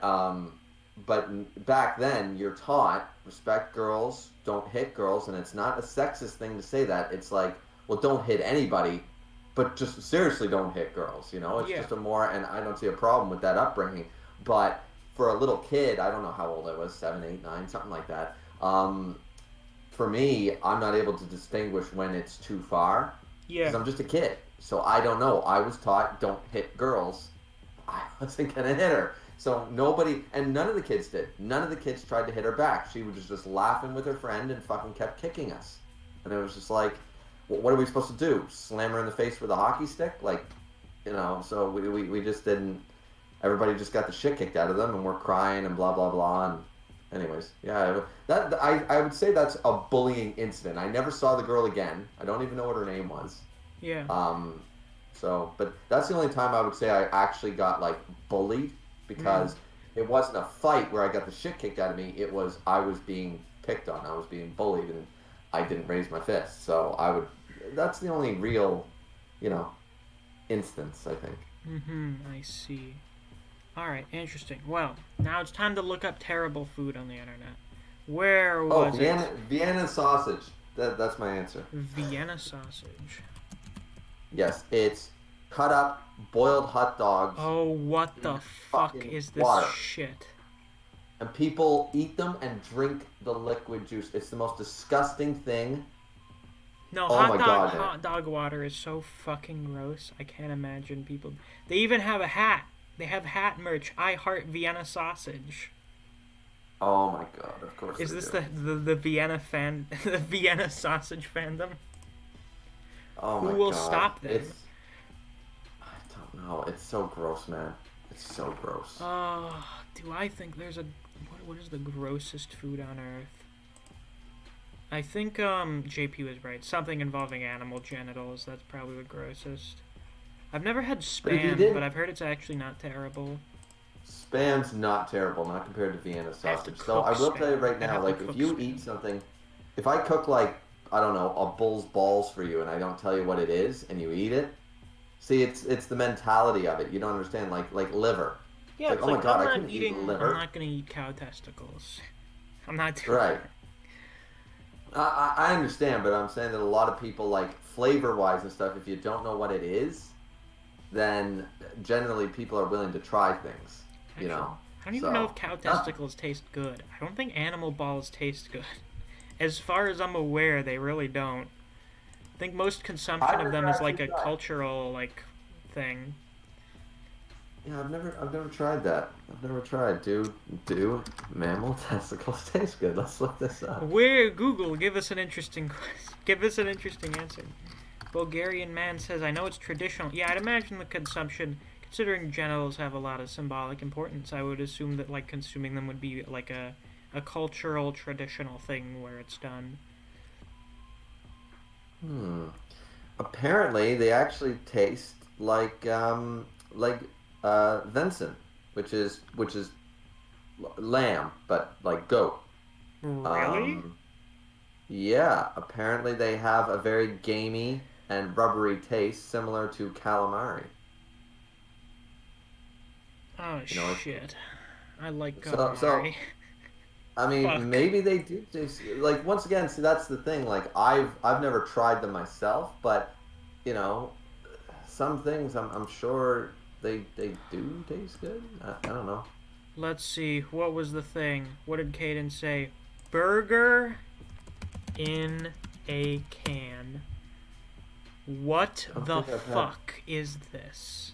back then, you're taught, respect girls, don't hit girls, and it's not a sexist thing to say that. It's like, well, don't hit anybody, but just seriously don't hit girls, you know? It's just a more, and I don't see a problem with that upbringing. But for a little kid, I don't know how old I was, 7, 8, 9, something like that. For me, I'm not able to distinguish when it's too far, because I'm just a kid. So I don't know. I was taught, don't hit girls. I wasn't going to hit her. So nobody, and none of the kids did. None of the kids tried to hit her back. She was just laughing with her friend and fucking kept kicking us. And it was just like, well, what are we supposed to do? Slam her in the face with a hockey stick? Like, you know, so we just didn't everybody just got the shit kicked out of them, and we're crying and blah blah blah. And anyways, yeah, I would say that's a bullying incident. I never saw the girl again. I don't even know what her name was. Yeah. So, but that's the only time I would say I actually got like bullied, because it wasn't a fight where I got the shit kicked out of me. It was I was being picked on. I was being bullied, and I didn't raise my fist. So that's the only real, instance, I think. I see. Alright, interesting. Well, now it's time to look up terrible food on the internet. Where was it? Vienna sausage. That's my answer. Vienna sausage. Yes, it's cut up, boiled hot dogs. Oh, what the fuck is this water. shit? And people eat them and drink the liquid juice. It's the most disgusting thing. No, Oh my God, man. hot dog water is so fucking gross. I can't imagine people. They even have a hat. They have hat merch. I heart Vienna sausage. Oh my God! Of course. Is they this do. the Vienna the Vienna sausage fandom? Oh my Who will God. stop them? I don't know. It's so gross, man. It's so gross. Do I think there's what is the grossest food on earth? I think JP was right. Something involving animal genitals. That's probably the grossest. I've never had spam, but I've heard it's actually not terrible. Spam's not terrible, not compared to Vienna I have to sausage. So I will cook tell you spam. right I now, have to like if cook you spam. eat something, if I cook like, I don't know, a bull's balls for you and I don't tell you what it is and you eat it, see, it's the mentality of it. You don't understand, like liver. Yeah, It's like, oh my God, I'm I not couldn't eat liver. I'm not gonna eat cow testicles. I'm not doing Right. I understand, but I'm saying that a lot of people, like flavor-wise and stuff, if you don't know what it is, then generally people are willing to try things, you know? I don't even know if cow testicles taste good. I don't think animal balls taste good. As far as I'm aware, they really don't. I think most consumption of them is like a cultural thing. Yeah, I've never tried that. I've never tried. Do mammal testicles taste good? Let's look this up. Where Google, give us an interesting answer. Bulgarian man says, I know it's traditional. Yeah, I'd imagine the consumption, considering genitals have a lot of symbolic importance, I would assume that consuming them would be like a cultural, traditional thing where it's done. Apparently, they actually taste like venison, which is lamb, but like goat. Really? Yeah, apparently they have a very gamey and rubbery taste similar to calamari. Oh, shit. I like So, calamari. I mean, Fuck. maybe they do taste like, once again, see, that's the thing. Like, I've never tried them myself, but some things I'm sure they do taste good. I don't know. Let's see, what was the thing? What did Caden say? Burger in a can. What the fuck is this?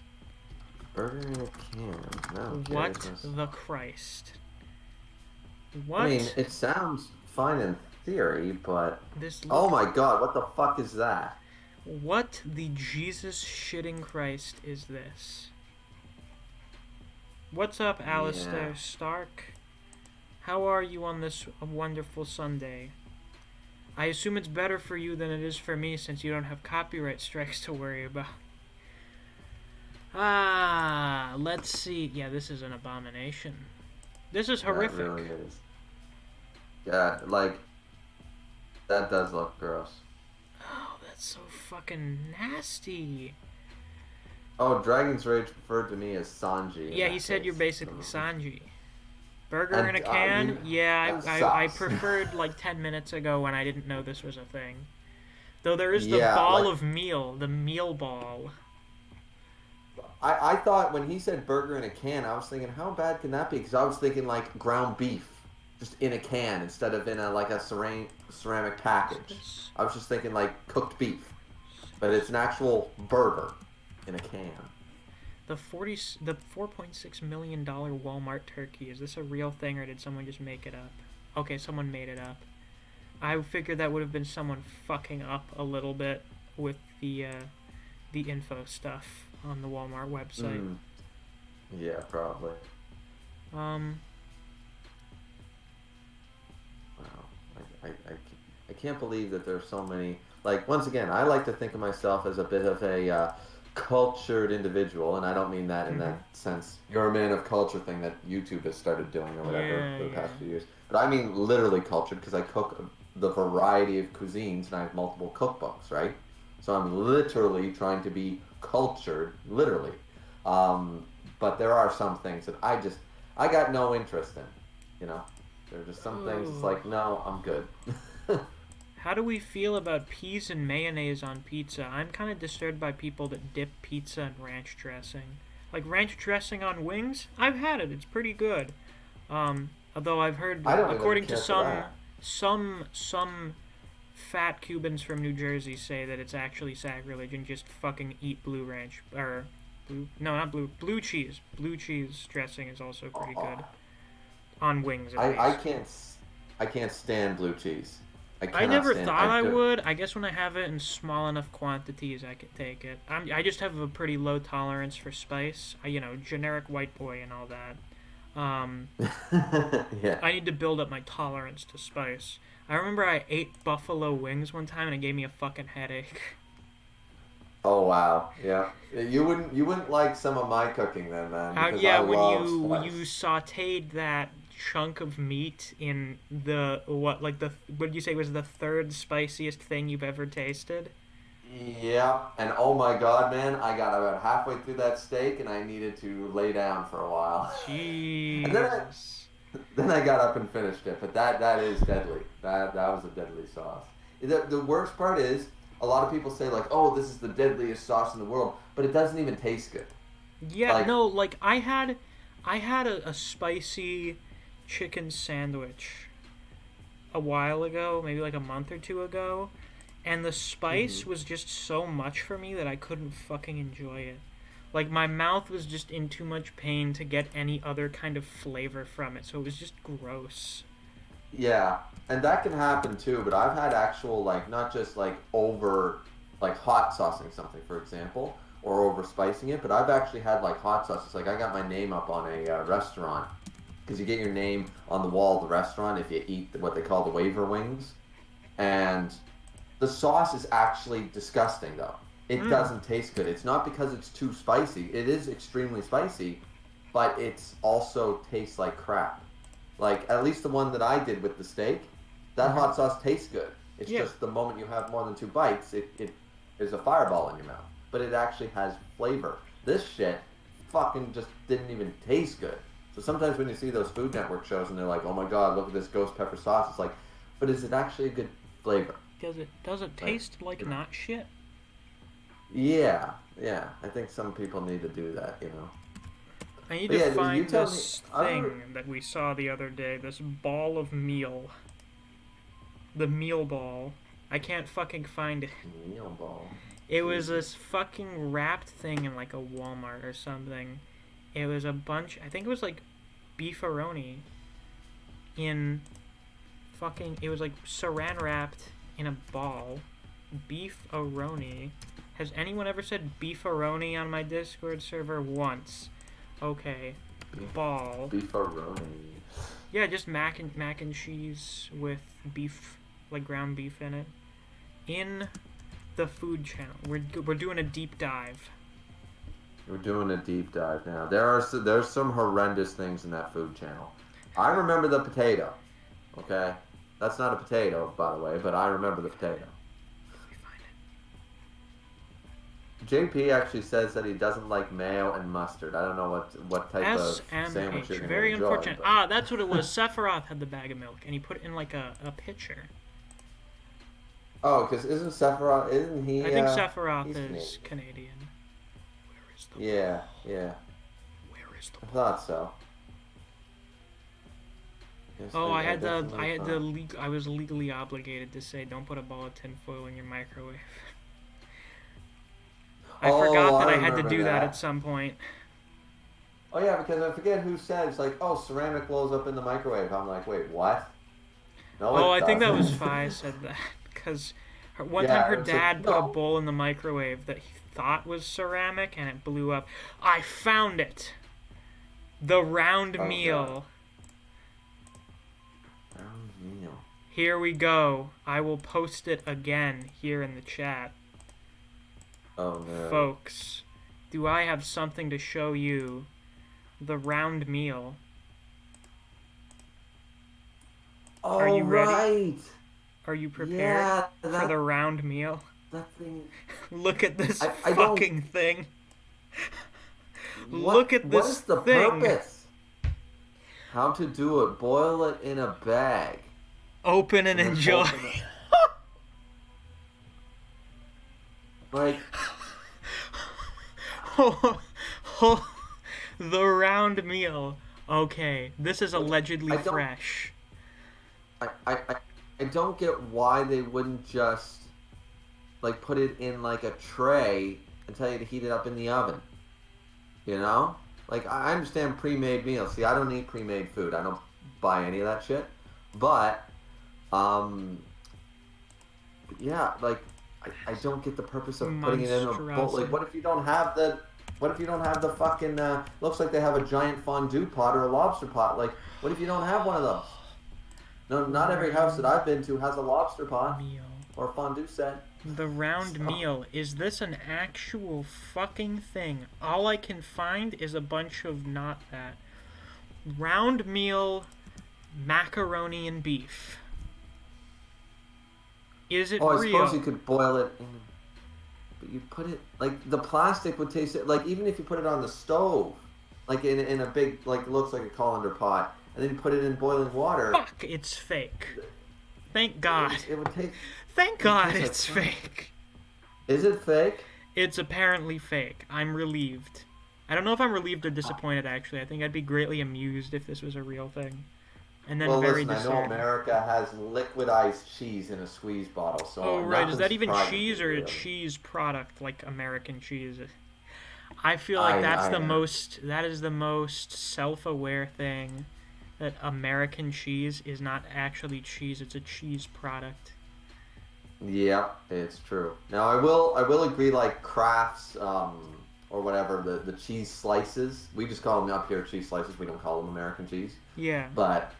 Burger in a can. No, What Jesus. the Christ? What? I mean, it sounds fine in theory, but This oh my God, what the fuck is that? What the Jesus shitting Christ is this? What's up, Alistair Stark? How are you on this wonderful Sunday? I assume it's better for you than it is for me since you don't have copyright strikes to worry about. Let's see. Yeah, this is an abomination. This is horrific. That really is. Yeah, that does look gross. Oh, that's so fucking nasty. Oh, Dragon's Rage referred to me as Sanji. Yeah, he said you're basically Sanji. Burger And, in a can? that I sucks. preferred 10 minutes ago when I didn't know this was a thing. Though there is the Yeah, ball of meal, the meal ball. I thought when he said burger in a can, I was thinking, how bad can that be? Because I was thinking ground beef, just in a can instead of in a ceramic package. I was just thinking cooked beef, but it's an actual burger in a can. The $4.6 million Walmart turkey, is this a real thing or did someone just make it up? Okay, someone made it up. I figured that would have been someone fucking up a little bit with the info stuff on the Walmart website. Yeah, probably. Um, Wow. I can't believe that there's so many. Like, once again, I like to think of myself as a bit of a cultured individual, and I don't mean that in that sense. You're a man of culture thing that YouTube has started doing or whatever for the past few years. But I mean literally cultured because I cook the variety of cuisines and I have multiple cookbooks, right? So I'm literally trying to be cultured, literally. But there are some things that I got no interest in, you know? There are just some things it's like, no, I'm good. how do we feel about peas and mayonnaise on pizza? I'm kind of disturbed by people that dip pizza in ranch dressing. Like ranch dressing on wings? I've had it. It's pretty good. Although I've heard, according to some fat Cubans from New Jersey say that it's actually sacrilege and just fucking eat blue ranch blue cheese. Blue cheese dressing is also pretty good on wings. I can't stand blue cheese. I never thought I would. I guess when I have it in small enough quantities, I could take it. I just have a pretty low tolerance for spice. Generic white boy and all that. Yeah. I need to build up my tolerance to spice. I remember I ate buffalo wings one time and it gave me a fucking headache. Oh wow, yeah. You wouldn't like some of my cooking then, man. Yeah, when you sautéed that chunk of meat in what did you say was the third spiciest thing you've ever tasted? Yeah, and oh my god, man, I got about halfway through that steak and I needed to lay down for a while. Jeez. And then I got up and finished it, but that is deadly. That was a deadly sauce. The worst part is, a lot of people say like, oh, this is the deadliest sauce in the world, but it doesn't even taste good. Yeah, I had a spicy chicken sandwich a while ago, maybe like a month or two ago, and the spice was just so much for me that I couldn't fucking enjoy it. Like, my mouth was just in too much pain to get any other kind of flavor from it, so it was just gross. Yeah, and that can happen too, but I've had actual, not just, over, hot saucing something, for example, or over spicing it, but I've actually had, hot sauces. I got my name up on a restaurant, because you get your name on the wall of the restaurant if you eat what they call the waiver wings, and the sauce is actually disgusting, though. It doesn't taste good. It's not because it's too spicy. It is extremely spicy, but it's also tastes like crap. At least the one that I did with the steak, that hot sauce tastes good. It's just the moment you have more than 2 bites, it is a fireball in your mouth. But it actually has flavor. This shit fucking just didn't even taste good. So sometimes when you see those Food Network shows and they're like, oh my god, look at this ghost pepper sauce, it's like, but is it actually a good flavor? Does it taste like not shit? Yeah. I think some people need to do that, I need to find this thing that we saw the other day, this ball of meal. The meal ball. I can't fucking find it. Meal ball. It was this fucking wrapped thing in a Walmart or something. It was a bunch, I think it was beefaroni in fucking, it was saran wrapped in a ball. Beefaroni. Has anyone ever said beefaroni on my Discord server once? Okay. Ball. Beefaroni. Yeah, just mac and cheese with beef, ground beef in it. In the food channel. We're doing a deep dive. We're doing a deep dive now. There's some horrendous things in that food channel. I remember the potato. Okay? That's not a potato, by the way, but I remember the potato. JP actually says that he doesn't like mayo and mustard. I don't know what type of sandwich you're going to Very enjoy, unfortunate. But... that's what it was. Sephiroth had the bag of milk, and he put it in a pitcher. Oh, because isn't he... I think Sephiroth is Canadian. Where is the Yeah. Where is the I thought so. Yes, I was legally obligated to say don't put a ball of tinfoil in your microwave. I forgot that I had to do that at some point. Oh yeah, because I forget who said it's ceramic blows up in the microwave. I'm like, wait, what? No, I think that was Fi said that because one time her dad put a bowl in the microwave that he thought was ceramic and it blew up. I found it. The round Oh, meal. Round meal. Here we go. I will post it again here in the chat. Oh no. Folks, do I have something to show you? The round meal. Oh, Are you ready? right. Are you prepared Yeah, for the round meal? that thing. Look at this I don't- fucking thing. What, Look at this What is the thing. purpose? How to do it? Boil it in a bag. Open and then enjoy. open it. Like, The round meal. Okay, this is allegedly I don't- fresh. I don't get why they wouldn't just like put it in like a tray and tell you to heat it up in the oven. You know? Like I understand pre-made meals. See, I don't eat pre-made food. I don't buy any of that shit. But yeah, like I don't get the purpose of putting it in a bowl. Like what if you don't have the fucking looks like they have a giant fondue pot or a lobster pot. Like what if you don't have one of those? No, not every house that I've been to has a lobster pot Meal. or a fondue set. The round meal. Is this an actual fucking thing? All I can find is a bunch of not that. Round meal, macaroni and beef. Is it Oh, I real? suppose you could boil it in, but you put it like the plastic would taste it like even if you put it on the stove, like in a big like looks like a colander pot, and then you put it in boiling water. Fuck, it's fake. Thank God. It would taste. Thank God tastes like it's fun. fake. Is it fake? It's apparently fake. I'm relieved. I don't know if I'm relieved or disappointed, actually. I think I'd be greatly amused if this was a real thing. And then Well, very listen, I know disheartened. America has liquidized cheese in a squeeze bottle, so Oh, I'm right. not Is that even surprised cheese if or a it's real. cheese product like American cheese? I feel like that is the most self-aware thing, that American cheese is not actually cheese, it's a cheese product. Yeah, it's true. Now I will agree. Like Kraft's or whatever the cheese slices. We just call them up here cheese slices. We don't call them American cheese. Yeah. But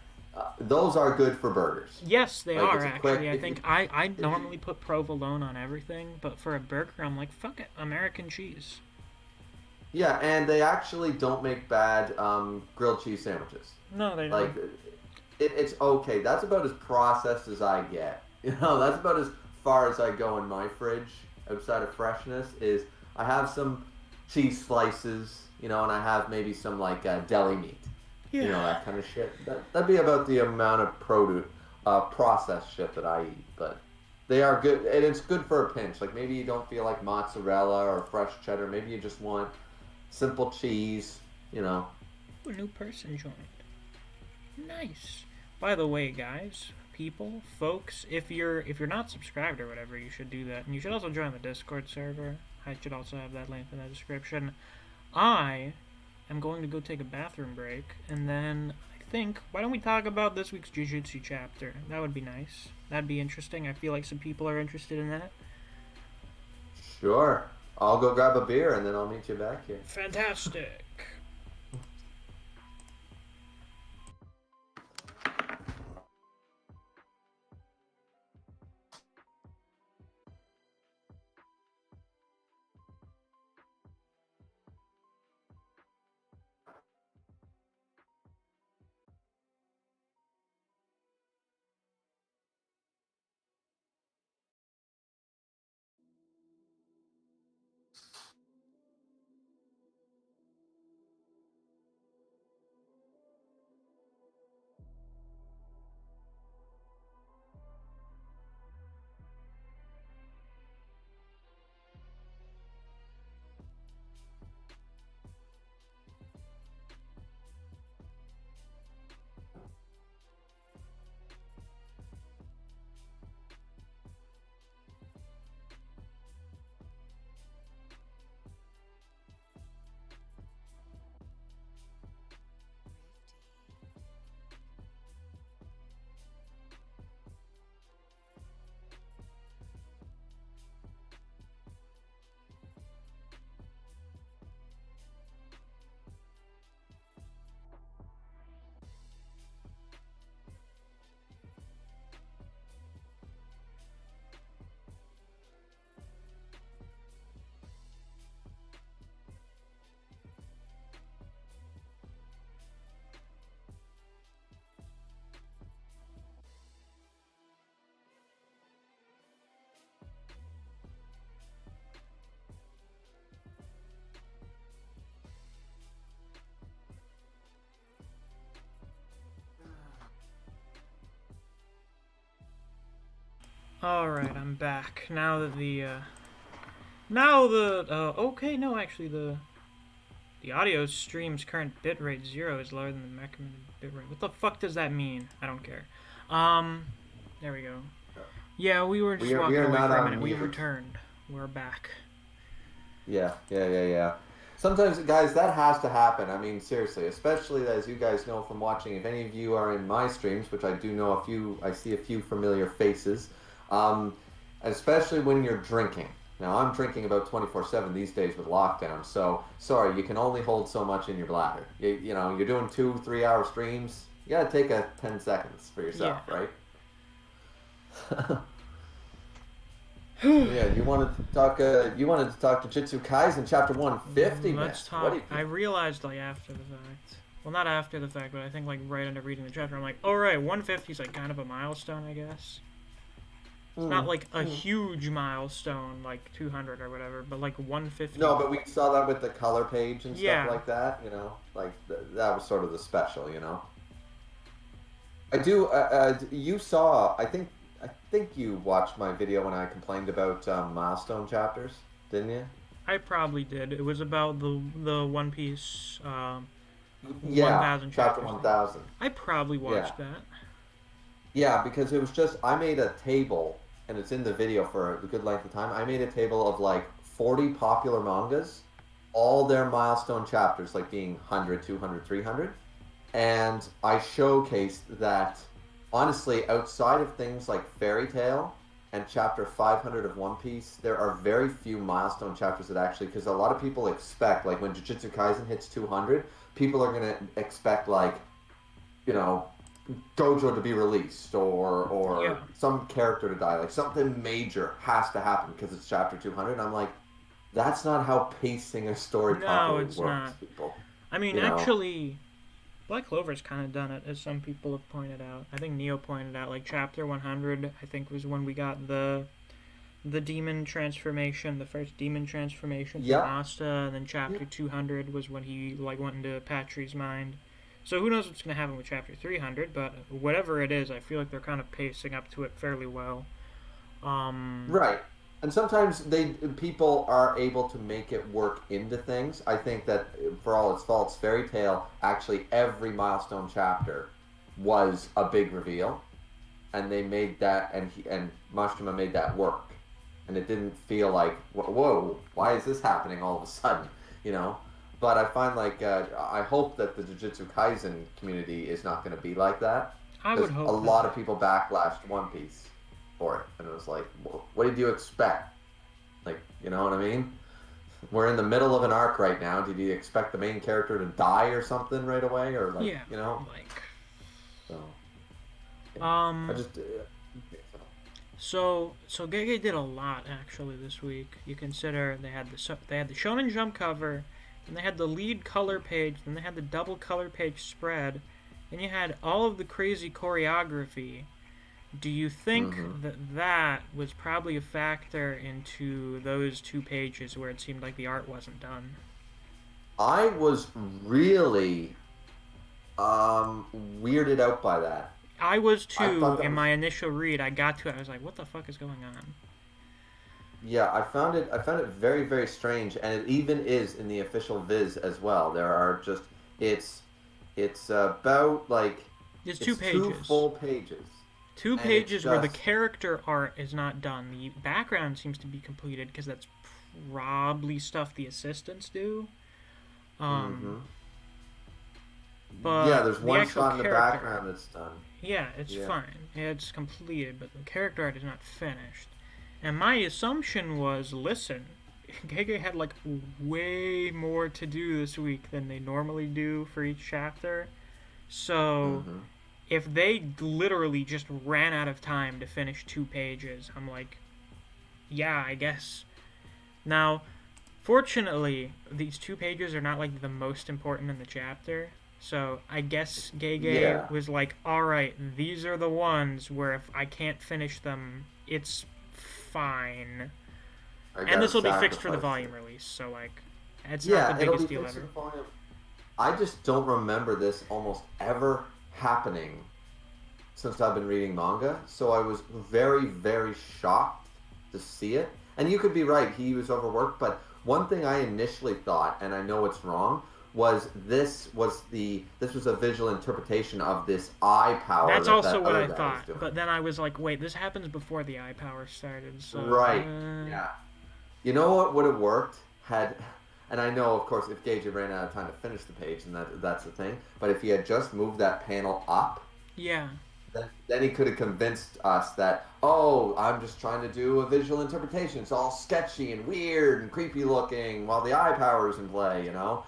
those are good for burgers. Yes, they Like, are it's a actually. quick- I think I normally put provolone on everything, but for a burger, I'm like, fuck it, American cheese. Yeah, and they actually don't make bad grilled cheese sandwiches. No, they Like don't. it's okay. That's about as processed as I get. You know, that's about as far as I go in my fridge outside of freshness. Is I have some cheese slices, you know, and I have maybe some like deli meat. Yeah. You know, that kind of shit. That'd be about the amount of processed shit that I eat. But they are good, and it's good for a pinch. Like maybe you don't feel like mozzarella or fresh cheddar. Maybe you just want simple cheese. You know. A new person joined. Nice. By the way, guys, people, folks, if you're not subscribed or whatever, you should do that, and you should also join the Discord server. I should also have that link in the description. I am going to go take a bathroom break, and then I think, why don't we talk about this week's Jujutsu chapter? That would be nice. That'd be interesting. I feel like some people are interested in that. Sure. I'll go grab a beer and then I'll meet you back here. Fantastic. Alright, I'm back. Now that okay, no, actually, the audio stream's current bitrate 0 is lower than the recommended bitrate. What the fuck does that mean? I don't care. There we go. Yeah, we were just walking away for a minute. We returned. We're back. Yeah. Sometimes, guys, that has to happen. I mean, seriously, especially as you guys know from watching, if any of you are in my streams, which I do know a few, I see a few familiar faces, especially when you're drinking. Now, I'm drinking about 24/7 these days with lockdown, so, sorry, you can only hold so much in your bladder. You know, you're doing 2-3 hour streams, you gotta take 10 seconds for yourself, right? Yeah, you wanted to talk Jujutsu Kaisen chapter 150. Let's talk. I realized like after the fact. Well, not after the fact, but I think like right under reading the chapter, I'm like, all right, 150 is like kind of a milestone, I guess. It's not like a huge milestone like 200 or whatever, but like 150. No, but we saw that with the color page and stuff like that. You know, like that was sort of the special. You know. I do. You saw. I think you watched my video when I complained about milestone chapters, didn't you? I probably did. It was about the One Piece. 1,000 chapter 1,000. I probably watched that. Yeah, because it was just I made a table, and it's in the video for a good length of time. I made a table of like 40 popular mangas, all their milestone chapters, like being 100, 200, 300, and I showcased that. Honestly, outside of things like Fairy Tail and chapter 500 of One Piece, there are very few milestone chapters that actually, because a lot of people expect, like when Jujutsu Kaisen hits 200, people are going to expect, like, you know, Gojo to be released or some character to die. Like, something major has to happen because it's chapter 200. And I'm like, that's not how pacing a story properly works, not. People. I mean, actually... Black Clover's kind of done it, as some people have pointed out. I think Neo pointed out, like, chapter 100, I think, was when we got the demon transformation, the first demon transformation from Asta, and then chapter 200 was when he, like, went into Patri's mind. So who knows what's going to happen with chapter 300, but whatever it is, I feel like they're kind of pacing up to it fairly well. Right. And sometimes people are able to make it work into things. I think that for all its faults, Fairy Tail, actually every milestone chapter was a big reveal, and they made that, and Mashima made that work, and it didn't feel like, whoa, why is this happening all of a sudden, you know? But I find like I hope that the Jujutsu Kaisen community is not going to be like that. I would hope. A lot of people backlashed One Piece for it, and it was like, what did you expect? Like, you know what I mean? We're in the middle of an arc right now. Did you expect the main character to die or something right away, or like, you know? Like, so, I just. So Gege did a lot actually this week. You consider they had the Shonen Jump cover, and they had the lead color page, then they had the double color page spread, and you had all of the crazy choreography. Do you think that was probably a factor into those 2 pages where it seemed like the art wasn't done? I was really weirded out by that. I was too. In my initial read, I got to it. I was like, "What the fuck is going on?" Yeah, I found it very, very strange, and it even is in the official Viz as well. There are just it's about like it's 2 pages, 2 full pages. 2 pages where the character art is not done. The background seems to be completed because that's probably stuff the assistants do. But yeah, there's one shot in the character, background that's done. Yeah, it's fine. It's completed, but the character art is not finished. And my assumption was, listen, Gege had like way more to do this week than they normally do for each chapter. So... if they literally just ran out of time to finish 2 pages, I'm like, yeah, I guess. Now, fortunately, these 2 pages are not, like, the most important in the chapter. So, I guess Gege was like, alright, these are the ones where if I can't finish them, it's fine. And this will be fixed for the volume release, so, like, it's not the biggest deal ever. I just don't remember this almost ever happening since I've been reading manga, so I was very, very shocked to see it. And you could be right, he was overworked, but one thing I initially thought, and I know it's wrong, was this was a visual interpretation of this eye power. That's also what other I guy was thought. doing. But then I was like, wait, this happens before the eye power started. So, Right. Yeah. You know what would have worked had, and I know, of course, if Gage had ran out of time to finish the page, and that's the thing, but if he had just moved that panel up, yeah. then he could have convinced us that, oh, I'm just trying to do a visual interpretation. It's all sketchy and weird and creepy looking while the eye power's in play, you know?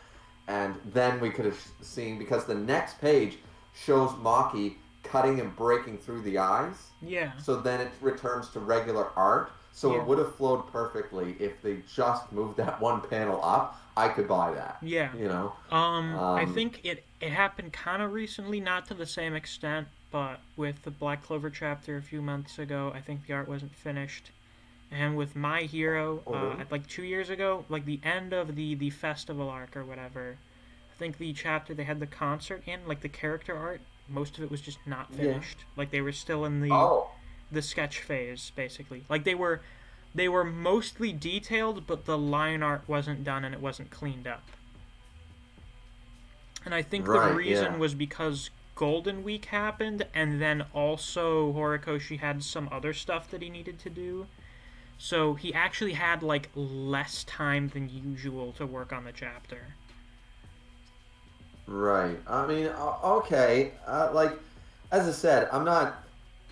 And then we could have seen, because the next page shows Maki cutting and breaking through the eyes. Yeah. So then it returns to regular art. So Yeah. it would have flowed perfectly if they just moved that one panel up. I could buy that. Yeah. You know? I think it happened kind of recently, not to the same extent, but with the Black Clover chapter a few months ago, I think the art wasn't finished. And with My Hero, like 2 years ago, like the end of the festival arc or whatever, I think the chapter they had the concert in, like the character art, most of it was just not finished. Like they were still in the sketch phase, basically. Like they were mostly detailed, but the line art wasn't done and it wasn't cleaned up. And I think the reason was because Golden Week happened, and then also Horikoshi had some other stuff that he needed to do. So he actually had, like, less time than usual to work on the chapter. Right. I mean, okay. Like, as I said,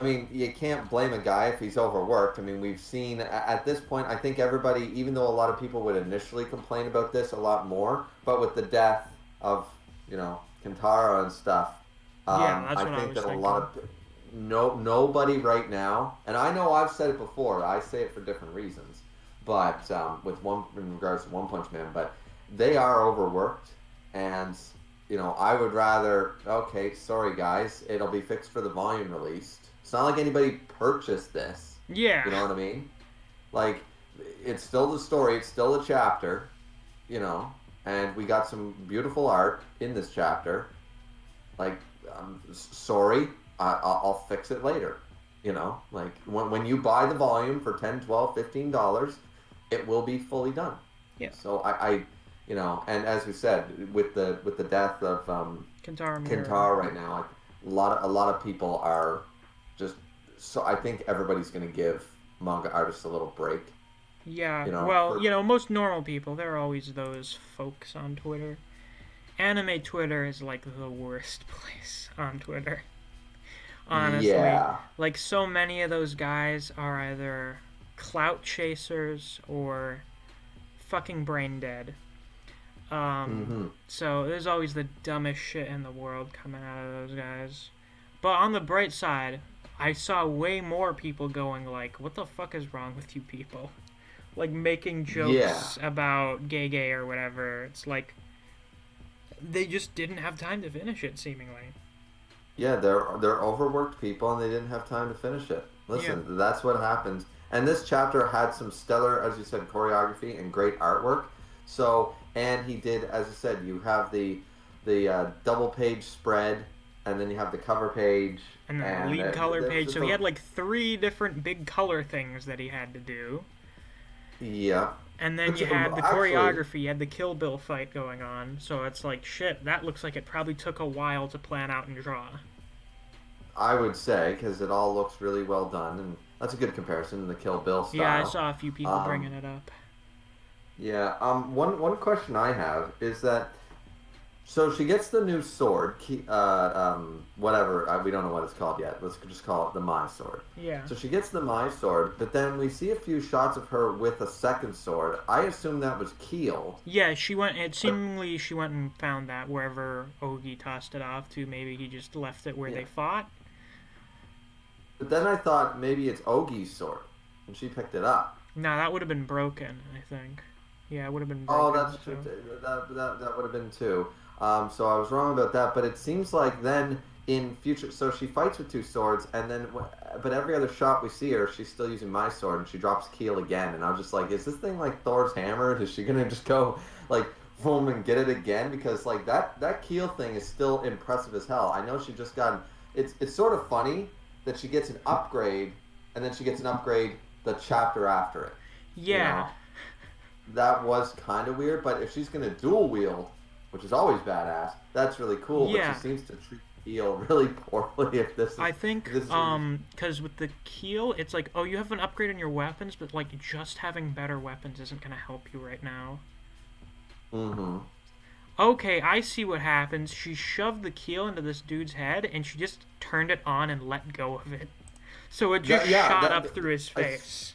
you can't blame a guy if he's overworked. I mean, we've seen, at this point, I think everybody, even though a lot of people would initially complain about this a lot more, but with the death of, Kintaro and stuff, that's what I think that thinking. a lot of nobody right now, and I know I've said it before, I say it for different reasons, but in regards to One Punch Man, but they are overworked, and I would rather, okay, sorry guys, it'll be fixed for the volume released. It's not like anybody purchased this. Yeah. You know what I mean? Like, it's still the story, it's still a chapter, and we got some beautiful art in this chapter. Like, sorry, I'll fix it later. Like when you buy the volume for $10, $12, $15, it will be fully done. Yeah. So I and as we said, with the death of Kintaro right now, like, a lot of people are just, so I think everybody's going to give manga artists a little break. Yeah. Most normal people, there are always those folks on Twitter. Anime Twitter is like the worst place on Twitter. Honestly. Yeah. Like, so many of those guys are either clout chasers or fucking brain dead. So there's always the dumbest shit in the world coming out of those guys. But on the bright side, I saw way more people going like, what the fuck is wrong with you people? Like, making jokes about gay or whatever. It's like, they just didn't have time to finish it, seemingly. Yeah, they're overworked people, and they didn't have time to finish it. Listen, that's what happens. And this chapter had some stellar, as you said, choreography and great artwork. So, and he did, as I said, you have the double page spread, and then you have the cover page. And the lead color page. So he had like 3 different big color things that he had to do. Yeah. And then you had the choreography, you had the Kill Bill fight going on, so it's like, shit, that looks like it probably took a while to plan out and draw. I would say, because it all looks really well done, and that's a good comparison, the Kill Bill style. Yeah, I saw a few people bringing it up. Yeah, one question I have is that, so she gets the new sword, whatever, we don't know what it's called yet, let's just call it the Mai sword. Yeah. So she gets the Mai sword, but then we see a few shots of her with a second sword. I assume that was keeled. Yeah, she went and found that wherever Ogi tossed it off to. Maybe he just left it where they fought. But then I thought maybe it's Ogi's sword, and she picked it up. No, that would have been broken, I think. Yeah, it would have been broken. Oh, that's true. That would have been too. So I was wrong about that, but it seems like then in future, so she fights with 2 swords, and then, but every other shot we see her, she's still using my sword, and she drops Keel again, and I was just like, is this thing like Thor's hammer? Is she gonna just go, like, boom and get it again? Because, like, that Keel thing is still impressive as hell. I know she just got it's sort of funny that she gets an upgrade, and then she gets an upgrade the chapter after it. Yeah. You know? That was kind of weird, but if she's going to dual wield, which is always badass, that's really cool. Yeah. But she seems to treat Keel really poorly. If this is, I think, this is- because with the Keel, it's like, oh, you have an upgrade on your weapons, but like just having better weapons isn't gonna help you right now. Mm-hmm. Okay, I see what happens. She shoved the Keel into this dude's head, and she just turned it on and let go of it. So it just shot up through his face.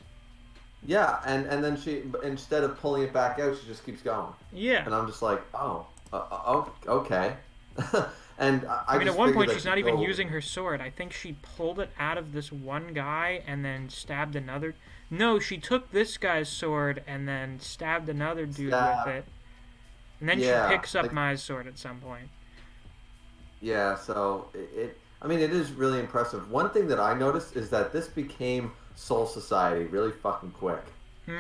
Yeah, and then she, instead of pulling it back out, she just keeps going. Yeah. And I'm just like, oh, okay. And I mean, just at one figured point, that she's she'd not even go- using her sword. I think she pulled it out of this one guy and then stabbed another. No, she took this guy's sword and then stabbed another dude with it. And then Yeah, she picks up like- Mai's sword at some point. Yeah, so I mean, it is really impressive. One thing that I noticed is that this became Soul Society really fucking quick.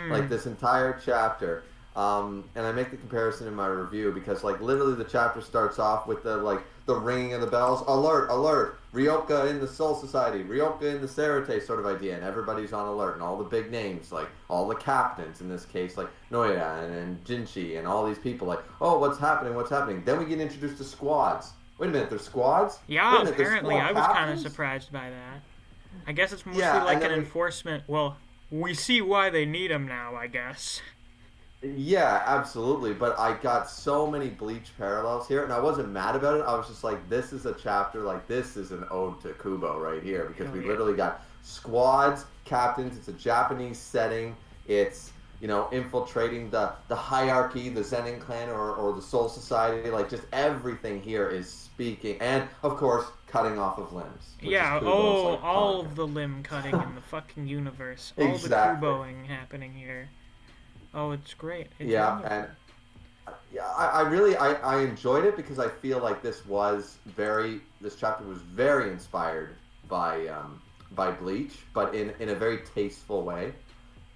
Like this entire chapter. And I make the comparison in my review because, like, literally the chapter starts off with the ringing of the bells. Alert, alert! Ryoka in the Soul Society, Ryoka in the Serite sort of idea, and everybody's on alert, and all the big names, like all the captains in this case, like Noya and Jinchi, and all these people, like, oh, what's happening? Then we get introduced to squads. Wait a minute, there's squads? Yeah, Wait a minute, there's apparently. squad I was kind of captains? surprised by that. I guess it's mostly Yeah, like and an then we- enforcement. Well, we see why they need him now, I guess. Yeah, absolutely. But I got so many Bleach parallels here, and I wasn't mad about it. I was just like, this is a chapter, like, this is an ode to Kubo right here, because Hell we yeah. literally got squads, captains, it's a Japanese setting, it's, you know, infiltrating the hierarchy, the Zenin clan, or the Soul Society, like, just everything here is speaking, and, of course, cutting off of limbs. which Yeah, is Kubo's, like, all content. of the limb cutting in the fucking universe. All Exactly. the Kuboing happening here. Oh, it's great. It's Yeah, wonderful. and I really enjoyed it because I feel like this chapter was very inspired by Bleach, but in a very tasteful way,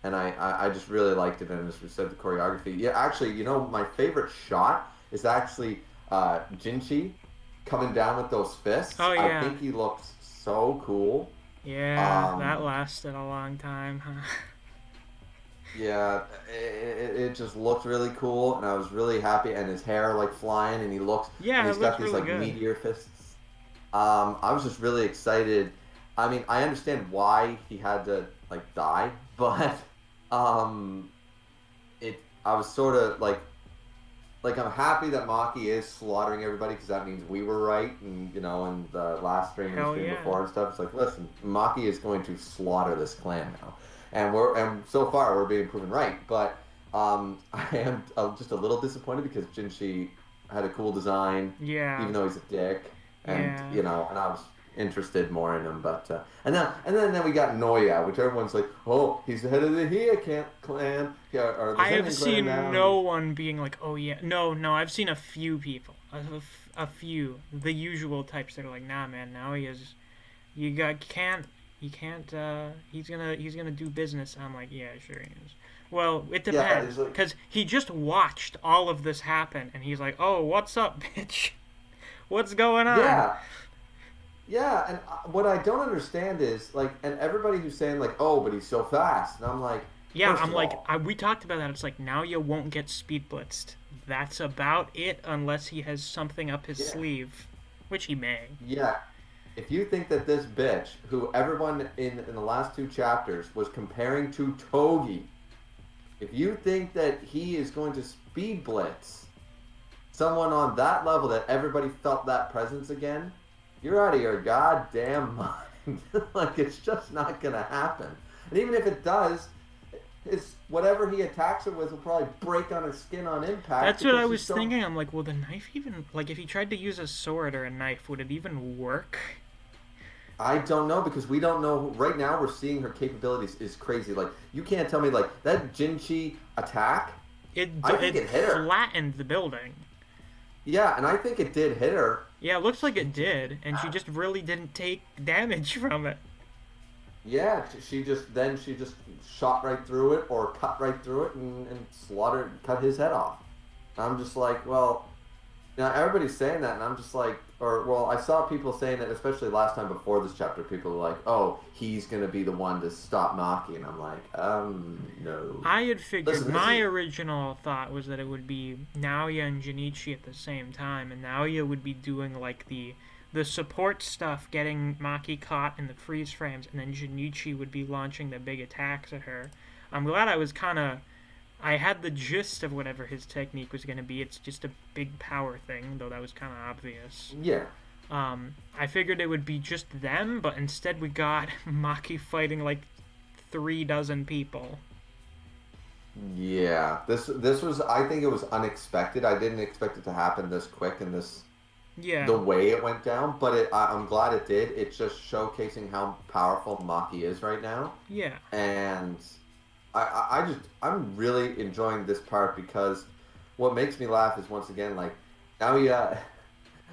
and I just really liked it. And as we said, the choreography. Yeah, actually, you know, my favorite shot is actually Jinchi coming down with those fists. Oh, yeah. I think he looks so cool. Yeah, that lasted a long time, huh? Yeah, it just looked really cool, and I was really happy. And his hair like flying, and he looks. Yeah, and it he's got looks these really like good. meteor fists. I was just really excited. I mean, I understand why he had to like die, but I was sort of like I'm happy that Maki is slaughtering everybody because that means we were right, and you know, in the last stream and the Hell stream yeah. before and stuff, it's like, listen, Maki is going to slaughter this clan now. And so far we're being proven right, but I am just a little disappointed because Jinchi had a cool design, Yeah. even though he's a dick, and Yeah. you know, and I was interested more in him, but and then we got Noya, which everyone's like, oh, he's the head of the Hia clan. Yeah, or the I have Zenin clan seen now. no one being like, oh yeah. No, I've seen a few people. A few. The usual types that are like, nah, man, now he is. You can't. He's gonna do business. I'm like, yeah, sure he is. Well, it Yeah, depends, it's like- because he just watched all of this happen, and he's like, oh, what's up, bitch? What's going on? Yeah, and what I don't understand is like, and everybody who's saying like, oh, but he's so fast, and I'm like, Yeah, first I'm of like, all, we talked about that. It's like, now you won't get speed blitzed. That's about it, unless he has something up his Yeah. sleeve, which he may. yeah. If you think that this bitch, who everyone in the last two chapters was comparing to Togi, if you think that he is going to speed blitz someone on that level that everybody felt that presence again, you're out of your goddamn mind. Like, it's just not gonna happen. And even if it does, it's whatever he attacks her with will probably break on her skin on impact. That's what because I she's was so- thinking. I'm like, will the knife even, like, if he tried to use a sword or a knife, would it even work? I don't know, because we don't know. Right now we're seeing her capabilities is crazy. Like, you can't tell me, like, that Jinchi attack, I think it hit her. flattened the building. yeah, and I think it did hit her. Yeah, it looks like it did, and she just really didn't take damage from it. Yeah, she just shot right through it, or cut right through it, and cut his head off. I'm just like, well, now everybody's saying that, and I'm just like, I saw people saying that, especially last time before this chapter, people were like, "Oh, he's gonna be the one to stop Maki," and I'm like, no. I had figured Listen, my original thought was that it would be Naoya and Junichi at the same time, and Naoya would be doing like the support stuff, getting Maki caught in the freeze frames, and then Junichi would be launching the big attacks at her. I'm glad I had the gist of whatever his technique was going to be. It's just a big power thing, though that was kind of obvious. Yeah. I figured it would be just them, but instead we got Maki fighting like 36 people. Yeah. This was, I think it was unexpected. I didn't expect it to happen this quick and the way it went down, but I'm glad it did. It's just showcasing how powerful Maki is right now. Yeah. And I'm really enjoying this part because what makes me laugh is, once again, like,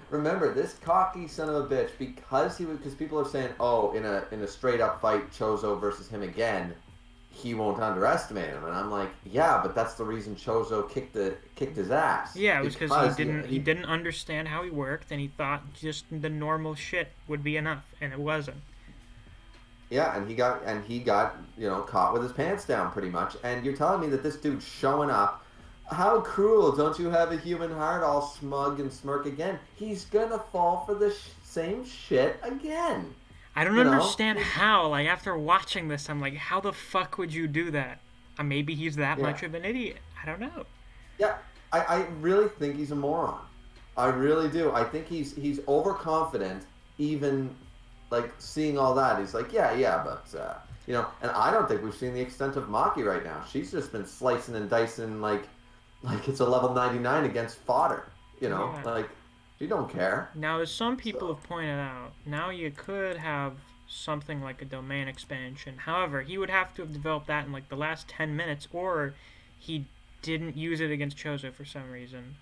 remember this cocky son of a bitch, because people are saying, oh, in a straight up fight, Chozo versus him again, he won't underestimate him, and I'm like, yeah, but that's the reason Chozo kicked his ass. Yeah, it was because he didn't understand how he worked, and he thought just the normal shit would be enough, and it wasn't. Yeah, and he got caught with his pants down pretty much. And you're telling me that this dude's showing up. How cruel! Don't you have a human heart? All smug and smirk again. He's gonna fall for the same shit again. I don't understand how. Like, after watching this, I'm like, how the fuck would you do that? Maybe he's that much of an idiot. I don't know. Yeah, I really think he's a moron. I really do. I think he's overconfident, even. Like, seeing all that, he's like, yeah, but, and I don't think we've seen the extent of Maki right now. She's just been slicing and dicing like it's a level 99 against fodder, like, she don't care. Now, as some people have pointed out, now you could have something like a domain expansion. However, he would have to have developed that in, like, the last 10 minutes, or he didn't use it against Chozo for some reason.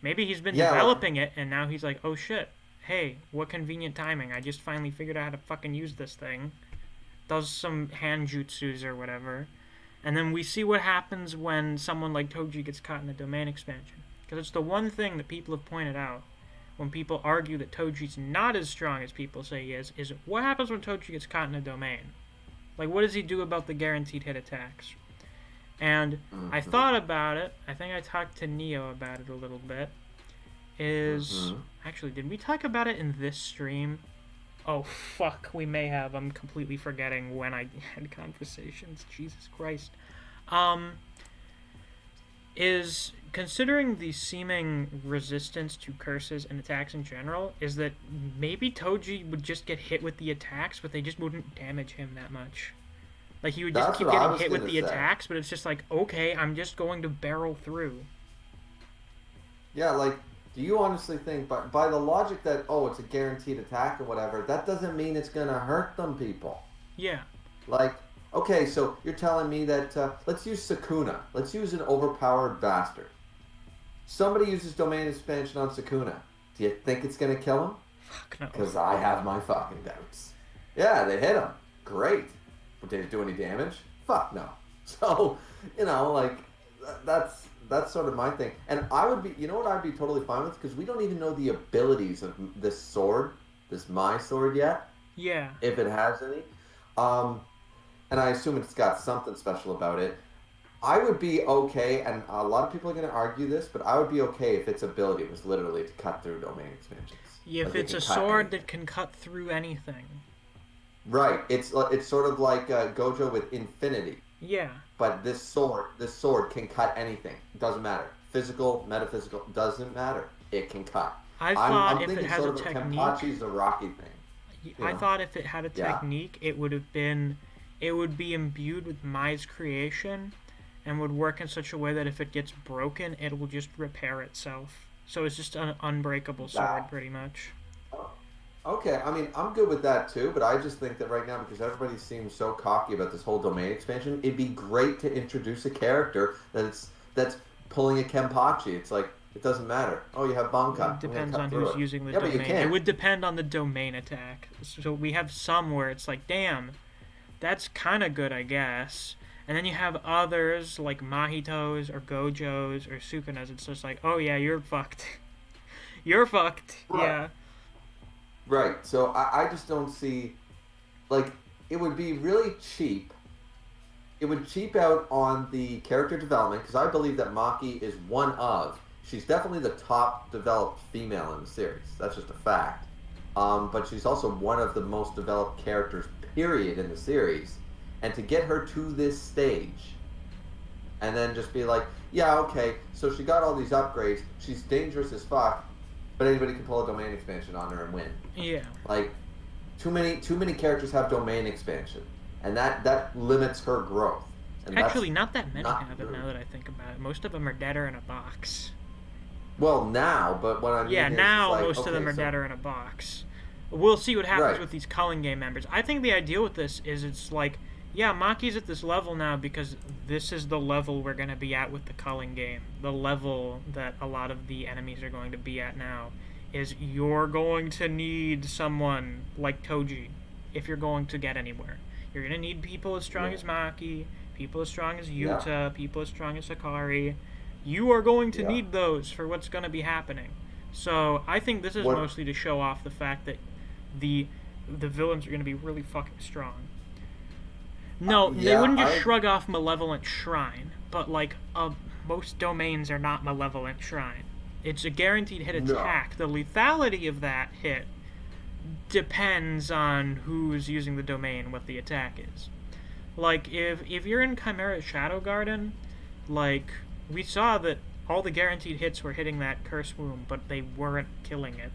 Maybe he's been developing it, and now he's like, oh shit. Hey, what convenient timing. I just finally figured out how to fucking use this thing. Does some hand jutsus or whatever. And then we see what happens when someone like Toji gets caught in a domain expansion. Because it's the one thing that people have pointed out when people argue that Toji's not as strong as people say he is what happens when Toji gets caught in a domain? Like, what does he do about the guaranteed hit attacks? And I thought about it. I think I talked to Neo about it a little bit. Actually, did we talk about it in this stream? Oh, fuck, we may have. I'm completely forgetting when I had conversations. Jesus Christ. Is considering the seeming resistance to curses and attacks in general, is that maybe Toji would just get hit with the attacks, but they just wouldn't damage him that much. Like, he would just keep getting hit with the attacks, but it's just like, okay, I'm just going to barrel through. Yeah, like, do you honestly think, by the logic that, it's a guaranteed attack or whatever, that doesn't mean it's going to hurt them people? Yeah. Like, okay, so you're telling me that, let's use Sukuna. Let's use an overpowered bastard. Somebody uses domain expansion on Sukuna. Do you think it's going to kill him? Fuck no. Because I have my fucking doubts. Yeah, they hit him. Great. But did it do any damage? Fuck no. So, like, that's sort of my thing. And I would be, what I'd be totally fine with? Because we don't even know the abilities of this sword, this My Sword yet. Yeah. If it has any. And I assume it's got something special about it. I would be okay, and a lot of people are going to argue this, but I would be okay if its ability was literally to cut through domain expansions. Yeah, if it's a sword that can cut through anything. Right. It's sort of like Gojo with Infinity. Yeah. But this sword can cut anything. It doesn't matter. Physical, metaphysical, doesn't matter. It can cut. I thought if it has a technique, Kenpachi's a Rocky thing. I thought if it had a technique, it would be imbued with Mai's creation, and would work in such a way that if it gets broken, it will just repair itself. So it's just an unbreakable sword, pretty much. Okay, I mean, I'm good with that too, but I just think that right now, because everybody seems so cocky about this whole domain expansion, it'd be great to introduce a character that's pulling a Kenpachi. It's like, it doesn't matter. Oh, you have Banka. It depends on who's using the domain. It would depend on the domain attack. So we have some where it's like, damn, that's kind of good, I guess. And then you have others like Mahito's or Gojo's or Sukuna's. It's just like, oh yeah, you're fucked. You're fucked. Right. Yeah. Right. So I just don't see, like, it would be really cheap. It would cheap out on the character development because I believe that Maki is she's definitely the top developed female in the series. That's just a fact. But she's also one of the most developed characters, period, in the series. And to get her to this stage and then just be like, yeah, okay, so she got all these upgrades, she's dangerous as fuck, but anybody can pull a domain expansion on her and win. Yeah. Like, too many characters have domain expansion, and that limits her growth. And Actually, not that many not have it good. now that I think about it. Most of them are dead or in a box. Well, now, but what I mean is now like, most of them okay, are so- dead or in a box. We'll see what happens Right. with these culling game members. I think the idea with this is it's like, yeah, Maki's at this level now because this is the level we're going to be at with the culling game. The level that a lot of the enemies are going to be at now is you're going to need someone like Toji if you're going to get anywhere. You're going to need people as strong Yeah. as Maki, people as strong as Yuta, Yeah. people as strong as Hikari. You are going to Yeah. need those for what's going to be happening. So I think this is What- mostly to show off the fact that the villains are going to be really fucking strong. No, they yeah, wouldn't just I- shrug off Malevolent Shrine, but like most domains are not Malevolent Shrine. It's a guaranteed hit No. attack. The lethality of that hit depends on who's using the domain, what the attack is. Like if you're in Chimera Shadow Garden, like we saw that all the guaranteed hits were hitting that curse womb, but they weren't killing it.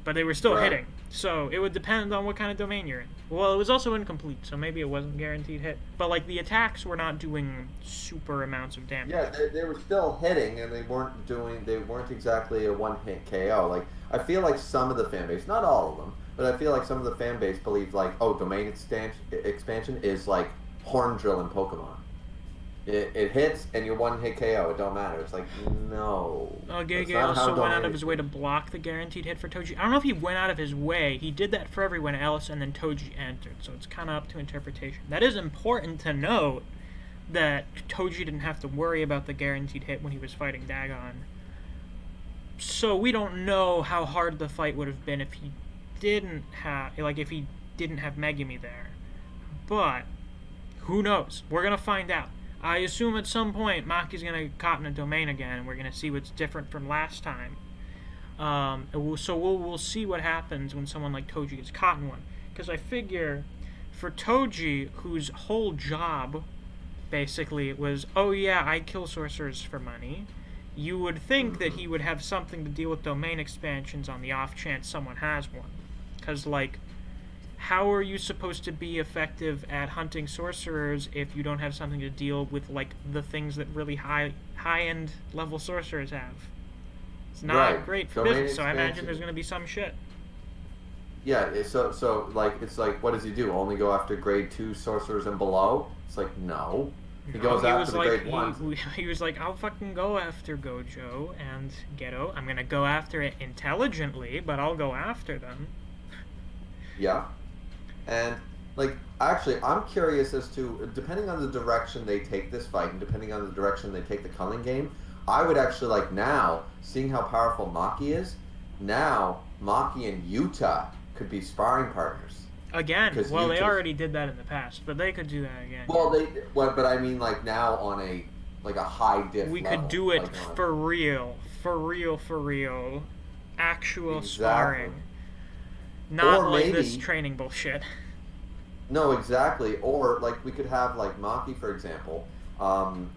But they were still Right. hitting. So it would depend on what kind of domain you're in. Well, it was also incomplete, so maybe it wasn't guaranteed hit. But like the attacks were not doing super amounts of damage. Yeah, they were still hitting, and they weren't exactly a one-hit KO. Like, I feel like some of the fan base, not all of them, but I feel like some of the fan base believe, like, oh, domain expansion is like horn drill in Pokemon. It hits, and you're one-hit KO. It don't matter. It's like, no. That's Gege not how also went out domain of his way to expansion- block the guaranteed hit for Toji. I don't know if he went out of his way. He did that for everyone else, and then Toji entered. So it's kind of up to interpretation. That is important to note that Toji didn't have to worry about the guaranteed hit when he was fighting Dagon. So we don't know how hard the fight would have been if he didn't have Megumi there. But who knows? We're gonna find out. I assume at some point Maki's gonna get caught in a domain again, and we're gonna see what's different from last time. We'll see what happens when someone like Toji gets caught in one. Because I figure for Toji, whose whole job basically was, oh yeah, I kill sorcerers for money, you would think that he would have something to deal with domain expansions on the off chance someone has one. Because, like, how are you supposed to be effective at hunting sorcerers if you don't have something to deal with, like, the things that really high-end level sorcerers have? It's not Right. great for Domain business, so I imagine expansion. there's going to be some shit. Yeah, so like, it's like, what does he do? Only go after grade 2 sorcerers and below? It's like, no. He goes after the grade 1s. He was like, I'll fucking go after Gojo and Geto. I'm going to go after it intelligently, but I'll go after them. Yeah. And, like, actually, I'm curious as to, depending on the direction they take this fight, and depending on the direction they take the culling game, I would actually like now, seeing how powerful Maki is, now Maki and Yuta could be sparring partners. Again, Because well, they Yuta's- already did that in the past, but they could do that again. Well, but I mean, like, now on a high diff We level, could do it like, on a- for real. Actual Exactly. sparring. Not Or like this maybe- training bullshit. No, exactly. Or, like, we could have, like, Maki, for example.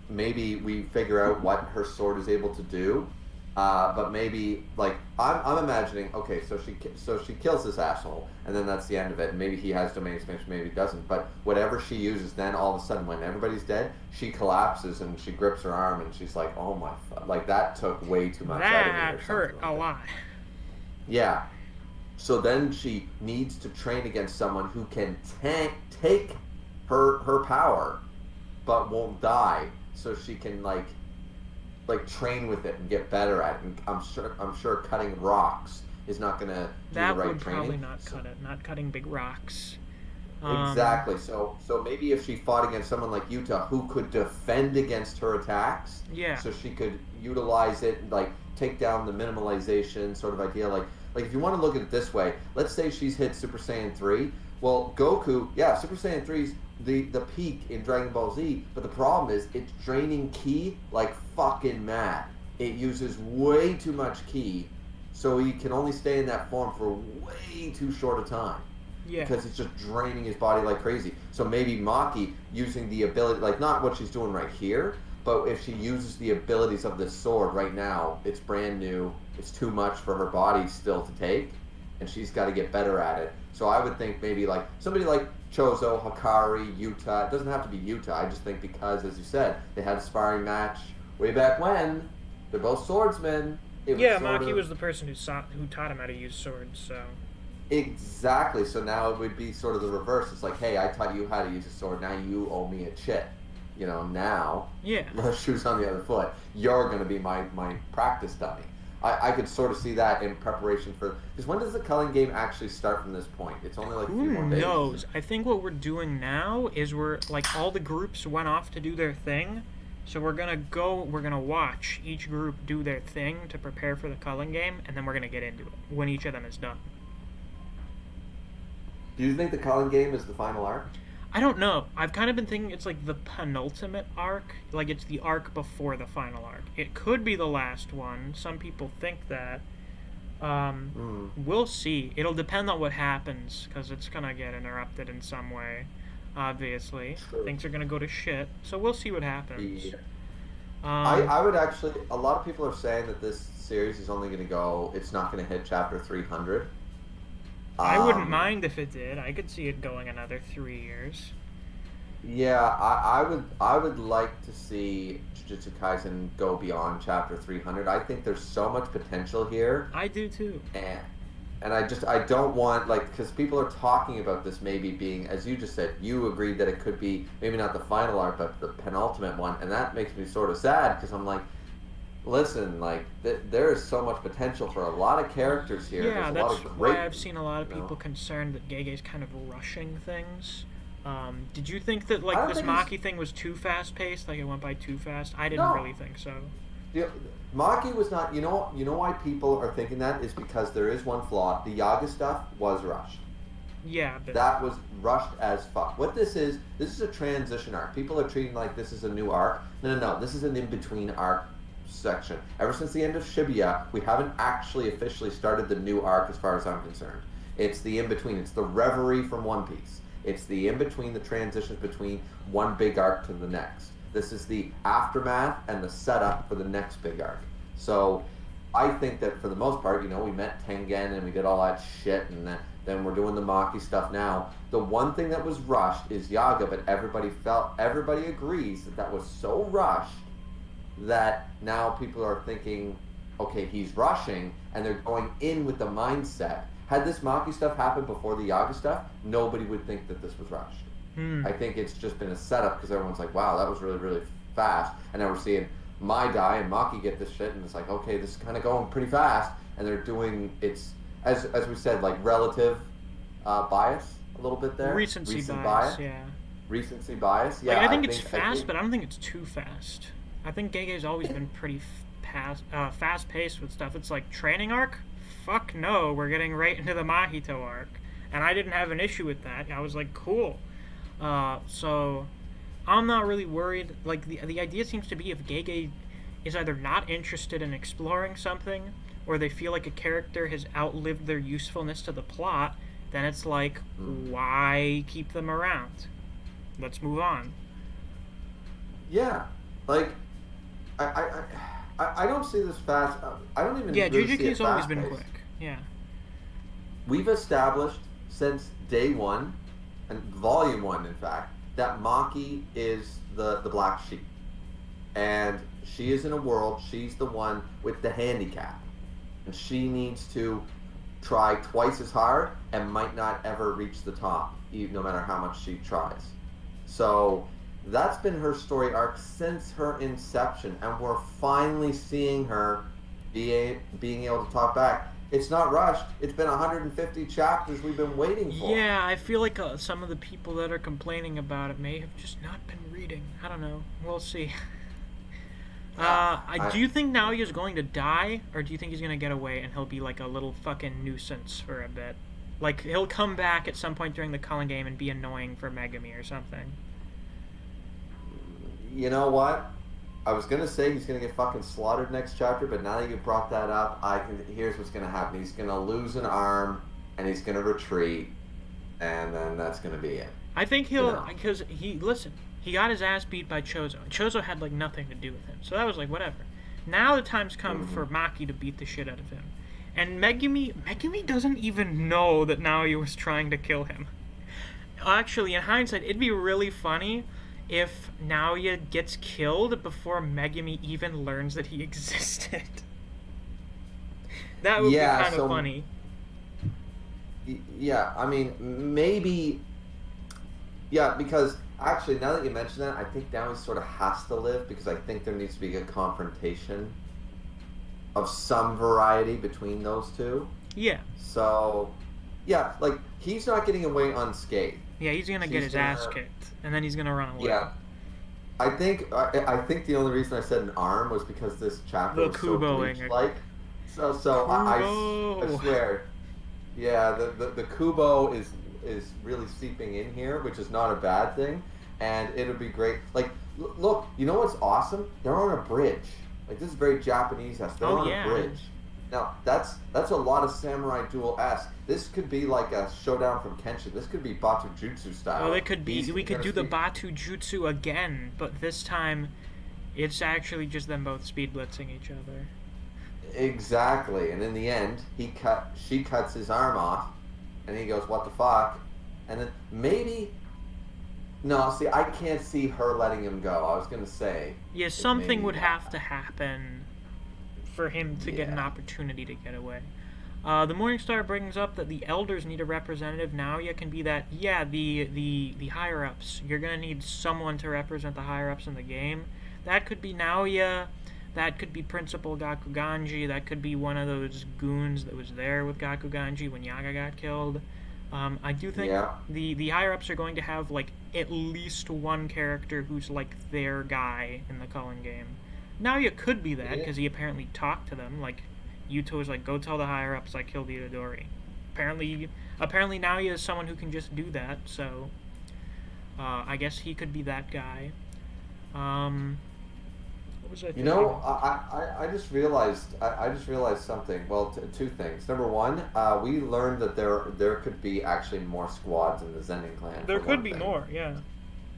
Maybe we figure out what her sword is able to do. But maybe, like, I'm imagining, okay, so she kills this asshole, and then that's the end of it. And maybe he has domain expansion, maybe he doesn't. But whatever she uses, then all of a sudden, when everybody's dead, she collapses and she grips her arm, and she's like, oh my, like, that took way too much out of me. That or hurt something a like that. lot. Yeah. So then she needs to train against someone who can take her power, but won't die. So she can like train with it and get better at it. And I'm sure cutting rocks is not gonna do That the right would training. probably not cut it. Not cutting big rocks. Exactly. So maybe if she fought against someone like Yuta who could defend against her attacks, Yeah. so she could utilize it, like take down the minimalization sort of idea. Like if you want to look at it this way, let's say she's hit Super Saiyan 3. Well, Goku, yeah, Super Saiyan 3's the peak in Dragon Ball Z, but the problem is it's draining ki like fucking mad. It uses way too much ki, so he can only stay in that form for way too short a time. Yeah. Because it's just draining his body like crazy. So maybe Maki using the ability, like not what she's doing right here, but if she uses the abilities of this sword right now, it's brand new, it's too much for her body still to take, and she's got to get better at it. So I would think maybe like somebody like Chozo, Hikari, Yuta. It doesn't have to be Yuta. I just think because, as you said, they had a sparring match way back when. They're both swordsmen. Yeah, Maki was the person who taught him how to use swords, so... Exactly. So now it would be sort of the reverse. It's like, hey, I taught you how to use a sword. Now you owe me a chit. You know, now, yeah, shoes on the other foot. You're going to be my practice dummy. I could sort of see that in preparation for... Because when does the culling game actually start from this point? It's only like a few more days. Who knows? I think what we're doing now is like, all the groups went off to do their thing. So we're going to watch each group do their thing to prepare for the culling game, and then we're going to get into it when each of them is done. Do you think the culling game is the final arc? I don't know. I've kind of been thinking it's like the penultimate arc. Like it's the arc before the final arc. It could be the last one. Some people think that. We'll see. It'll depend on what happens, because it's going to get interrupted in some way, obviously. True. Things are going to go to shit. So we'll see what happens. Yeah. I would actually... A lot of people are saying that this series is only going to go... It's not going to hit chapter 300. I wouldn't mind if it did. I could see it going another 3 years. Yeah, I would like to see Jujutsu Kaisen go beyond chapter 300. I think there's so much potential here. I do too. And I don't want, like, because people are talking about this maybe being, as you just said, you agreed that it could be maybe not the final arc, but the penultimate one, and that makes me sort of sad, because I'm like, listen, like, there is so much potential for a lot of characters here. Yeah, There's that's a lot of great, why I've seen a lot of people concerned that Gege's kind of rushing things. Did you think that, like, this Maki thing was too fast-paced? Like, it went by too fast? I didn't really think so. Maki was not... You know why people are thinking that? Is because there is one flaw. The Yaga stuff was rushed. Yeah, but... That was rushed as fuck. What this is a transition arc. People are treating like this is a new arc. No. This is an in-between arc section. Ever since the end of Shibuya, we haven't actually officially started the new arc as far as I'm concerned. It's the in-between. It's the reverie from One Piece. It's the in-between, the transitions between one big arc to the next. This is the aftermath and the setup for the next big arc. So I think that for the most part, we met Tengen and we did all that shit, and then we're doing the Maki stuff now. The one thing that was rushed is Yaga, but everybody agrees that was so rushed that now people are thinking, okay, he's rushing, and they're going in with the mindset. Had this Maki stuff happened before the Yaga stuff, nobody would think that this was rushed. I think it's just been a setup because everyone's like, wow, that was really, really fast. And now we're seeing Mai Dai and Maki get this shit, and it's like, okay, this is kind of going pretty fast. And they're doing, it's, as we said, like relative bias a little bit there. Recency bias, yeah. Recency bias, yeah. Like, I think it's fast, but I don't think it's too fast. I think Gege's always been pretty fast-paced with stuff. It's like, training arc? Fuck no, we're getting right into the Mahito arc. And I didn't have an issue with that. I was like, cool. So I'm not really worried. Like, the idea seems to be if Gege is either not interested in exploring something, or they feel like a character has outlived their usefulness to the plot, then it's like, why keep them around? Let's move on. Yeah, like, I don't see this fast. I don't even. Yeah, really Juju's always been quick. Yeah. We've established since day one, and volume 1, in fact, that Maki is the black sheep, and she is in a world. She's the one with the handicap, and she needs to try twice as hard and might not ever reach the top, no matter how much she tries. So that's been her story arc since her inception, and we're finally seeing her being able to talk back. It's not rushed. It's been 150 chapters we've been waiting for. Yeah, I feel like some of the people that are complaining about it may have just not been reading. I don't know. We'll see. Do you think Naoya's going to die, or do you think he's going to get away and he'll be like a little fucking nuisance for a bit? Like, he'll come back at some point during the Cullen game and be annoying for Megami or something. You know what? I was gonna say he's gonna get fucking slaughtered next chapter, but now that you brought that up, here's what's gonna happen. He's gonna lose an arm, and he's gonna retreat, and then that's gonna be it. I think he'll, because he got his ass beat by Chozo. Chozo had like nothing to do with him, so that was like whatever. Now the time's come for Maki to beat the shit out of him, and Megumi doesn't even know that Naoya was trying to kill him. Actually, in hindsight, it'd be really funny if Naoya gets killed before Megumi even learns that he existed. That would be kind of funny. Yeah, I mean, maybe... Yeah, because actually, now that you mention that, I think Naoya sort of has to live, because I think there needs to be a confrontation of some variety between those two. Yeah. So, yeah, like, he's not getting away unscathed. Yeah, he's gonna get his ass kicked, and then he's gonna run away. Yeah, I think the only reason I said an arm was because this chapter was so Bleach-like. So I swear, yeah, the Kubo is really seeping in here, which is not a bad thing, and it would be great. Like, look, you know what's awesome? They're on a bridge. Like, this is very Japanese-esque. They're on a bridge. Now, that's a lot of Samurai Duel-esque. This could be like a showdown from Kenshin. This could be Batu Jutsu style. Oh, it could be. We could do the Batu Jutsu again, but this time, it's actually just them both speed blitzing each other. Exactly, and in the end, she cuts his arm off, and he goes, "What the fuck?" And then maybe, no, see, I can't see her letting him go. I was gonna say, yeah, something would have to happen for him to get an opportunity to get away. The Morningstar brings up that the elders need a representative. Naoya can be that. Yeah, the higher ups. You're gonna need someone to represent the higher ups in the game. That could be Naoya. That could be Principal Gakuganji. That could be one of those goons that was there with Gakuganji when Yaga got killed. I do think the higher ups are going to have like at least one character who's like their guy in the Cullen game. Naoya could be that because he apparently talked to them. Like Yuto was like, "Go tell the higher ups I killed Itadori." Apparently Naoya is someone who can just do that. So I guess he could be that guy. What was I thinking? You know, I just realized something. Well, two things. Number one, we learned that there could be actually more squads in the Zenin clan. There could be more, yeah.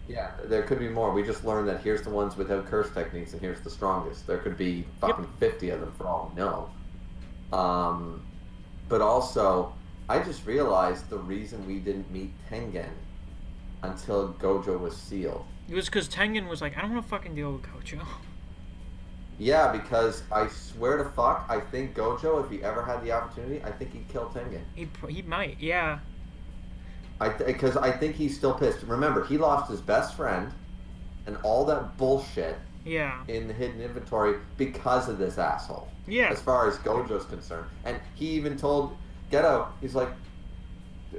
Yeah, there could be more. We just learned that here's the ones without curse techniques and here's the strongest. There could be fucking 50 of them for all we know. But also, I just realized the reason we didn't meet Tengen until Gojo was sealed. It was because Tengen was like, I don't want to fucking deal with Gojo. Yeah, because I swear to fuck, I think Gojo, if he ever had the opportunity, I think he'd kill Tengen. He might, yeah. Because I think he's still pissed. Remember, he lost his best friend and all that bullshit in the hidden inventory because of this asshole. Yeah. As far as Gojo's concerned. And he even told Geto, he's like,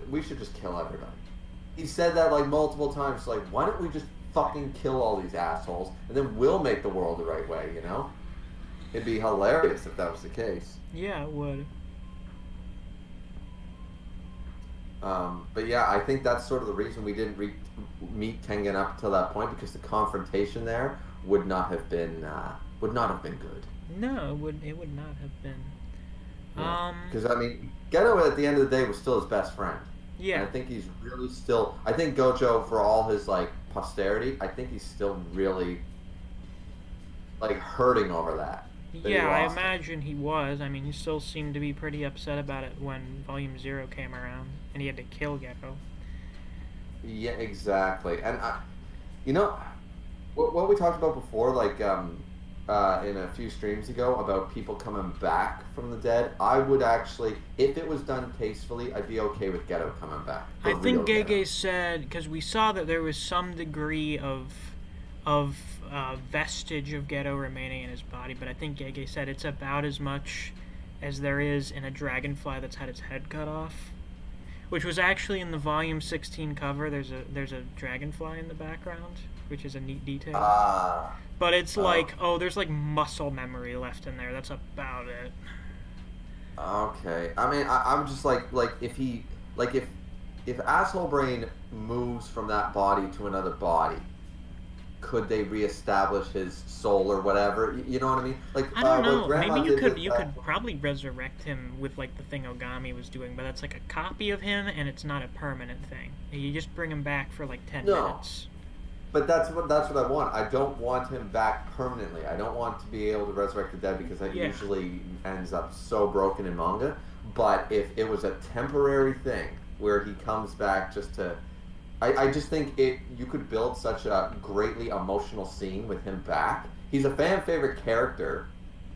we should just kill everybody. He said that like multiple times, like, why don't we just fucking kill all these assholes and then we'll make the world the right way, you know? It'd be hilarious if that was the case. Yeah, it would. But yeah, I think that's sort of the reason we didn't meet Tengen up until that point, because the confrontation there would not have been good. No, it would not have been. Because I mean, Geto at the end of the day was still his best friend. Yeah. And I think he's really still. I think Gojo, for all his like posterity, I think he's still really like hurting over that. Yeah, I imagine he was. I mean, he still seemed to be pretty upset about it when Volume 0 came around, and he had to kill Geto. Yeah, exactly. And you know, what we talked about before, like in a few streams ago, about people coming back from the dead, I would actually, if it was done tastefully, I'd be okay with Geto coming back. I think Gege said, because we saw that there was some degree of vestige of Geto remaining in his body, but I think Gege said it's about as much as there is in a dragonfly that's had its head cut off, which was actually in the Volume 16 cover. There's a dragonfly in the background. which is a neat detail. Ah. But it's Oh. like, oh, there's like muscle memory left in there. That's about it. Okay. I mean, I'm just like if he, like if Asshole Brain moves from that body to another body, could they reestablish his soul or whatever? You know what I mean? Like I don't know. what Grandma Maybe you did could with, you could probably resurrect him with like the thing Ogami was doing, but that's like a copy of him, and it's not a permanent thing. You just bring him back for like 10 No. minutes. But that's what I want. I don't want him back permanently. I don't want to be able to resurrect the dead because that Yeah. usually ends up so broken in manga. But if it was a temporary thing where he comes back just to, I just think you could build such a greatly emotional scene with him back. He's a fan favorite character,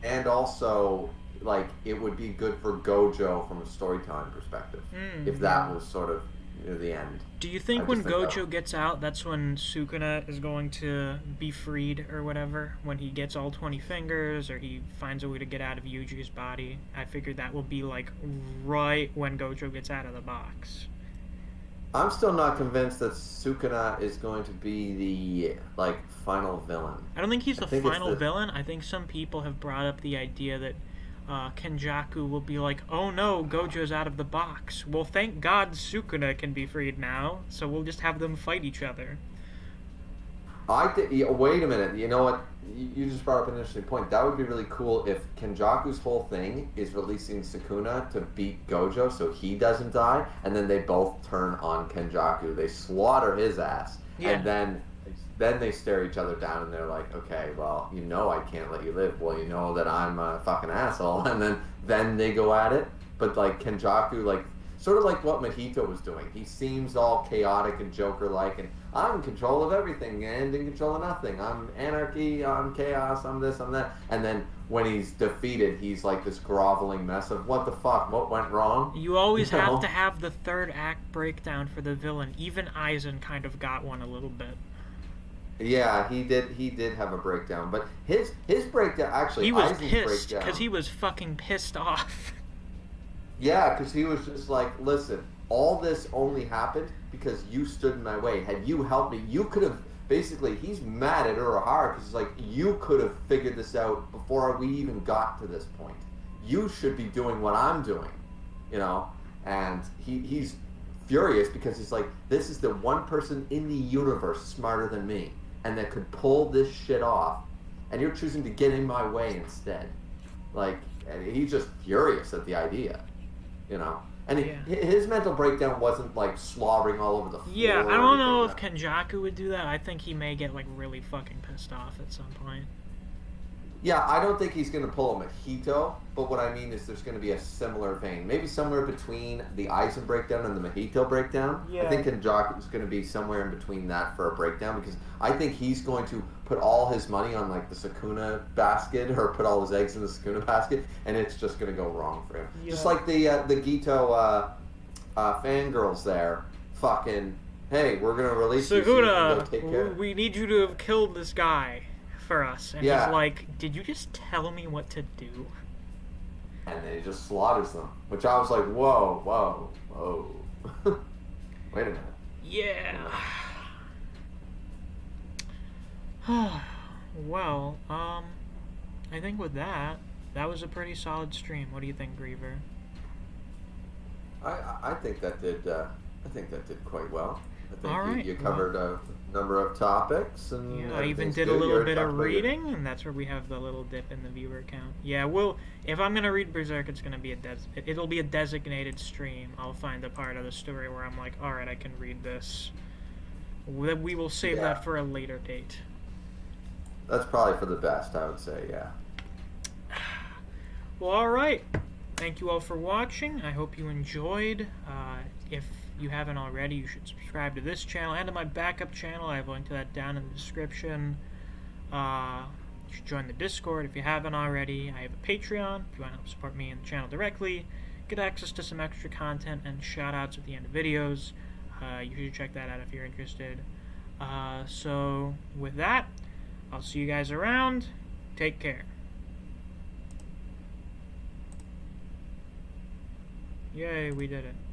and also like it would be good for Gojo from a storytelling perspective if that was sort of the end. Do you think I when just think Gojo gets out, that's when Sukuna is going to be freed or whatever? When he gets all 20 fingers, or he finds a way to get out of Yuji's body? I figured that will be like right when Gojo gets out of the box. I'm still not convinced that Sukuna is going to be the like final villain. I don't think he's the think it's final the- villain. I think some people have brought up the idea that Kenjaku will be like, oh no, Gojo's out of the box. Well, thank God Sukuna can be freed now, so we'll just have them fight each other. Wait a minute. You know what? You just brought up an interesting point. That would be really cool if Kenjaku's whole thing is releasing Sukuna to beat Gojo so he doesn't die, and then they both turn on Kenjaku. They slaughter his ass, Yeah. and then they stare each other down and they're like, okay, well, you know I can't let you live. Well, you know that I'm a fucking asshole. And then they go at it. But like Kenjaku, like sort of like what Mahito was doing. He seems all chaotic and Joker-like, and I'm in control of everything and in control of nothing. I'm anarchy, I'm chaos, I'm this, I'm that. And then when he's defeated, he's like this groveling mess of what the fuck, what went wrong? You always You know? have to have the third act breakdown for the villain. Even Aizen kind of got one a little bit. Yeah, he did have a breakdown, but his breakdown actually He was Aizen's pissed breakdown- because he was fucking pissed off. Yeah, because he was just like, listen, all this only happened because you stood in my way. Had you helped me, you could have, basically, he's mad at Urahara because he's like, you could have figured this out before we even got to this point. You should be doing what I'm doing, you know? And he's furious because he's like, this is the one person in the universe smarter than me and that could pull this shit off, and you're choosing to get in my way instead. Like, and he's just furious at the idea. You know, and Yeah. his mental breakdown wasn't like slobbering all over the floor. Yeah, or I don't know if anything. Kenjaku would do that. I think he may get like really fucking pissed off at some point. Yeah, I don't think he's gonna pull a Mahito, but what I mean is there's gonna be a similar vein, maybe somewhere between the Aizen breakdown and the Mahito breakdown. Yeah. I think Kenjaku is gonna be somewhere in between that for a breakdown because I think he's going to put all his money on like the Sukuna basket or put all his eggs in the Sukuna basket, and it's just gonna go wrong for him. Yeah. Just like the Gito fangirls there, fucking. Hey, we're gonna release you so you can go take care. Sukuna, we need you to have killed this guy for us. And Yeah. he's like, did you just tell me what to do? And then he just slaughters them, which I was like, whoa, whoa, whoa. Wait a minute. Yeah. Well, I think with that was a pretty solid stream. What do you think, Griever? I think that did quite well. I think All right, you covered a number of topics, and Yeah, I even everything's did a good. You little already bit of talked about your- reading, and that's where we have the little dip in the viewer count. Yeah, well, if I'm gonna read Berserk, it's gonna be it'll be a designated stream. I'll find a part of the story where I'm like, all right, I can read this. We will save Yeah. that for a later date. That's probably for the best, I would say. Yeah. Well, all right. Thank you all for watching. I hope you enjoyed. If you haven't already, you should subscribe to this channel and to my backup channel. I have a link to that down in the description. You should join the Discord if you haven't already. I have a Patreon if you want to help support me and the channel directly. Get access to some extra content and shout-outs at the end of videos. You should check that out if you're interested. So, with that, I'll see you guys around. Take care. Yay, we did it.